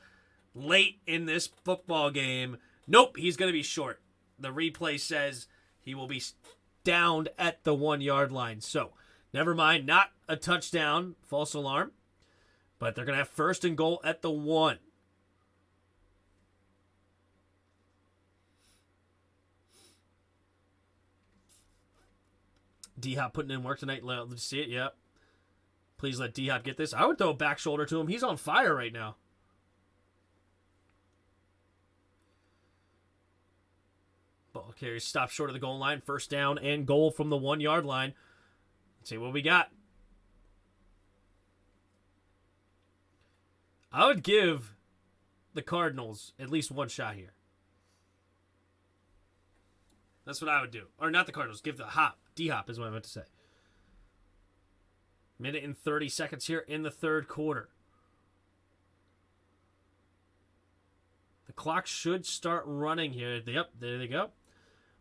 late in this football game. Nope, he's going to be short. The replay says he will be downed at the 1-yard line. So, never mind, not a touchdown, false alarm. But they're going to have first and goal at the 1. D-Hop putting in work tonight. Let's see it. Yep. Please let D-Hop get this. I would throw a back shoulder to him. He's on fire right now. Ball carry stops short of the goal line. First down and goal from the 1-yard line. Let's see what we got. I would give the Cardinals at least one shot here. That's what I would do. Or not the Cardinals. Give the Hop. D-Hop is what I meant to say. Minute and 30 seconds here in the third quarter. The clock should start running here. Yep, there they go.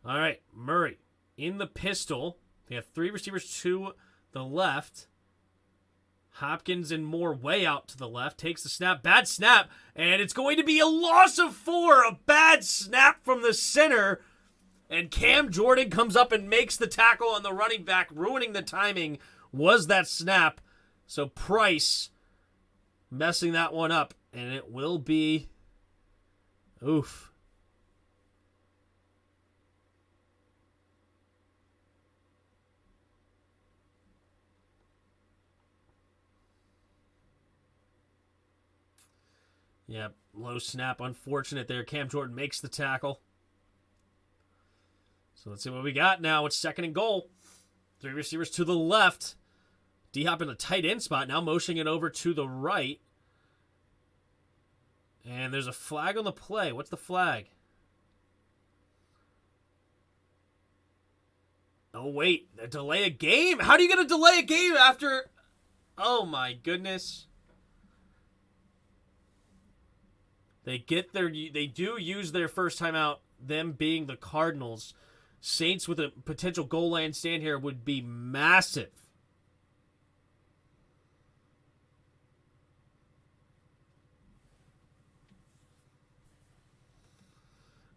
All right, Murray in the pistol. They have 3 receivers to the left. Hopkins and Moore way out to the left. Takes the snap. Bad snap. And it's going to be a loss of 4. A bad snap from the center. And Cam Jordan comes up and makes the tackle on the running back, ruining the timing. Was that snap. So Price messing that one up. And it will be... Oof. Yep, low snap. Unfortunate there. Cam Jordan makes the tackle. So let's see what we got now. It's second and goal. 3 receivers to the left. D-Hop in the tight end spot. Now motioning it over to the right. And there's a flag on the play. What's the flag? Oh, wait. A delay a game? How do you get a delay a game after... Oh, my goodness. They do use their first timeout, them being the Cardinals. Saints with a potential goal line stand here would be massive.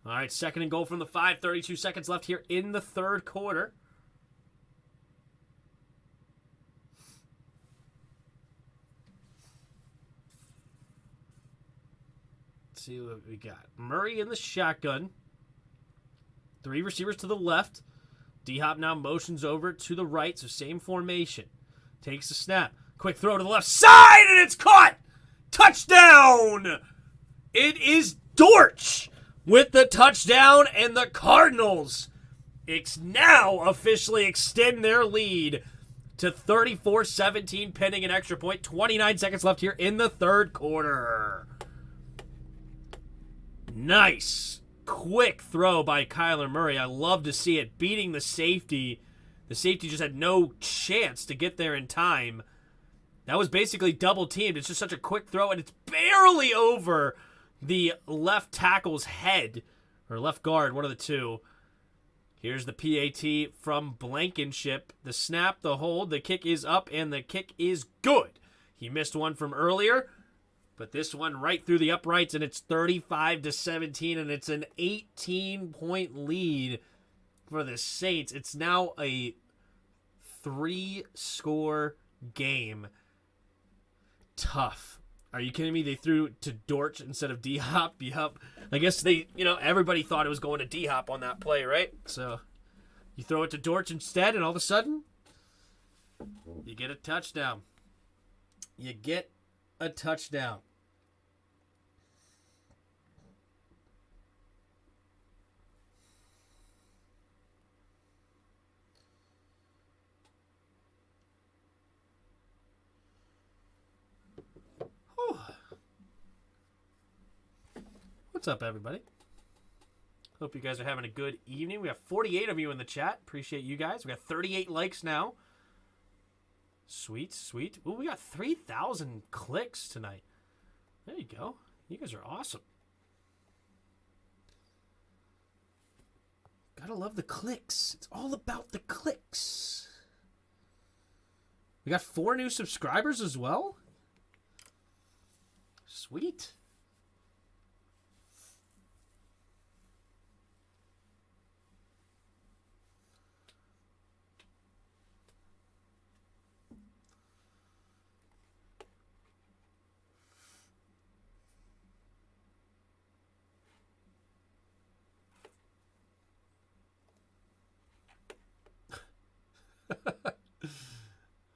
All right, second and goal from the 5. 32 seconds left here in the third quarter. Let's see what we got. Murray in the shotgun. 3 receivers to the left. D-Hop now motions over to the right, so same formation. Takes the snap. Quick throw to the left side, and it's caught! Touchdown! It is Dortch with the touchdown, and the Cardinals now officially extend their lead to 34-17, pending an extra point. 29 seconds left here in the third quarter. Nice. Quick throw by Kyler Murray. I love to see it. Beating the safety. The safety just had no chance to get there in time. That was basically double teamed. It's just such a quick throw, and it's barely over the left tackle's head. Or left guard, one of the two. Here's the PAT from Blankenship. The snap, the hold, the kick is up, and the kick is good. He missed one from earlier. But this one right through the uprights, and it's 35-17, and it's an 18-point lead for the Saints. It's now a 3-score game. Tough. Are you kidding me? They threw to Dortch instead of D-Hop. Yup. I guess everybody thought it was going to D-Hop on that play, right? So you throw it to Dortch instead, and all of a sudden, you get a touchdown. You get a touchdown. Whew. What's up, everybody? Hope you guys are having a good evening. We have 48 of you in the chat. Appreciate you guys. We got 38 likes now. Sweet, sweet. Ooh, we got 3,000 clicks tonight. There you go. You guys are awesome. Gotta love the clicks. It's all about the clicks. We got 4 new subscribers as well. Sweet.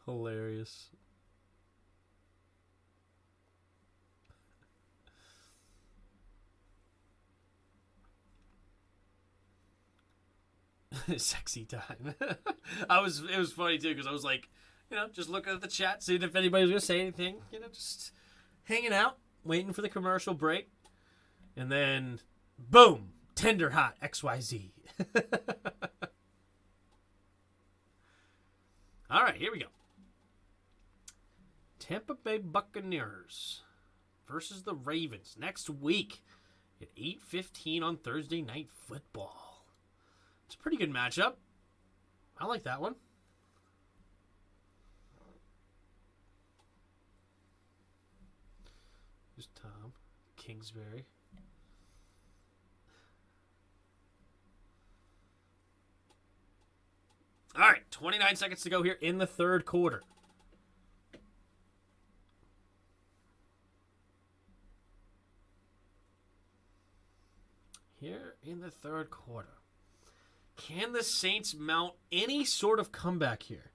Hilarious. Sexy time. It was funny too because I was like, just looking at the chat, seeing if anybody was gonna say anything. Just hanging out, waiting for the commercial break, and then boom, tender hot XYZ. All right, here we go. Tampa Bay Buccaneers versus the Ravens next week at 8:15 on Thursday Night Football. It's a pretty good matchup. I like that one. Here's Tom Kingsbury. All right, 29 seconds to go here in the third quarter. Here in the third quarter. Can the Saints mount any sort of comeback here?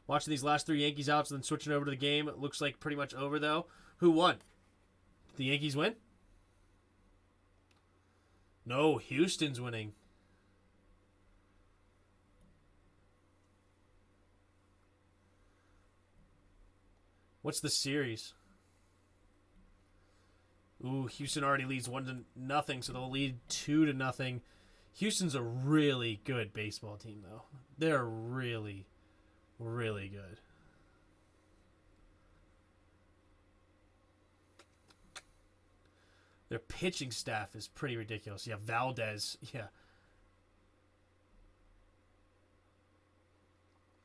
Watching these last 3 Yankees outs and then switching over to the game. It looks like pretty much over, though. Who won? Did the Yankees win? No, Houston's winning. What's the series? Ooh, Houston already leads 1-0, so they'll lead 2-0. Houston's a really good baseball team, though. They're really, really good. Their pitching staff is pretty ridiculous. Yeah, Valdez. Yeah.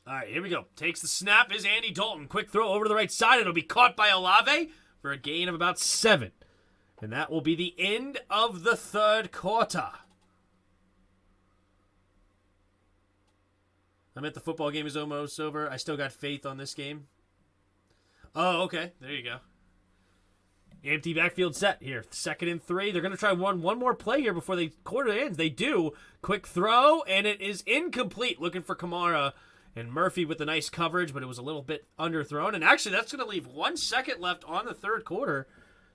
All right, here we go. Takes the snap is Andy Dalton. Quick throw over to the right side. It'll be caught by Olave for a gain of about 7. And that will be the end of the third quarter. I meant the football game is almost over. I still got faith on this game. Oh, okay. There you go. Empty backfield set here. 2nd and 3. They're going to try one more play here before the quarter ends. They do. Quick throw, and it is incomplete. Looking for Kamara and Murphy with the nice coverage, but it was a little bit underthrown. And actually, that's going to leave 1 second left on the third quarter.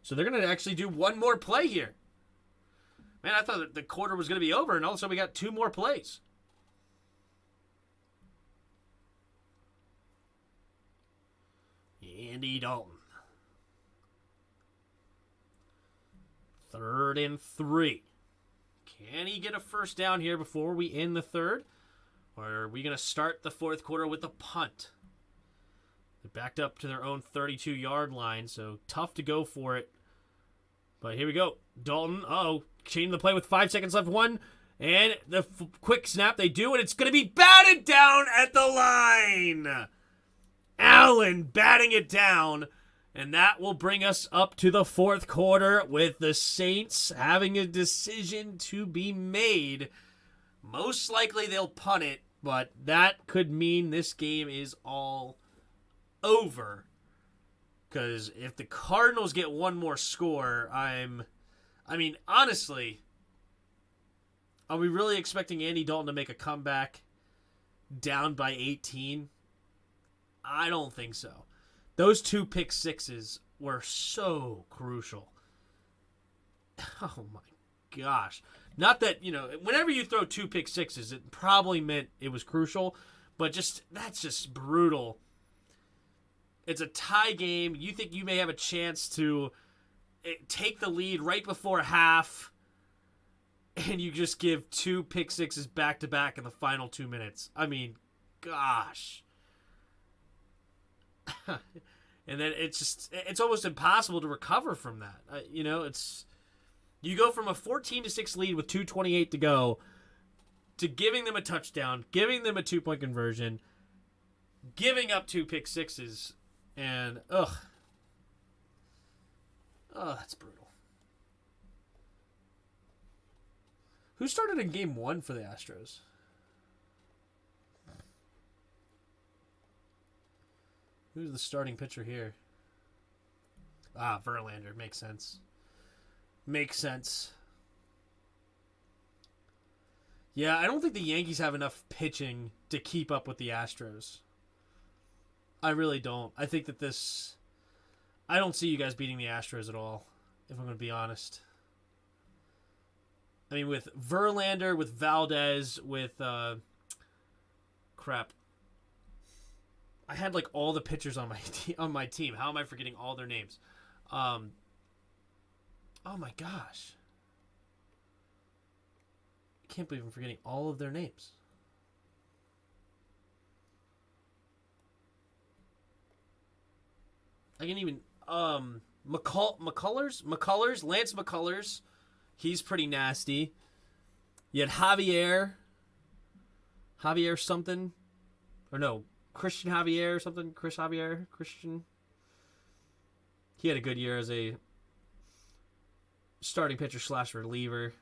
So they're going to actually do one more play here. Man, I thought the quarter was going to be over, and all of a sudden we got 2 more plays. Andy Dalton. 3rd and 3. Can he get a first down here before we end the third? Or are we going to start the fourth quarter with a punt? They're backed up to their own 32-yard line, so tough to go for it. But here we go. Dalton, changing the play with 5 seconds left. 1, and the quick snap they do, and it's going to be batted down at the line. Allen batting it down, and that will bring us up to the fourth quarter with the Saints having a decision to be made. Most likely they'll punt it, but that could mean this game is all over. Because if the Cardinals get one more score, honestly, are we really expecting Andy Dalton to make a comeback down by 18? I don't think so. Those 2 pick sixes were so crucial. Oh my gosh. Not that, whenever you throw 2 pick sixes, it probably meant it was crucial, but that's just brutal. It's a tie game. You think you may have a chance to take the lead right before half, and you just give 2 pick sixes back-to-back in the final 2 minutes. I mean, gosh. And then it's almost impossible to recover from that. You go from a 14-6 lead with 2:28 to go to giving them a touchdown, giving them a 2-point conversion, giving up 2 pick sixes, and that's brutal. Who started in game 1 for the Astros? Who's the starting pitcher here? Verlander. Makes sense. Yeah, I don't think the Yankees have enough pitching to keep up with the Astros. I really don't. I think that I don't see you guys beating the Astros at all, if I'm going to be honest. I mean, with Verlander, with Valdez, with crap. I had like all the pitchers on my team. How am I forgetting all their names? Oh my gosh. I can't believe I'm forgetting all of their names. I can even McCullers, Lance McCullers. He's pretty nasty. You had Javier something. Or no, Christian Javier or something. Christian. He had a good year as a starting pitcher / reliever.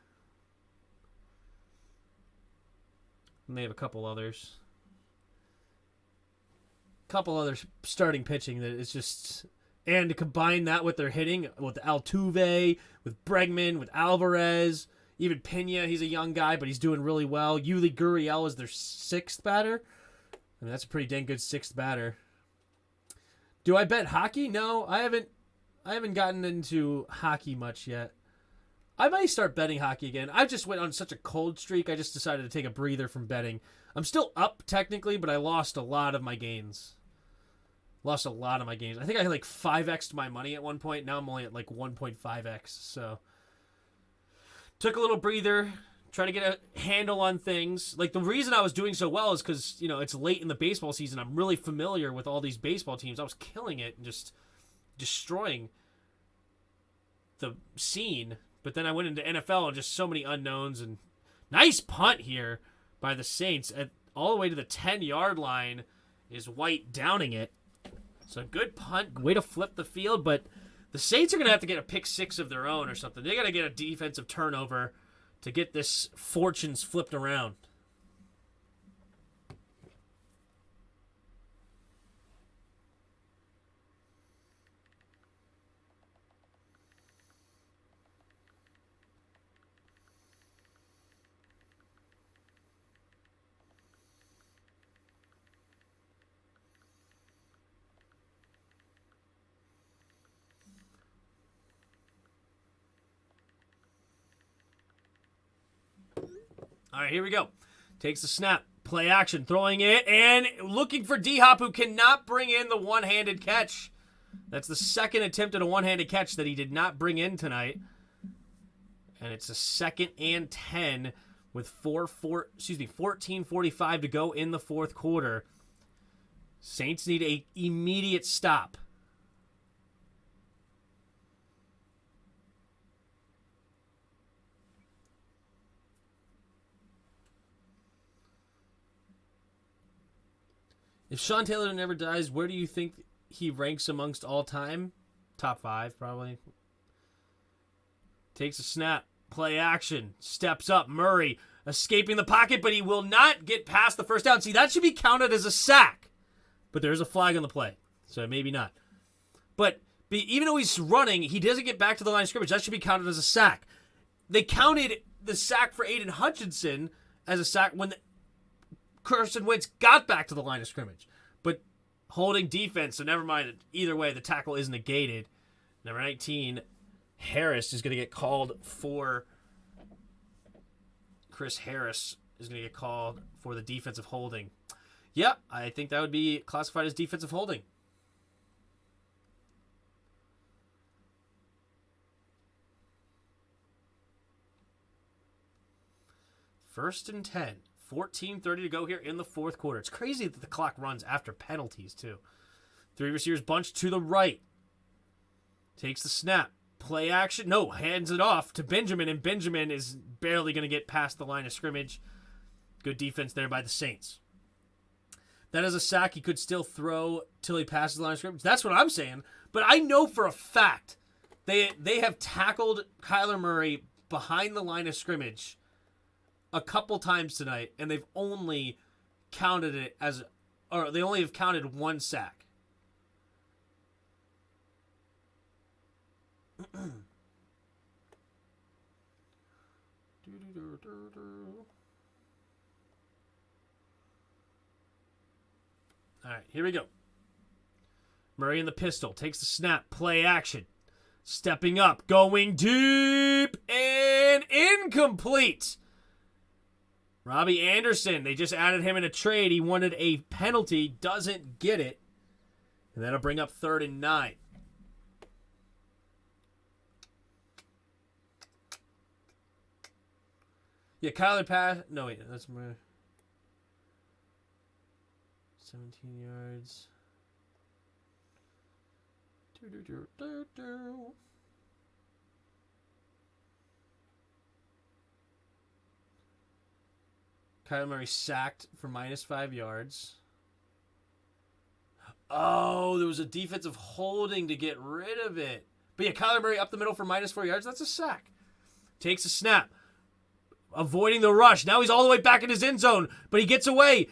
And they have a couple others. Starting pitching that is just... And to combine that with their hitting, with Altuve, with Bregman, with Alvarez, even Pena, he's a young guy, but he's doing really well. Yuli Gurriel is their 6th batter. I mean, that's a pretty dang good 6th batter. Do I bet hockey? No, I haven't gotten into hockey much yet. I might start betting hockey again. I just went on such a cold streak, I just decided to take a breather from betting. I'm still up technically, but I lost a lot of my gains. I think I had like 5x'd my money at one point. Now I'm only at like 1.5x. So took a little breather, trying to get a handle on things. Like the reason I was doing so well is because, it's late in the baseball season. I'm really familiar with all these baseball teams. I was killing it and just destroying the scene. But then I went into NFL and just so many unknowns. And nice punt here by the Saints all the way to the 10-yard line is White downing it. So good punt, way to flip the field, but the Saints are going to have to get a pick 6 of their own or something. They got to get a defensive turnover to get this fortunes flipped around. All right, here we go. Takes the snap. Play action. Throwing it and looking for D-Hop, who cannot bring in the one-handed catch. That's the second attempt at a one-handed catch that he did not bring in tonight. And it's a 2nd and 10 with 14:45 to go in the 4th quarter. Saints need an immediate stop. If Sean Taylor never dies, where do you think he ranks amongst all time? Top 5, probably. Takes a snap. Play action. Steps up. Murray escaping the pocket, but he will not get past the first down. See, that should be counted as a sack. But there's a flag on the play, so maybe not. But even though he's running, he doesn't get back to the line of scrimmage. That should be counted as a sack. They counted the sack for Aiden Hutchinson as a sack when Carson Wentz got back to the line of scrimmage. But holding defense, so never mind. Either way, the tackle is negated. Number 19, Harris is going to get called for... Chris Harris is going to get called for the defensive holding. Yep, I think that would be classified as defensive holding. First and 10. 14:30 to go here in the 4th quarter. It's crazy that the clock runs after penalties, too. 3 receivers bunched to the right. Takes the snap. Play action. No, hands it off to Benjamin, and Benjamin is barely going to get past the line of scrimmage. Good defense there by the Saints. That is a sack he could still throw till he passes the line of scrimmage. That's what I'm saying. But I know for a fact they have tackled Kyler Murray behind the line of scrimmage a couple times tonight, and they've only counted it as, or they only have counted one sack. All right, here we go. Murray in the pistol. Takes the snap. Play action. Stepping up. Going deep. And incomplete. Robbie Anderson. They just added him in a trade. He wanted a penalty. Doesn't get it. And that'll bring up 3rd and 9. Yeah, Kyler pass. No, wait. That's my 17 yards. Kyler Murray sacked for -5 yards. Oh, there was a defensive holding to get rid of it. But yeah, Kyler Murray up the middle for -4 yards. That's a sack. Takes a snap. Avoiding the rush. Now he's all the way back in his end zone, but he gets away.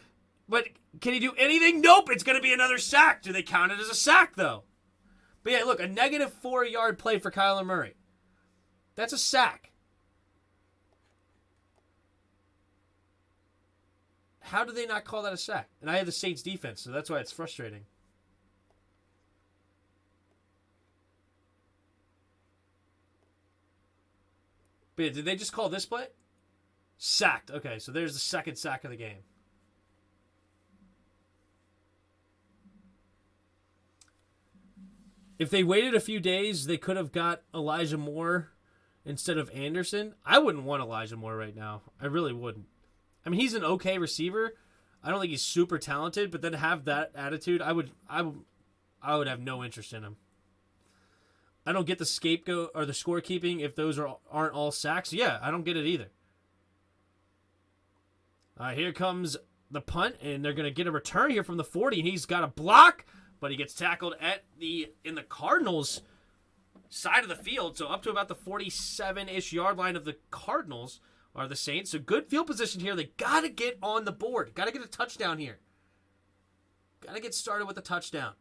But can he do anything? Nope. It's going to be another sack. Do they count it as a sack, though? But yeah, look, a -4 yard play for Kyler Murray. That's a sack. How do they not call that a sack? And I have the Saints defense, so that's why it's frustrating. But yeah, did they just call this play? Sacked. Okay, so there's the second sack of the game. If they waited a few days, they could have got Elijah Moore instead of Anderson. I wouldn't want Elijah Moore right now. I really wouldn't. I mean, he's an okay receiver. I don't think he's super talented, but then have that attitude, I would have no interest in him. I don't get the scapegoat or the scorekeeping if those aren't all sacks. Yeah, I don't get it either. Here comes the punt, and they're going to get a return here from the 40, and he's got a block, but he gets tackled in the Cardinals side of the field, so up to about the 47-ish yard line of the Cardinals are the Saints. So good field position here. They got to get on the board. Got to get a touchdown here. Got to get started with a touchdown.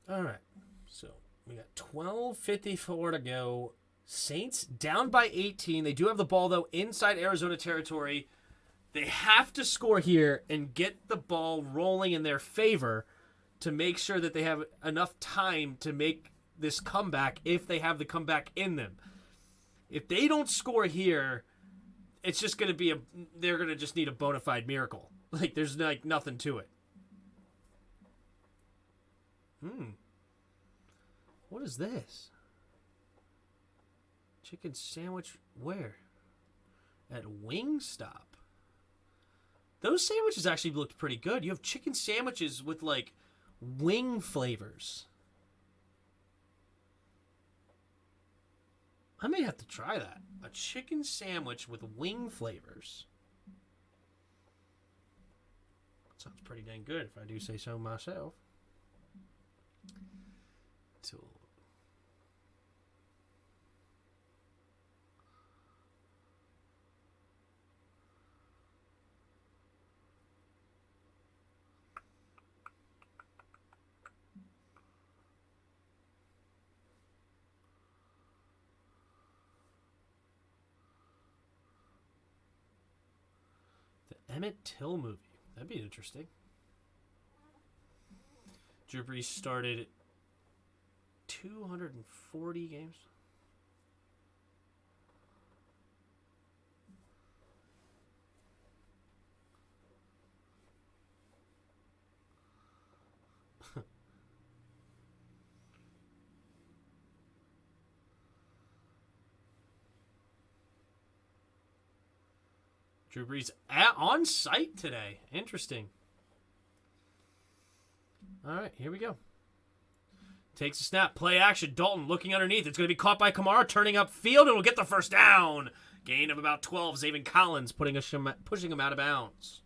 All right, so we got 12:54 to go. Saints down by 18. They do have the ball, though, inside Arizona territory. They have to score here and get the ball rolling in their favor to make sure that they have enough time to make this comeback if they have the comeback in them. If they don't score here, it's just going to be they're going to just need a bona fide miracle. Like, there's nothing to it. What is this? Chicken sandwich where? At Wingstop. Those sandwiches actually looked pretty good. You have chicken sandwiches with, like, wing flavors. I may have to try that. A chicken sandwich with wing flavors. Sounds pretty dang good if I do say so myself. The Emmett Till movie. That'd be interesting. Drew Brees started 240 games. Drew Brees on site today. Interesting. All right, here we go. Takes a snap. Play action. Dalton looking underneath. It's going to be caught by Kamara, turning upfield, and will get the first down. Gain of about 12. Zaven Collins pushing him out of bounds.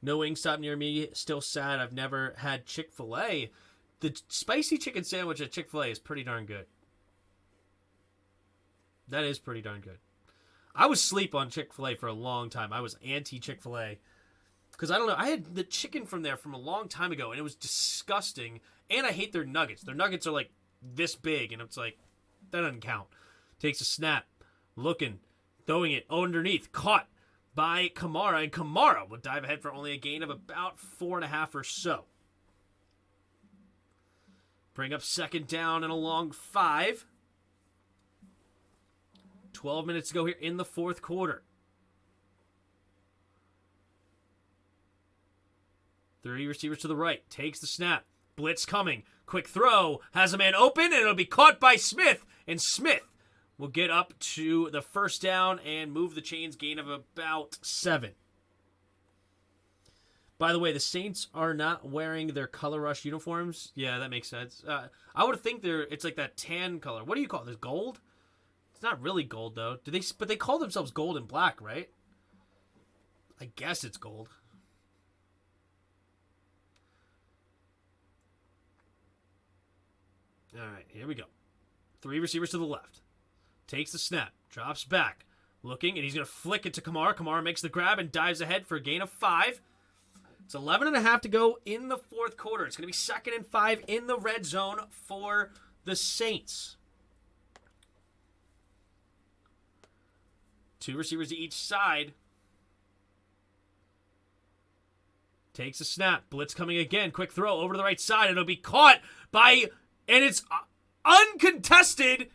No Wingstop near me. Still sad. I've never had Chick-fil-A. The spicy chicken sandwich at Chick-fil-A is pretty darn good. That is pretty darn good. I was sleep on Chick-fil-A for a long time. I was anti-Chick-fil-A. Because I don't know. I had the chicken from there from a long time ago, and it was disgusting. And I hate their nuggets. Their nuggets are like this big, and it's like, that doesn't count. Takes a snap. Looking. Throwing it underneath. Caught by Kamara, and Kamara will dive ahead for only a gain of about 4.5 or so. Bring up second down and a long 5. 12 minutes to go here in the fourth quarter. 3 receivers to the right. Takes the snap. Blitz coming. Quick throw. Has a man open, and it'll be caught by Smith. And Smith will get up to the first down and move the chains. Gain of about 7. By the way, the Saints are not wearing their Color Rush uniforms. Yeah, that makes sense. I would think it's like that tan color. What do you call this? Gold? It's not really gold, though. But they call themselves gold and black, right? I guess it's gold. All right, here we go. 3 receivers to the left. Takes the snap. Drops back. Looking, and he's going to flick it to Kamara. Kamara makes the grab and dives ahead for a gain of 5. It's 11.5 to go in the fourth quarter. It's going to be 2nd and 5 in the red zone for the Saints. 2 receivers to each side. Takes a snap. Blitz coming again. Quick throw over to the right side. It'll be caught by, and it's uncontested.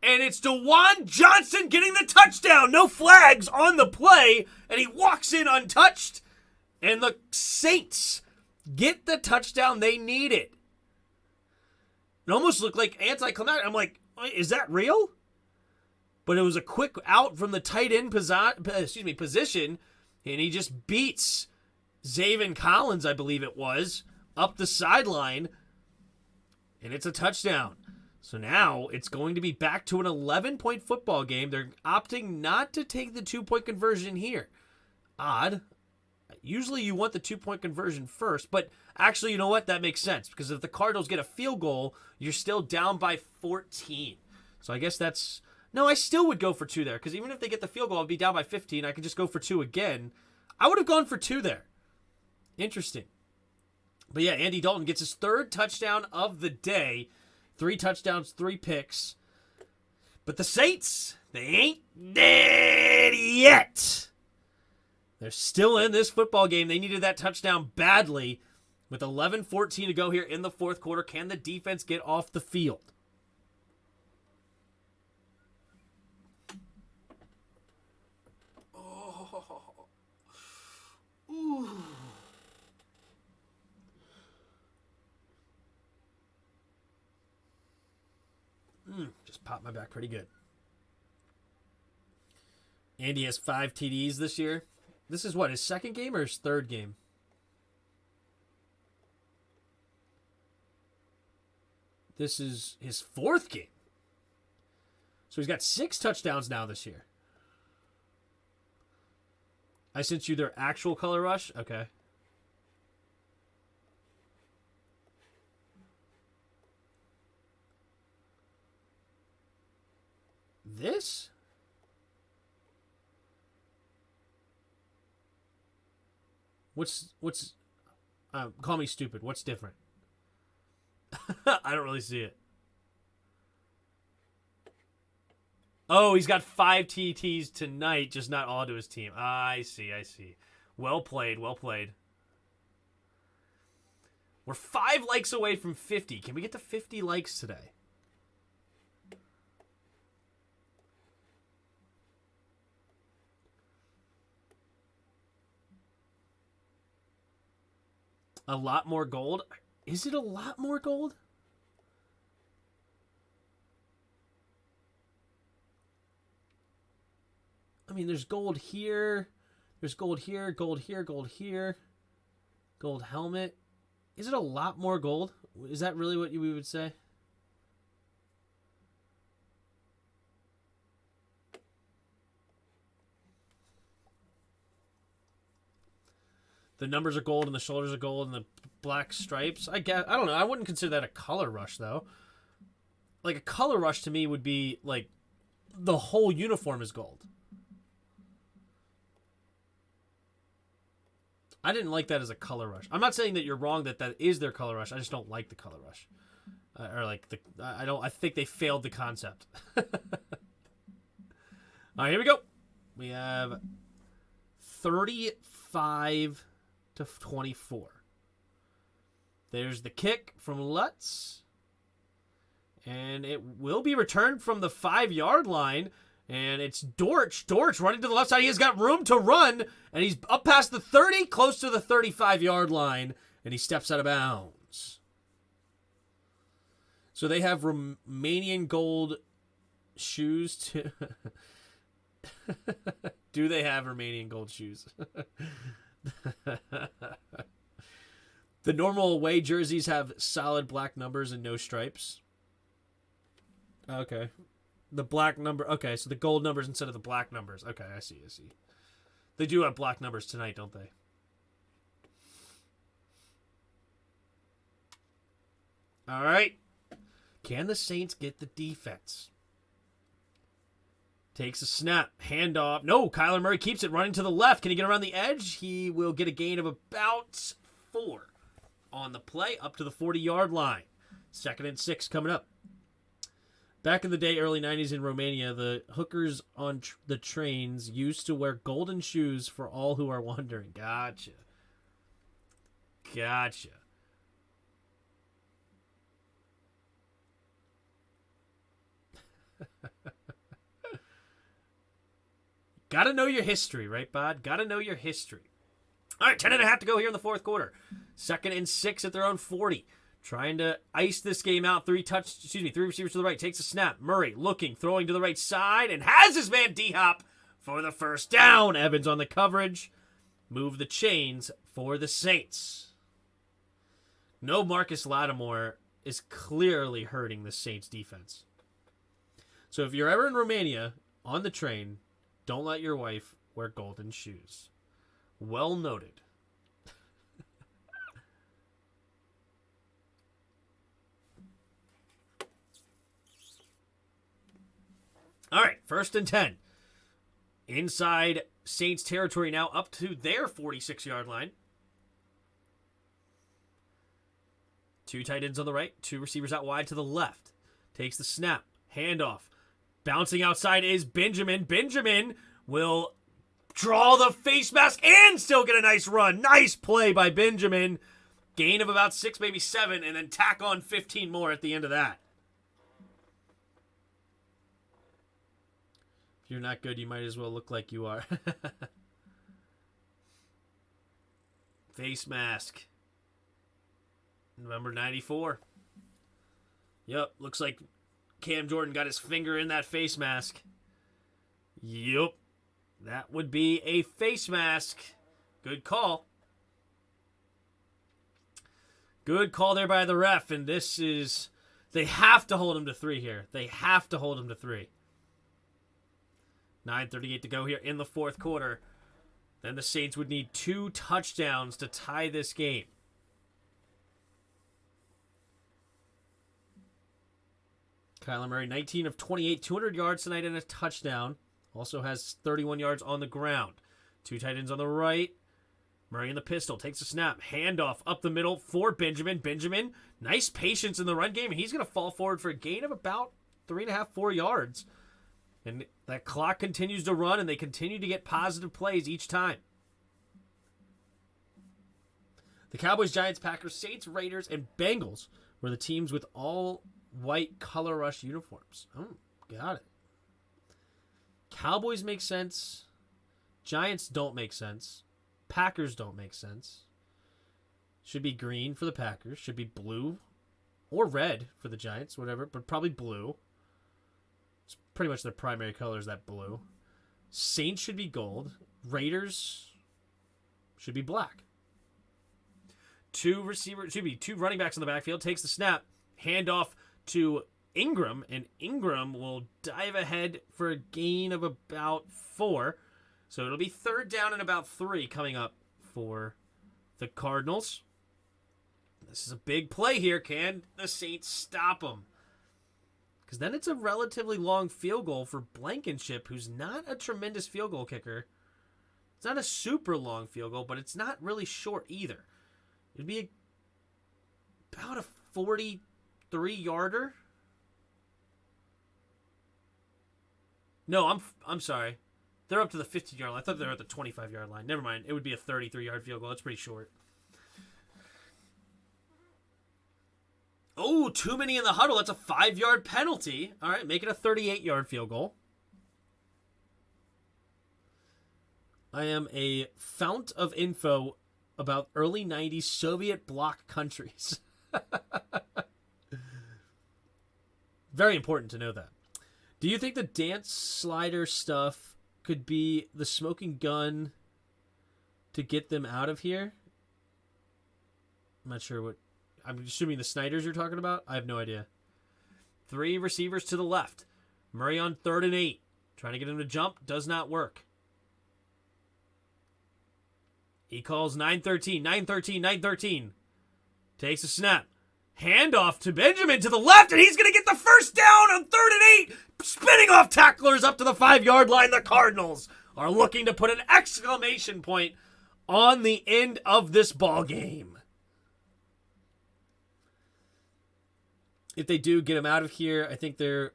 And it's DeJuan Johnson getting the touchdown. No flags on the play. And he walks in untouched. And the Saints get the touchdown they needed. It almost looked like anticlimactic. I'm like, is that real? But it was a quick out from the tight end position. And he just beats Zaven Collins, I believe it was, up the sideline. And it's a touchdown. So now it's going to be back to an 11-point football game. They're opting not to take the 2-point conversion here. Odd. Usually you want the 2-point conversion first, but actually, you know what? That makes sense, because if the Cardinals get a field goal, you're still down by 14. So I guess that's... No, I still would go for 2 there, because even if they get the field goal, I'd be down by 15. I could just go for 2 again. I would have gone for 2 there. Interesting. But yeah, Andy Dalton gets his 3rd touchdown of the day. 3 touchdowns, 3 picks. But the Saints, they ain't dead yet. They're still in this football game. They needed that touchdown badly. With 11:14 to go here in the fourth quarter, can the defense get off the field? Oh. Ooh. Just popped my back pretty good. Andy has 5 TDs this year. This is what, his 2nd game or his 3rd game? This is his 4th game. So he's got 6 touchdowns now this year. I sent you their actual Color Rush? Okay. This? What's call me stupid. What's different? I don't really see it. Oh, he's got 5 TTs tonight, just not all to his team. I see. Well played. We're 5 likes away from 50. Can we get to 50 likes today? A lot more gold? Is it a lot more gold? mean, there's gold here. There's gold here, gold here, gold here. Gold helmet. Is it a lot more gold? Is that really what we would say? The numbers are gold and the shoulders are gold and the black stripes. I guess, I don't know. I wouldn't consider that a color rush, though. Like, a color rush to me would be, like, the whole uniform is gold. I didn't like that as a color rush. I'm not saying that you're wrong that that is their color rush. I just don't like the color rush. I think they failed the concept. All right, here we go. We have 35 to 24. There's the kick from Lutz. And it will be returned from the 5-yard line. And it's Dortch. Dortch running to the left side. He has got room to run. And he's up past the 30, close to the 35-yard line. And he steps out of bounds. So they have Romanian gold shoes too. Do they have Romanian gold shoes? The normal away jerseys have solid black numbers and no stripes. Okay. The black number. Okay, so the gold numbers instead of the black numbers. Okay, I see. They do have black numbers tonight, don't they? All right. Can the Saints get the defense? Takes a snap. Handoff. No, Kyler Murray keeps it running to the left. Can he get around the edge? He will get a gain of about 4 on the play up to the 40-yard line. 2nd and 6 coming up. Back in the day, early 90s in Romania, the hookers on the trains used to wear golden shoes for all who are wondering. Gotcha. Gotta know your history, right, Bod? Gotta know your history. All right, 10.5 to go here in the fourth quarter. 2nd and 6 at their own 40. Trying to ice this game out. 3 receivers to the right. Takes a snap. Murray looking, throwing to the right side, and has his man D-Hop for the first down. Evans on the coverage. Move the chains for the Saints. No Marcus Lattimore is clearly hurting the Saints defense. So if you're ever in Romania on the train, don't let your wife wear golden shoes. Well noted. All right, 1st and 10. Inside Saints territory now up to their 46-yard line. 2 tight ends on the right, 2 receivers out wide to the left. Takes the snap, handoff. Bouncing outside is Benjamin. Benjamin will draw the face mask and still get a nice run. Nice play by Benjamin. Gain of about 6, maybe 7, and then tack on 15 more at the end of that. If you're not good, you might as well look like you are. Face mask. November 94. Yep, looks like Cam Jordan got his finger in that face mask. Yep, that would be a face mask. Good call. Good call there by the ref, and this is... They have to hold him to 3 here. They have to hold him to 3. 9:38 to go here in the fourth quarter. Then the Saints would need 2 touchdowns to tie this game. Kyler Murray, 19 of 28, 200 yards tonight and a touchdown. Also has 31 yards on the ground. 2 tight ends on the right. Murray in the pistol, takes a snap. Handoff up the middle for Benjamin. Benjamin, nice patience in the run game. He's going to fall forward for a gain of about 3.5, 4 yards. And that clock continues to run, and they continue to get positive plays each time. The Cowboys, Giants, Packers, Saints, Raiders, and Bengals were the teams with all white color rush uniforms. Oh, got it. Cowboys make sense. Giants don't make sense. Packers don't make sense. Should be green for the Packers. Should be blue or red for the Giants, whatever, but probably blue. It's pretty much their primary color is that blue. Saints should be gold. Raiders should be black. Two running backs in the backfield. Takes the snap. Handoff to Ingram, and Ingram will dive ahead for a gain of about 4. So it'll be 3rd down and about 3 coming up for the Cardinals. This is a big play here. Can the Saints stop them? Because then it's a relatively long field goal for Blankenship, who's not a tremendous field goal kicker. It's not a super long field goal, but it's not really short either. It'd be about a 43-yarder. No, I'm sorry. They're up to the 50-yard line. I thought they were at the 25-yard line. Never mind. It would be a 33-yard field goal. That's pretty short. Oh, too many in the huddle. That's a 5-yard penalty. All right, make it a 38-yard field goal. I am a fount of info about early 90s Soviet bloc countries. Very important to know that. Do you think the dance slider stuff could be the smoking gun to get them out of here? I'm not sure what... I'm assuming the Snyders you're talking about? I have no idea. 3 receivers to the left. Murray on 3rd and 8. Trying to get him to jump. Does not work. He calls 9-13. 9-13. 9-13. Takes a snap. Handoff to Benjamin to the left, and he's going to get the first down on 3rd and 8. Spinning off tacklers up to the 5-yard line. The Cardinals are looking to put an exclamation point on the end of this ball game. If they do get him out of here, I think there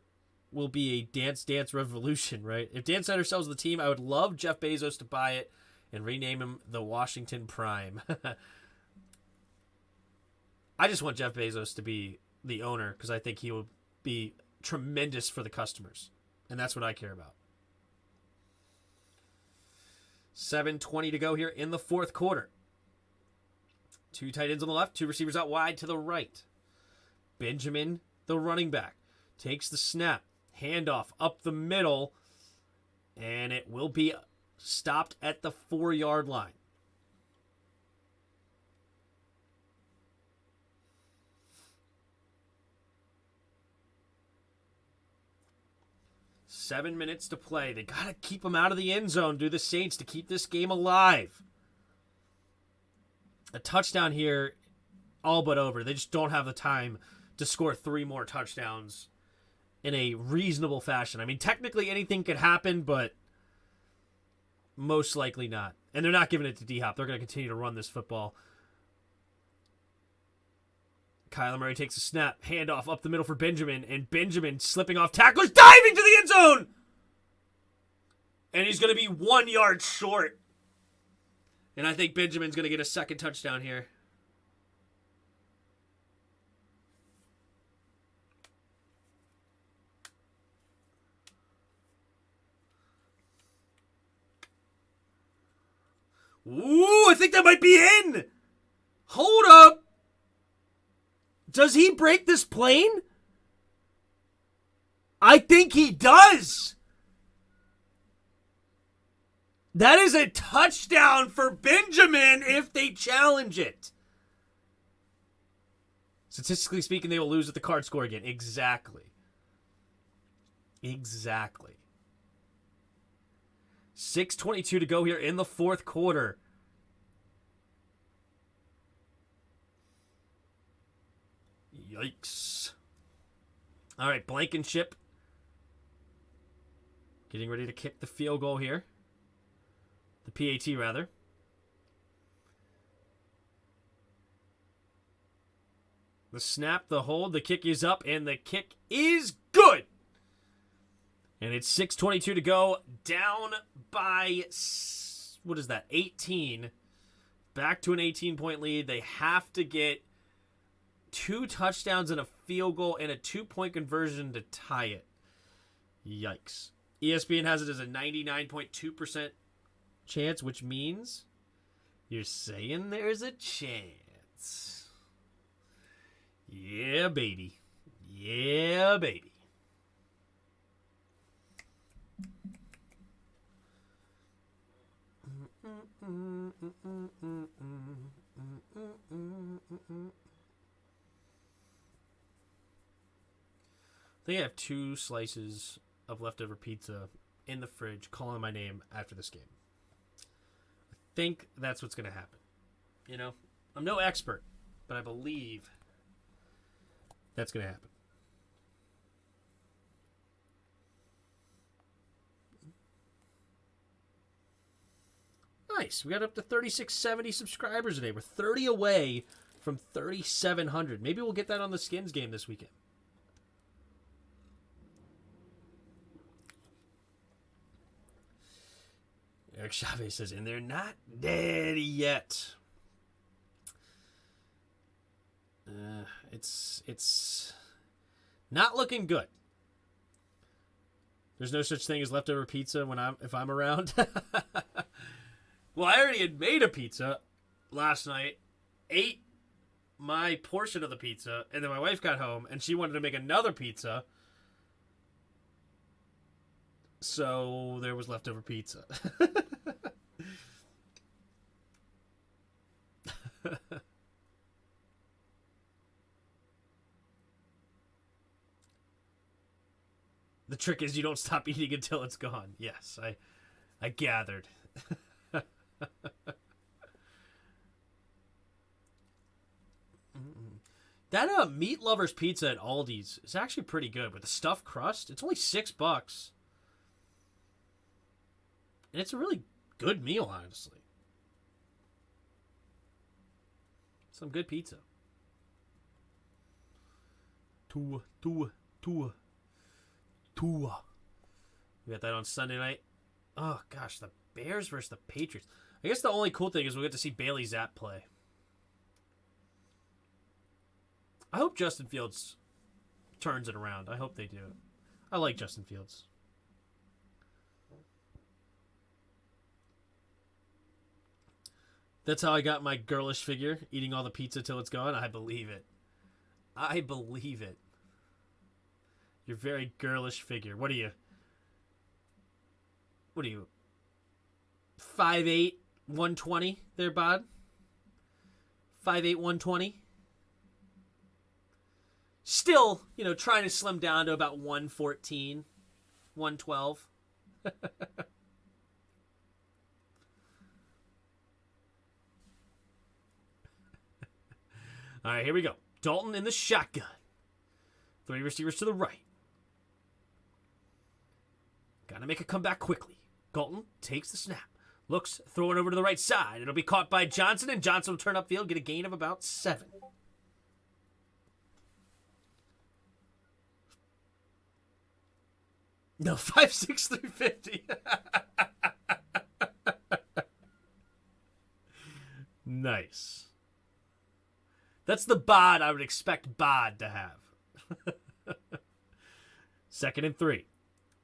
will be a dance revolution, right? If Dan Snyder sells the team, I would love Jeff Bezos to buy it and rename him the Washington Prime. I just want Jeff Bezos to be the owner because I think he will be tremendous for the customers. And that's what I care about. 7:20 to go here in the 4th quarter. 2 tight ends on the left, 2 receivers out wide to the right. Benjamin, the running back, takes the snap. Handoff up the middle. And it will be stopped at the 4-yard line. Seven minutes to play. They got to keep him out of the end zone, do the Saints, to keep this game alive. A touchdown here, all but over. They just don't have the time to score 3 more touchdowns in a reasonable fashion. I mean, technically anything could happen, but most likely not. And they're not giving it to D-Hop. They're going to continue to run this football. Kyler Murray takes a snap. Handoff up the middle for Benjamin. And Benjamin slipping off tacklers. Diving to the end zone! And he's going to be 1 yard short. And I think Benjamin's going to get a second touchdown here. Ooh, I think that might be in. Hold up. Does he break this plane? I think he does. That is a touchdown for Benjamin if they challenge it. Statistically speaking, they will lose if the Cards score again. Exactly. 6:22 to go here in the 4th quarter. Yikes. All right, Blankenship getting ready to kick the field goal here. The PAT, rather. The snap, the hold, the kick is up, and the kick is good. And it's 6:22 to go, down by, 18. Back to an 18-point lead. They have to get 2 touchdowns and a field goal and a 2-point conversion to tie it. Yikes. ESPN has it as a 99.2% chance, which means you're saying there's a chance. Yeah, baby. Yeah, baby. think I have 2 slices of leftover pizza in the fridge calling my name after this game. I think that's what's going to happen. You know, I'm no expert, but I believe that's going to happen. Nice. We got up to 3,670 subscribers today. We're 30 away from 3,700. Maybe we'll get that on the Skins game this weekend. Eric Chavez says, and they're not dead yet. It's not looking good. There's no such thing as leftover pizza if I'm around. Well, I already had made a pizza last night, ate my portion of the pizza, and then my wife got home, and she wanted to make another pizza. So there was leftover pizza. The trick is you don't stop eating until it's gone. Yes, I gathered. That Meat Lovers Pizza at Aldi's is actually pretty good with the stuffed crust. It's only $6. And it's a really good meal, honestly. Some good pizza. Tua. We got that on Sunday night. Oh, gosh, the Bears versus the Patriots. I guess the only cool thing is we'll get to see Bailey Zapp play. I hope Justin Fields turns it around. I hope they do. I like Justin Fields. That's how I got my girlish figure, eating all the pizza till it's gone. I believe it. I believe it. Your very girlish figure. What are you? 5'8", 120 there, Bod? 5'8", 120? Still, trying to slim down to about 114, 112. All right, here we go. Dalton in the shotgun. 3 receivers to the right. Got to make a comeback quickly. Dalton takes the snap. Looks, throw it over to the right side. It'll be caught by Johnson, and Johnson will turn upfield, get a gain of about 7. No, 5'6", 350. Nice. That's the bod I would expect Bod to have. 2nd and 3.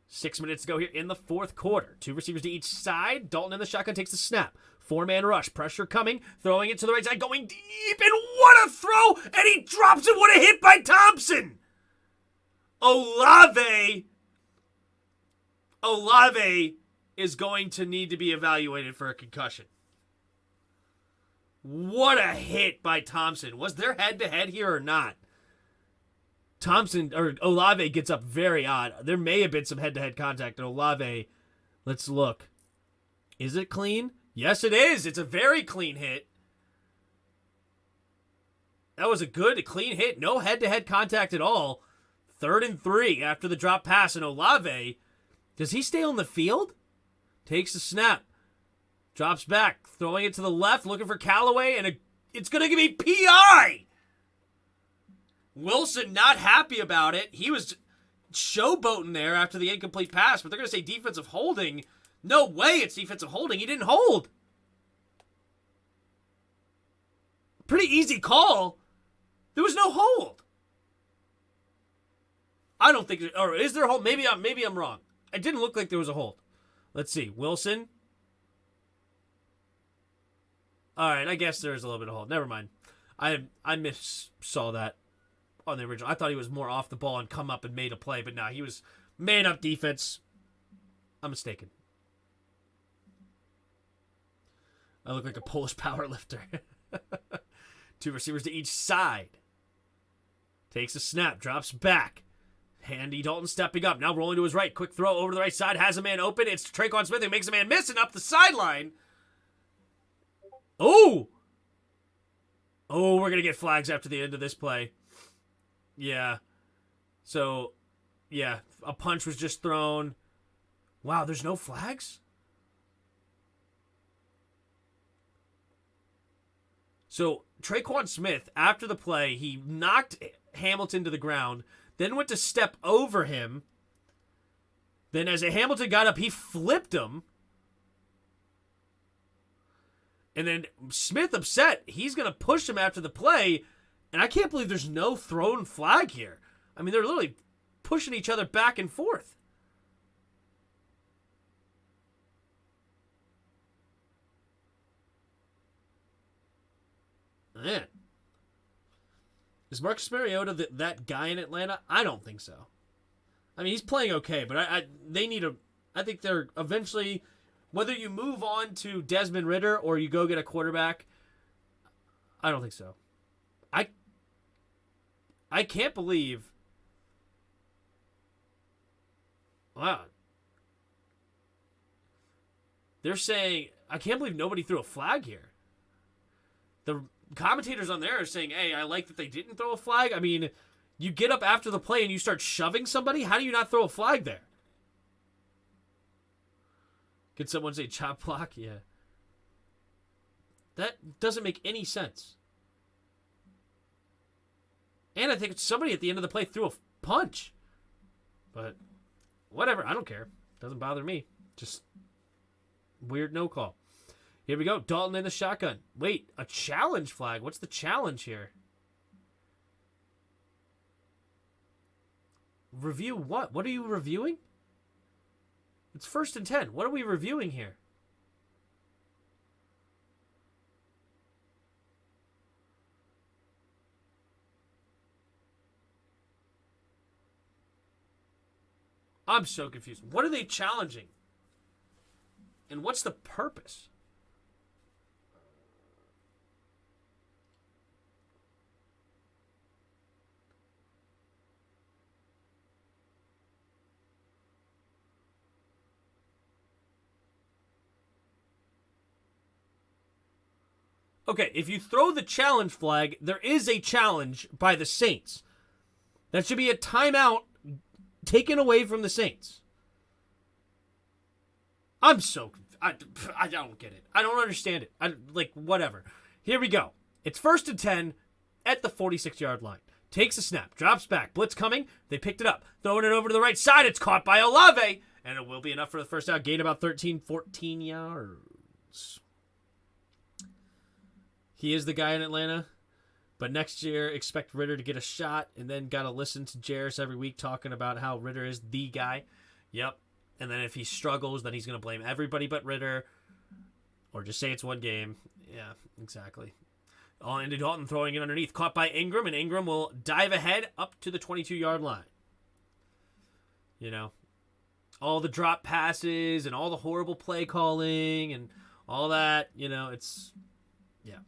6 minutes to go here in the fourth quarter. 2 receivers to each side. Dalton in the shotgun takes the snap. 4-man rush. Pressure coming. Throwing it to the right side. Going deep. And what a throw. And he drops it. What a hit by Thompson. Olave is going to need to be evaluated for a concussion. What a hit by Thompson. Was there head-to-head here or not? Olave gets up very odd. There may have been some head-to-head contact. And Olave, let's look. Is it clean? Yes, it is. It's a very clean hit. That was a good, clean hit. No head-to-head contact at all. 3rd and 3 after the drop pass. And Olave, does he stay on the field? Takes the snap. Drops back. Throwing it to the left. Looking for Callaway. And it's going to be PI. Wilson not happy about it. He was showboating there after the incomplete pass. But they're going to say defensive holding. No way it's defensive holding. He didn't hold. Pretty easy call. There was no hold. I don't think... Or is there a hold? Maybe I'm wrong. It didn't look like there was a hold. Let's see. Wilson. All right, I guess there's a little bit of hold. Never mind. I saw that on the original. I thought he was more off the ball and come up and made a play, but no, he was man-up defense. I'm mistaken. I look like a Polish powerlifter. 2 receivers to each side. Takes a snap, drops back. Andy Dalton stepping up, now rolling to his right. Quick throw over to the right side, has a man open. It's Traquan Smith who makes a man miss and up the sideline. Oh! Oh, we're going to get flags after the end of this play. Yeah. So, yeah, a punch was just thrown. Wow, there's no flags? So, Traquan Smith, after the play, he knocked Hamilton to the ground, then went to step over him. Then as Hamilton got up, he flipped him. And then Smith upset. He's going to push him after the play. And I can't believe there's no thrown flag here. I mean, they're literally pushing each other back and forth. Man. Is Marcus Mariota that guy in Atlanta? I don't think so. I mean, he's playing okay, but they need I think they're eventually, whether you move on to Desmond Ridder or you go get a quarterback, I don't think so. I can't believe. Wow. They're saying, I can't believe nobody threw a flag here. The commentators on there are saying, hey, I like that they didn't throw a flag. I mean, you get up after the play and you start shoving somebody. How do you not throw a flag there? Can someone say chop block? Yeah. That doesn't make any sense. And I think somebody at the end of the play threw a punch. But whatever. I don't care. Doesn't bother me. Just weird no call. Here we go. Dalton in the shotgun. Wait, a challenge flag. What's the challenge here? Review what? What are you reviewing? It's 1st and 10. What are we reviewing here? I'm so confused. What are they challenging? And what's the purpose? Okay, if you throw the challenge flag, there is a challenge by the Saints. That should be a timeout taken away from the Saints. I'm so confused. I don't get it. I don't understand it. Whatever. Here we go. It's 1st and 10 at the 46-yard line. Takes a snap. Drops back. Blitz coming. They picked it up. Throwing it over to the right side. It's caught by Olave. And it will be enough for the first down. Gain about 13, 14 yards. He is the guy in Atlanta. But next year, expect Ridder to get a shot. And then got to listen to Jairus every week talking about how Ridder is the guy. Yep. And then if he struggles, then he's going to blame everybody but Ridder. Or just say it's one game. Yeah, exactly. Andy Dalton throwing it underneath. Caught by Ingram. And Ingram will dive ahead up to the 22-yard line. You know. All the drop passes and all the horrible play calling and all that. You know, it's... Yeah.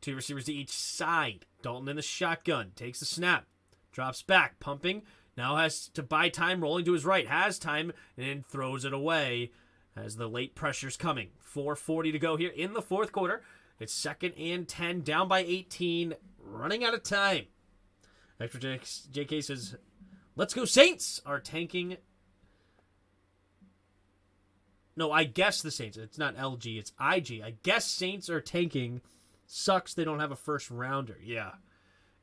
2 receivers to each side. Dalton in the shotgun. Takes the snap. Drops back. Pumping. Now has to buy time. Rolling to his right. Has time. And throws it away as the late pressure's coming. 4:40 to go here in the 4th quarter. It's 2nd and 10. Down by 18. Running out of time. Extra JK says, let's go Saints are tanking. No, I guess the Saints. It's not LG. It's IG. I guess Saints are tanking. Sucks they don't have a first rounder. Yeah.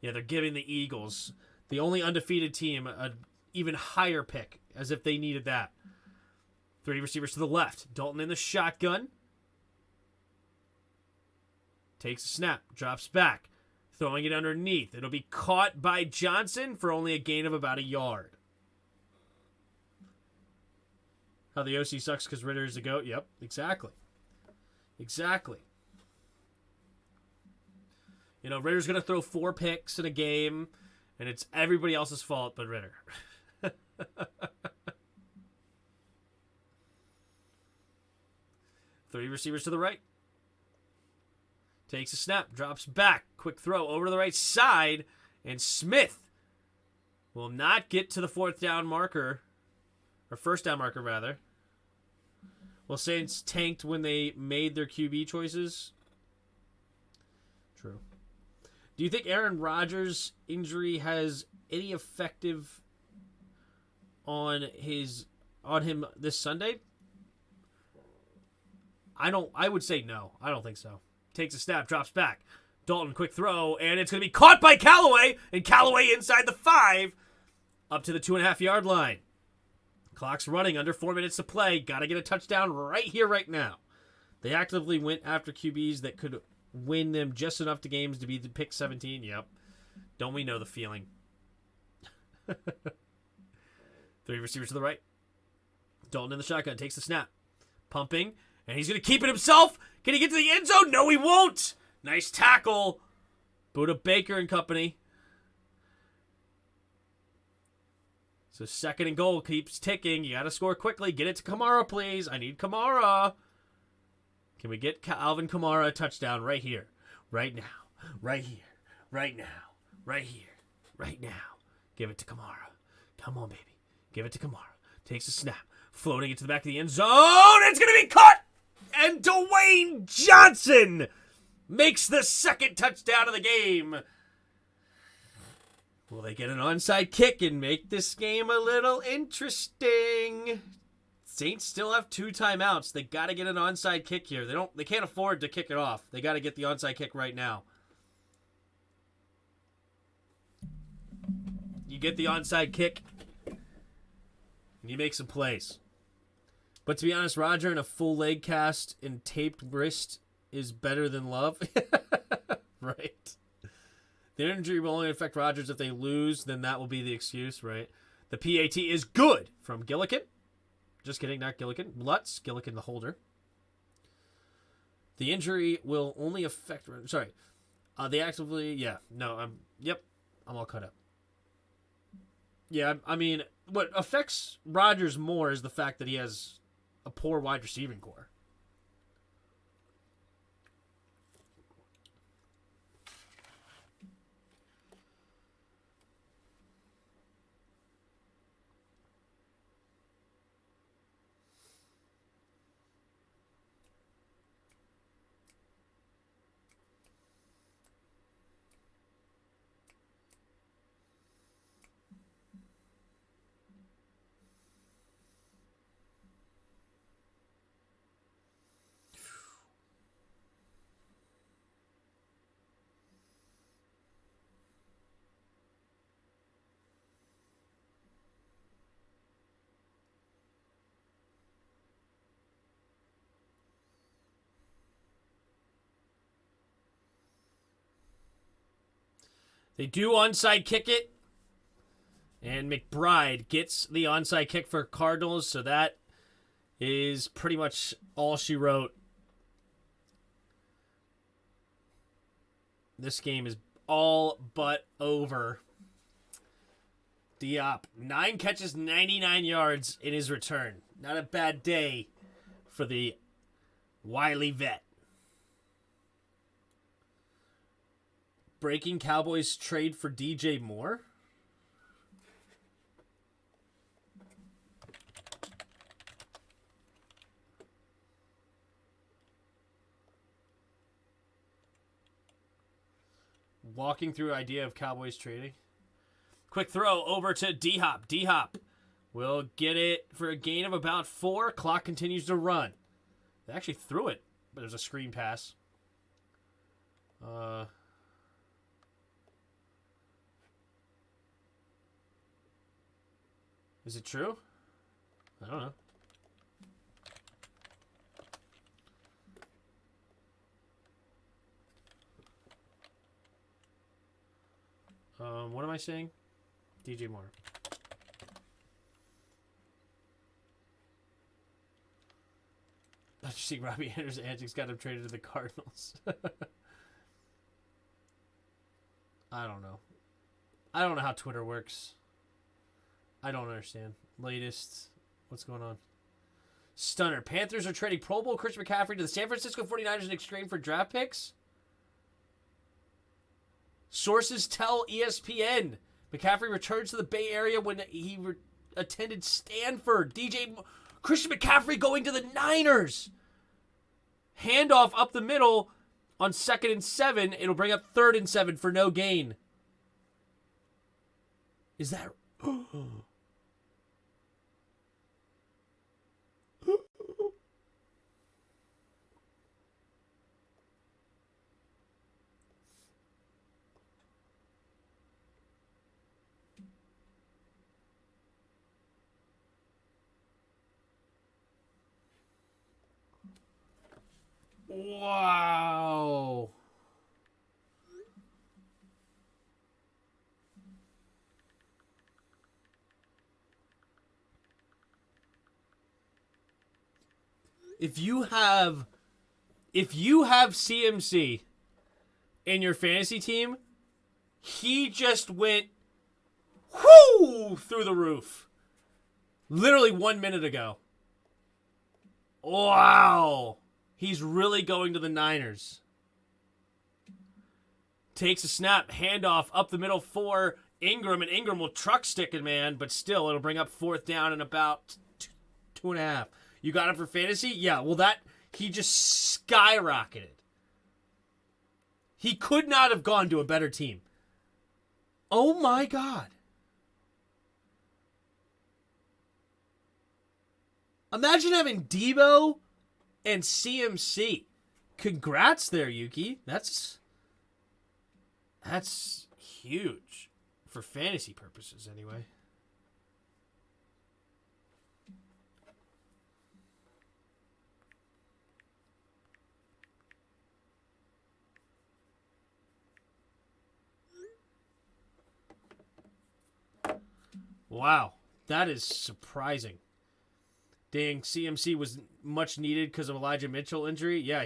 Yeah, they're giving the Eagles, the only undefeated team, an even higher pick, as if they needed that. 3 receivers to the left. Dalton in the shotgun. Takes a snap. Drops back. Throwing it underneath. It'll be caught by Johnson for only a gain of about a yard. How the OC sucks because Ridder is a GOAT? Yep, exactly. Exactly. You know, Ridder's going to throw 4 picks in a game, and it's everybody else's fault but Ridder. 3 receivers to the right. Takes a snap, drops back. Quick throw over to the right side. And Smith will not get to the fourth down marker. Or first down marker, rather. We'll say it's tanked when they made their QB choices. True. Do you think Aaron Rodgers' injury has any effective on him this Sunday? I would say no. I don't think so. Takes a snap, drops back. Dalton, quick throw, and it's going to be caught by Callaway, and Callaway inside the 5, up to the 2.5-yard line. Clock's running, under 4 minutes to play. Got to get a touchdown right here, right now. They actively went after QBs that could win them just enough to games to be the pick 17. Yep. Don't we know the feeling? 3 receivers to the right. Dalton in the shotgun, takes the snap. Pumping, and he's going to keep it himself. Can he get to the end zone? No, he won't. Nice tackle. Buda Baker and company. So 2nd and goal keeps ticking. You got to score quickly. Get it to Kamara, please. I need Kamara. Can we get Alvin Kamara a touchdown right here? Right now. Right here. Right now. Right here. Right now. Give it to Kamara. Come on, baby. Give it to Kamara. Takes a snap. Floating it to the back of the end zone. It's going to be caught. And Dwayne Johnson makes the 2nd touchdown of the game. Will they get an onside kick and make this game a little interesting? Saints still have 2 timeouts. They got to get an onside kick here. They can't afford to kick it off. They got to get the onside kick right now. You get the onside kick and you make some plays. But to be honest, Roger in a full leg cast and taped wrist is better than Love. Right. The injury will only affect Rodgers if they lose, then that will be the excuse, right? The PAT is good from Gillikin. Just kidding, not Gillikin. Lutz, Gillikin the holder. The injury will only affect... Sorry. They actively... Yeah. No, I'm all cut up. Yeah, I mean, what affects Rodgers more is the fact that he has a poor wide receiving core. They do onside kick it. And McBride gets the onside kick for Cardinals. So that is pretty much all she wrote. This game is all but over. Diop, 9 catches, 99 yards in his return. Not a bad day for the wily vet. Breaking Cowboys trade for DJ Moore. Walking through idea of Cowboys trading. Quick throw over to D-Hop. D-Hop will get it for a gain of about 4. Clock continues to run. They actually threw it, but there's a screen pass. Is it true? I don't know. What am I saying? DJ Moore. I just think Robbie Anderson's antics got him traded to the Cardinals. I don't know. I don't know how Twitter works. I don't understand. Latest. What's going on? Stunner. Panthers are trading Pro Bowl Christian McCaffrey to the San Francisco 49ers in exchange for draft picks? Sources tell ESPN McCaffrey returns to the Bay Area when he attended Stanford. Christian McCaffrey going to the Niners. Handoff up the middle on 2nd and 7. It'll bring up 3rd and 7 for no gain. Is that... Wow. If you have CMC in your fantasy team, he just went through the roof. Literally 1 minute ago. Wow. He's really going to the Niners. Takes a snap, handoff up the middle for Ingram, and Ingram will truck stick it, man, but still, it'll bring up 4th down and about 2.5. You got him for fantasy? Yeah, well, he just skyrocketed. He could not have gone to a better team. Oh my God. Imagine having Debo and CMC. Congrats there, Yuki. That's huge. For fantasy purposes, anyway. Wow. That is surprising. Dang, CMC was much needed because of Elijah Mitchell injury. Yeah,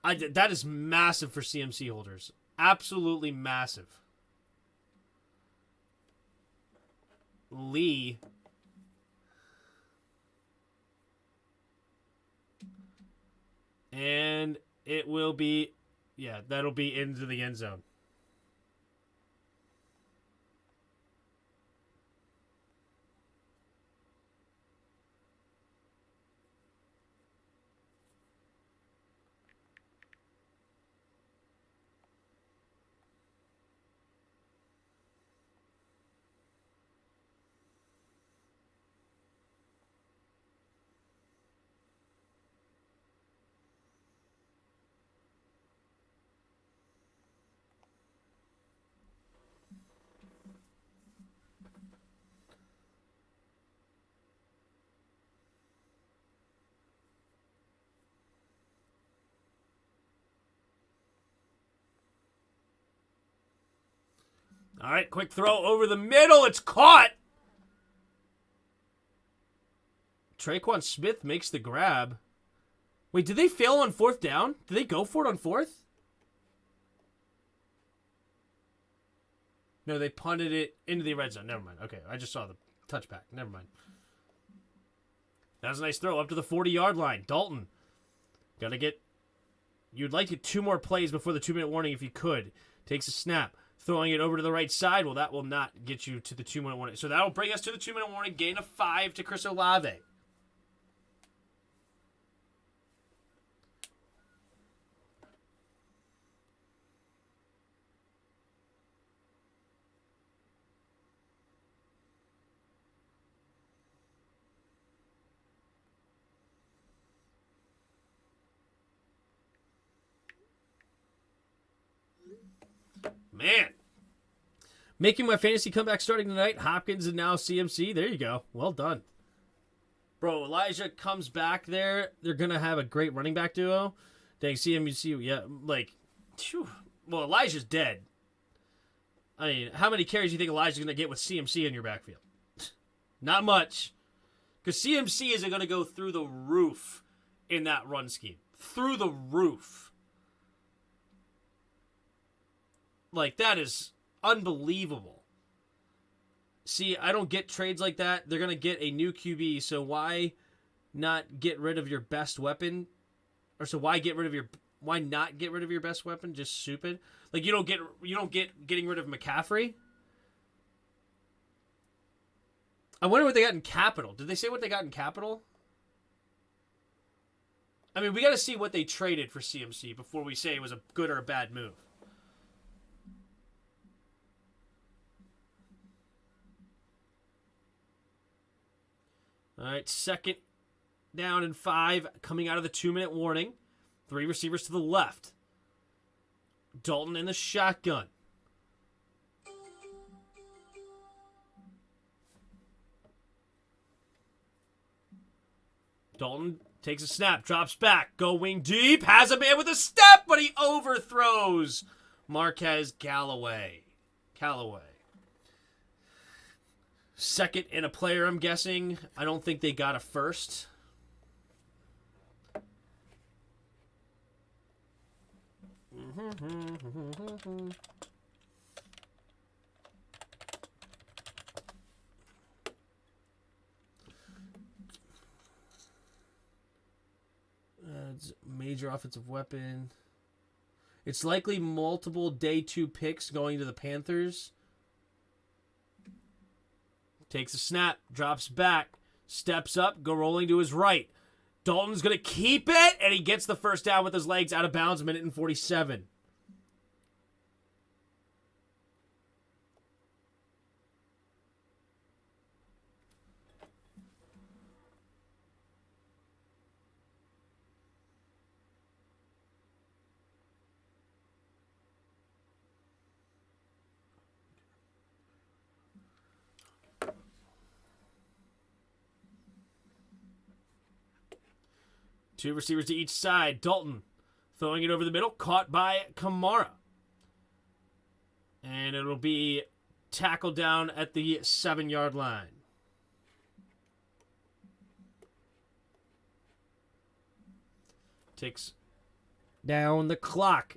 that is massive for CMC holders. Absolutely massive. Lee. And it will be, that'll be into the end zone. All right, quick throw over the middle. It's caught. Traquan Smith makes the grab. Wait, did they fail on 4th down? Did they go for it on 4th? No, they punted it into the red zone. Never mind. Okay, I just saw the touchback. Never mind. That was a nice throw up to the 40-yard line. Dalton. You'd like to get 2 more plays before the 2-minute warning if you could. Takes a snap. Throwing it over to the right side. Well, that will not get you to the 2-minute warning. So that'll bring us to the 2-minute warning. Gain of 5 to Chris Olave. Man. Making my fantasy comeback starting tonight. Hopkins and now CMC. There you go. Well done. Bro, Elijah comes back there. They're going to have a great running back duo. Dang, CMC. Yeah, well, Elijah's dead. I mean, how many carries do you think Elijah's going to get with CMC in your backfield? Not much. Because CMC isn't going to go through the roof in that run scheme. Through the roof. That is unbelievable. See, I don't get trades like that. They're going to get a new QB, so why not get rid of your best weapon? Or so why get rid of your Why not get rid of your best weapon? Just stupid. Like you don't get getting rid of McCaffrey. I wonder what they got in capital. Did they say what they got in capital? I mean, we got to see what they traded for CMC before we say it was a good or a bad move. All right, 2nd down and 5 coming out of the 2-minute warning. 3 receivers to the left. Dalton in the shotgun. Dalton takes a snap, drops back, going deep, has a man with a step, but he overthrows Marquez Callaway. 2nd and a player, I'm guessing. I don't think they got a first. It's major offensive weapon. It's likely multiple day 2 picks going to the Panthers. Takes a snap, drops back, steps up, go rolling to his right. Dalton's going to keep it, and he gets the first down with his legs out of bounds, 1:47. Two receivers to each side. Dalton throwing it over the middle. Caught by Kamara. And it'll be tackled down at the 7-yard line. Takes down the clock.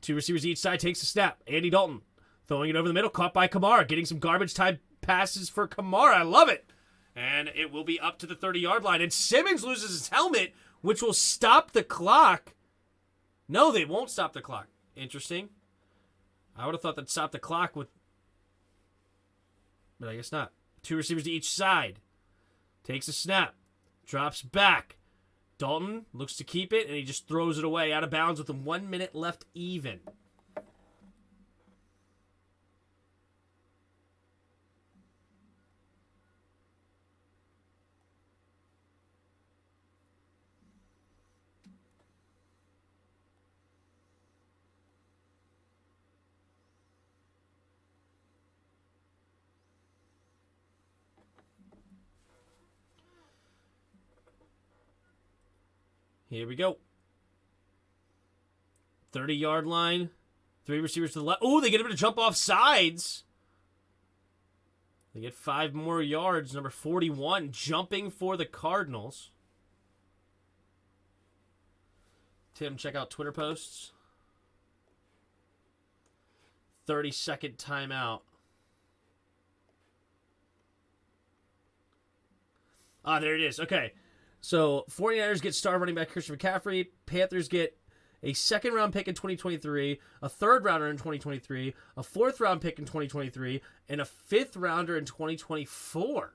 Two receivers each side. Takes a snap. Andy Dalton throwing it over the middle. Caught by Kamara. Getting some garbage time passes for Kamara. I love it. And it will be up to the 30-yard line. And Simmons loses his helmet, which will stop the clock. No, they won't stop the clock. Interesting. I would have thought they'd stop the clock with... But I guess not. Two receivers to each side. Takes a snap. Drops back. Dalton looks to keep it, and he just throws it away out of bounds with 1 minute left even. Here we go. 30-yard line. Three receivers to the left. Oh, they get him to jump off sides. They get 5 more yards. Number 41 jumping for the Cardinals. Tim, check out Twitter posts. 30-second timeout. Ah, there it is. Okay. So, 49ers get star running back Christian McCaffrey. Panthers get a 2nd-round pick in 2023, a 3rd-rounder in 2023, a 4th-round pick in 2023, and a 5th-rounder in 2024.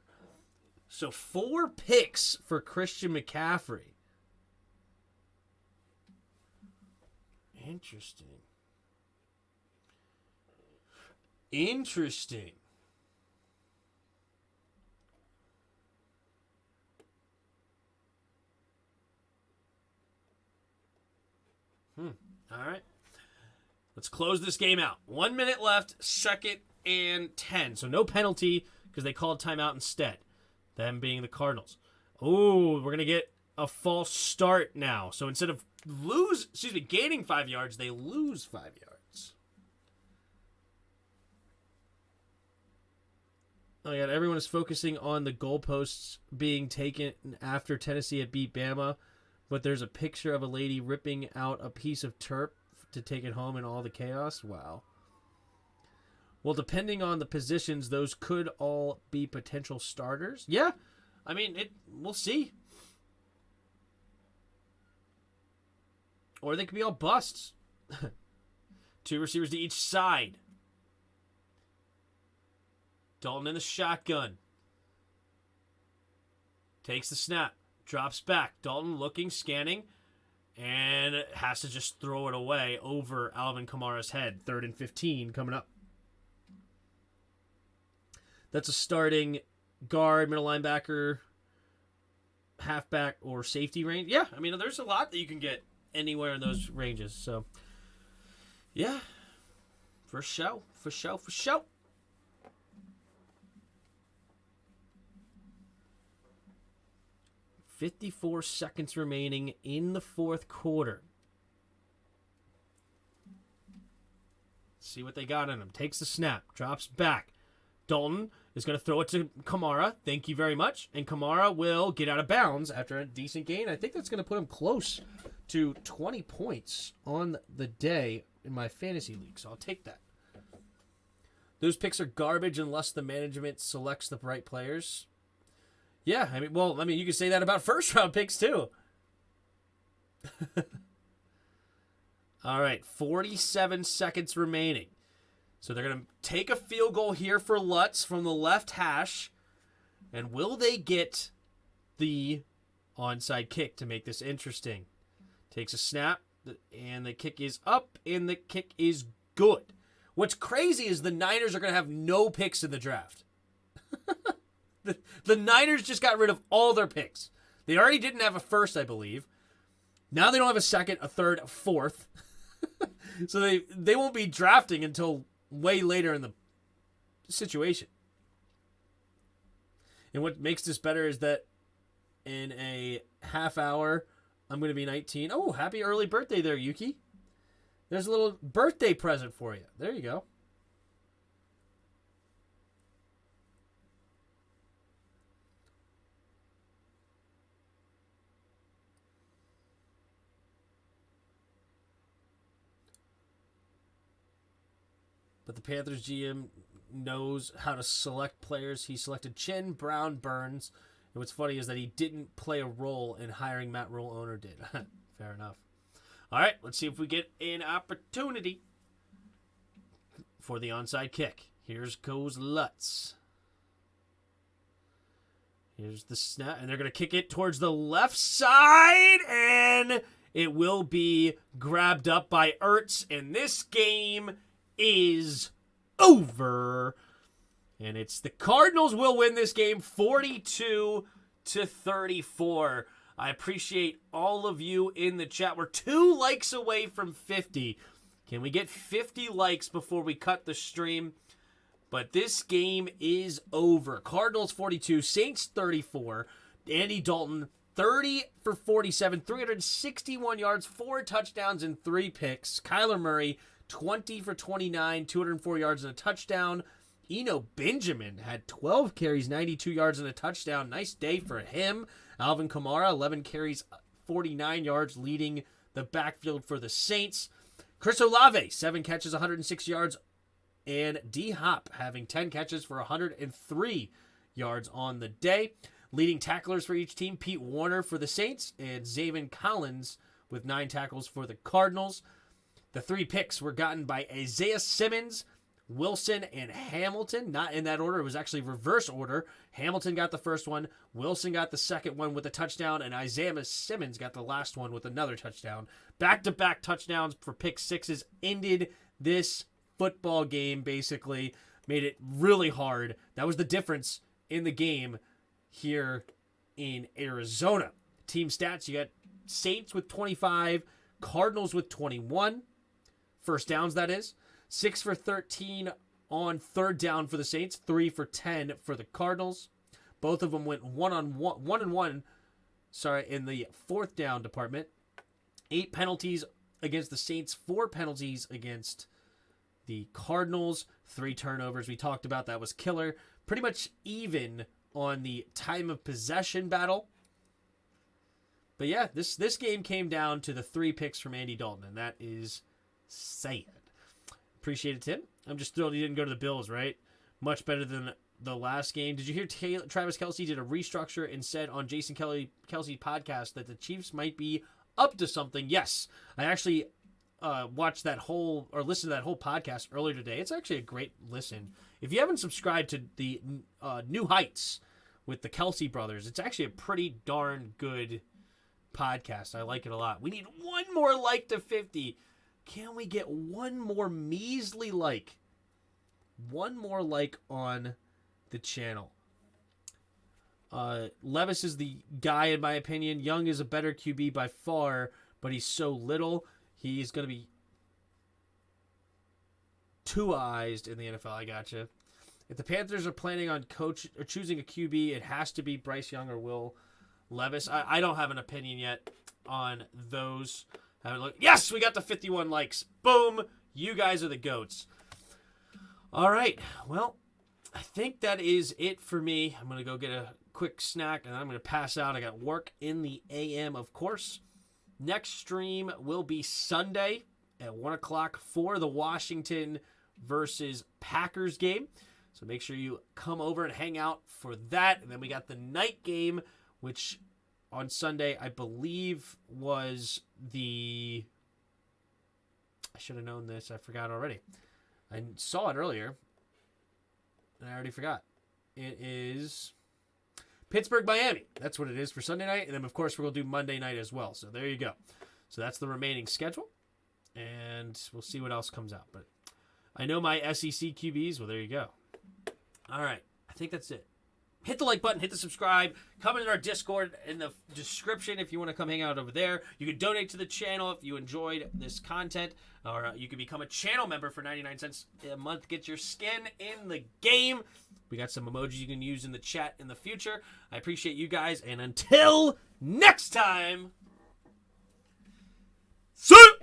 So, 4 picks for Christian McCaffrey. Interesting. All right. Let's close this game out. 1 minute left, 2nd and 10. So no penalty because they called timeout instead. Them being the Cardinals. Oh, we're going to get a false start now. So instead of gaining 5 yards, they lose 5 yards. Oh, yeah, everyone is focusing on the goalposts being taken after Tennessee had beat Bama. But there's a picture of a lady ripping out a piece of turf to take it home in all the chaos. Wow. Well, depending on the positions, those could all be potential starters. Yeah. I mean, we'll see. Or they could be all busts. 2 receivers to each side. Dalton in the shotgun. Takes the snap. Drops back. Dalton looking, scanning, and has to just throw it away over Alvin Kamara's head. 3rd and 15 coming up. That's a starting guard, middle linebacker, halfback, or safety range. Yeah, I mean, there's a lot that you can get anywhere in those ranges. So, yeah, for show. 54 seconds remaining in the 4th quarter. See what they got in him. Takes the snap. Drops back. Dalton is going to throw it to Kamara. Thank you very much. And Kamara will get out of bounds after a decent gain. I think that's going to put him close to 20 points on the day in my fantasy league. So I'll take that. Those picks are garbage unless the management selects the right players. Yeah, I mean, you could say that about first-round picks, too. All right, 47 seconds remaining. So they're going to take a field goal here for Lutz from the left hash. And will they get the onside kick to make this interesting? Takes a snap, and the kick is up, and the kick is good. What's crazy is the Niners are going to have no picks in the draft. The Niners just got rid of all their picks. They already didn't have a first, I believe. Now they don't have a second, a third, a fourth. So they won't be drafting until way later in the situation. And what makes this better is that in a half hour, I'm going to be 19. Oh, happy early birthday there, Yuki. There's a little birthday present for you. There you go. But the Panthers GM knows how to select players. He selected Chin, Brown, Burns. And what's funny is that he didn't play a role in hiring Matt Rule. Owner did. Fair enough. All right, let's see if we get an opportunity for the onside kick. Here's goes Lutz. Here's the snap, and they're going to kick it towards the left side, and it will be grabbed up by Ertz, and this game is over. And it's the Cardinals will win this game 42-34. I appreciate all of you in the chat. We're 2 likes away from 50. Can we get 50 likes before we cut the stream? But this game is over. Cardinals 42, Saints 34. Andy Dalton 30 for 47, 361 yards, 4 touchdowns, and 3 picks. Kyler Murray 20 for 29, 204 yards and a touchdown. Eno Benjamin had 12 carries, 92 yards and a touchdown. Nice day for him. Alvin Kamara, 11 carries, 49 yards, leading the backfield for the Saints. Chris Olave, 7 catches, 106 yards. And D-Hop having 10 catches for 103 yards on the day. Leading tacklers for each team, Pete Warner for the Saints and Zaven Collins with 9 tackles for the Cardinals. The 3 picks were gotten by Isaiah Simmons, Wilson, and Hamilton. Not in that order. It was actually reverse order. Hamilton got the first one. Wilson got the second one with a touchdown. And Isaiah Simmons got the last one with another touchdown. Back-to-back touchdowns for pick sixes ended this football game, basically. Made it really hard. That was the difference in the game here in Arizona. Team stats, you got Saints with 25, Cardinals with 21. First downs, that is. 6 for 13 on third down for the Saints. 3 for 10 for the Cardinals. Both of them went one and one in the fourth down department. 8 penalties against the Saints. 4 penalties against the Cardinals. 3 turnovers. We talked about that was killer. Pretty much even on the time of possession battle. But yeah, this game came down to the 3 picks from Andy Dalton, and that is sad. Appreciate it, Tim. I'm just thrilled he didn't go to the Bills, right? Much better than the last game. Did you hear Travis Kelce did a restructure and said on Jason Kelce's podcast that the Chiefs might be up to something. Yes, I actually watched that whole or listened to that whole podcast earlier today. It's actually a great listen. If you haven't subscribed to the New Heights with the Kelsey brothers, it's actually a pretty darn good podcast. I like it a lot. We need one more like to 50. Can we get one more measly like? One more like on the channel. Levis is the guy, in my opinion. Young is a better QB by far, but he's so little. He's going to be two-eyed in the NFL. I gotcha. If the Panthers are planning on choosing a QB, it has to be Bryce Young or Will Levis. I don't have an opinion yet on those. Haven't looked. Yes, we got the 51 likes. Boom. You guys are the GOATs. All right. Well, I think that is it for me. I'm going to go get a quick snack, and I'm going to pass out. I got work in the AM, of course. Next stream will be Sunday at 1 o'clock for the Washington versus Packers game. So make sure you come over and hang out for that. And then we got the night game, which on Sunday, I believe was the... I should have known this. I forgot already. I saw it earlier, and I already forgot. It is Pittsburgh, Miami. That's what it is for Sunday night. And then, of course, we're going to do Monday night as well. So there you go. So that's the remaining schedule. And we'll see what else comes out. But I know my SEC QBs. Well, there you go. All right. I think that's it. Hit the like button. Hit the subscribe. Come into our Discord in the description if you want to come hang out over there. You can donate to the channel if you enjoyed this content. Or you can become a channel member for 99 cents a month. Get your skin in the game. We got some emojis you can use in the chat in the future. I appreciate you guys. And until next time, see ya!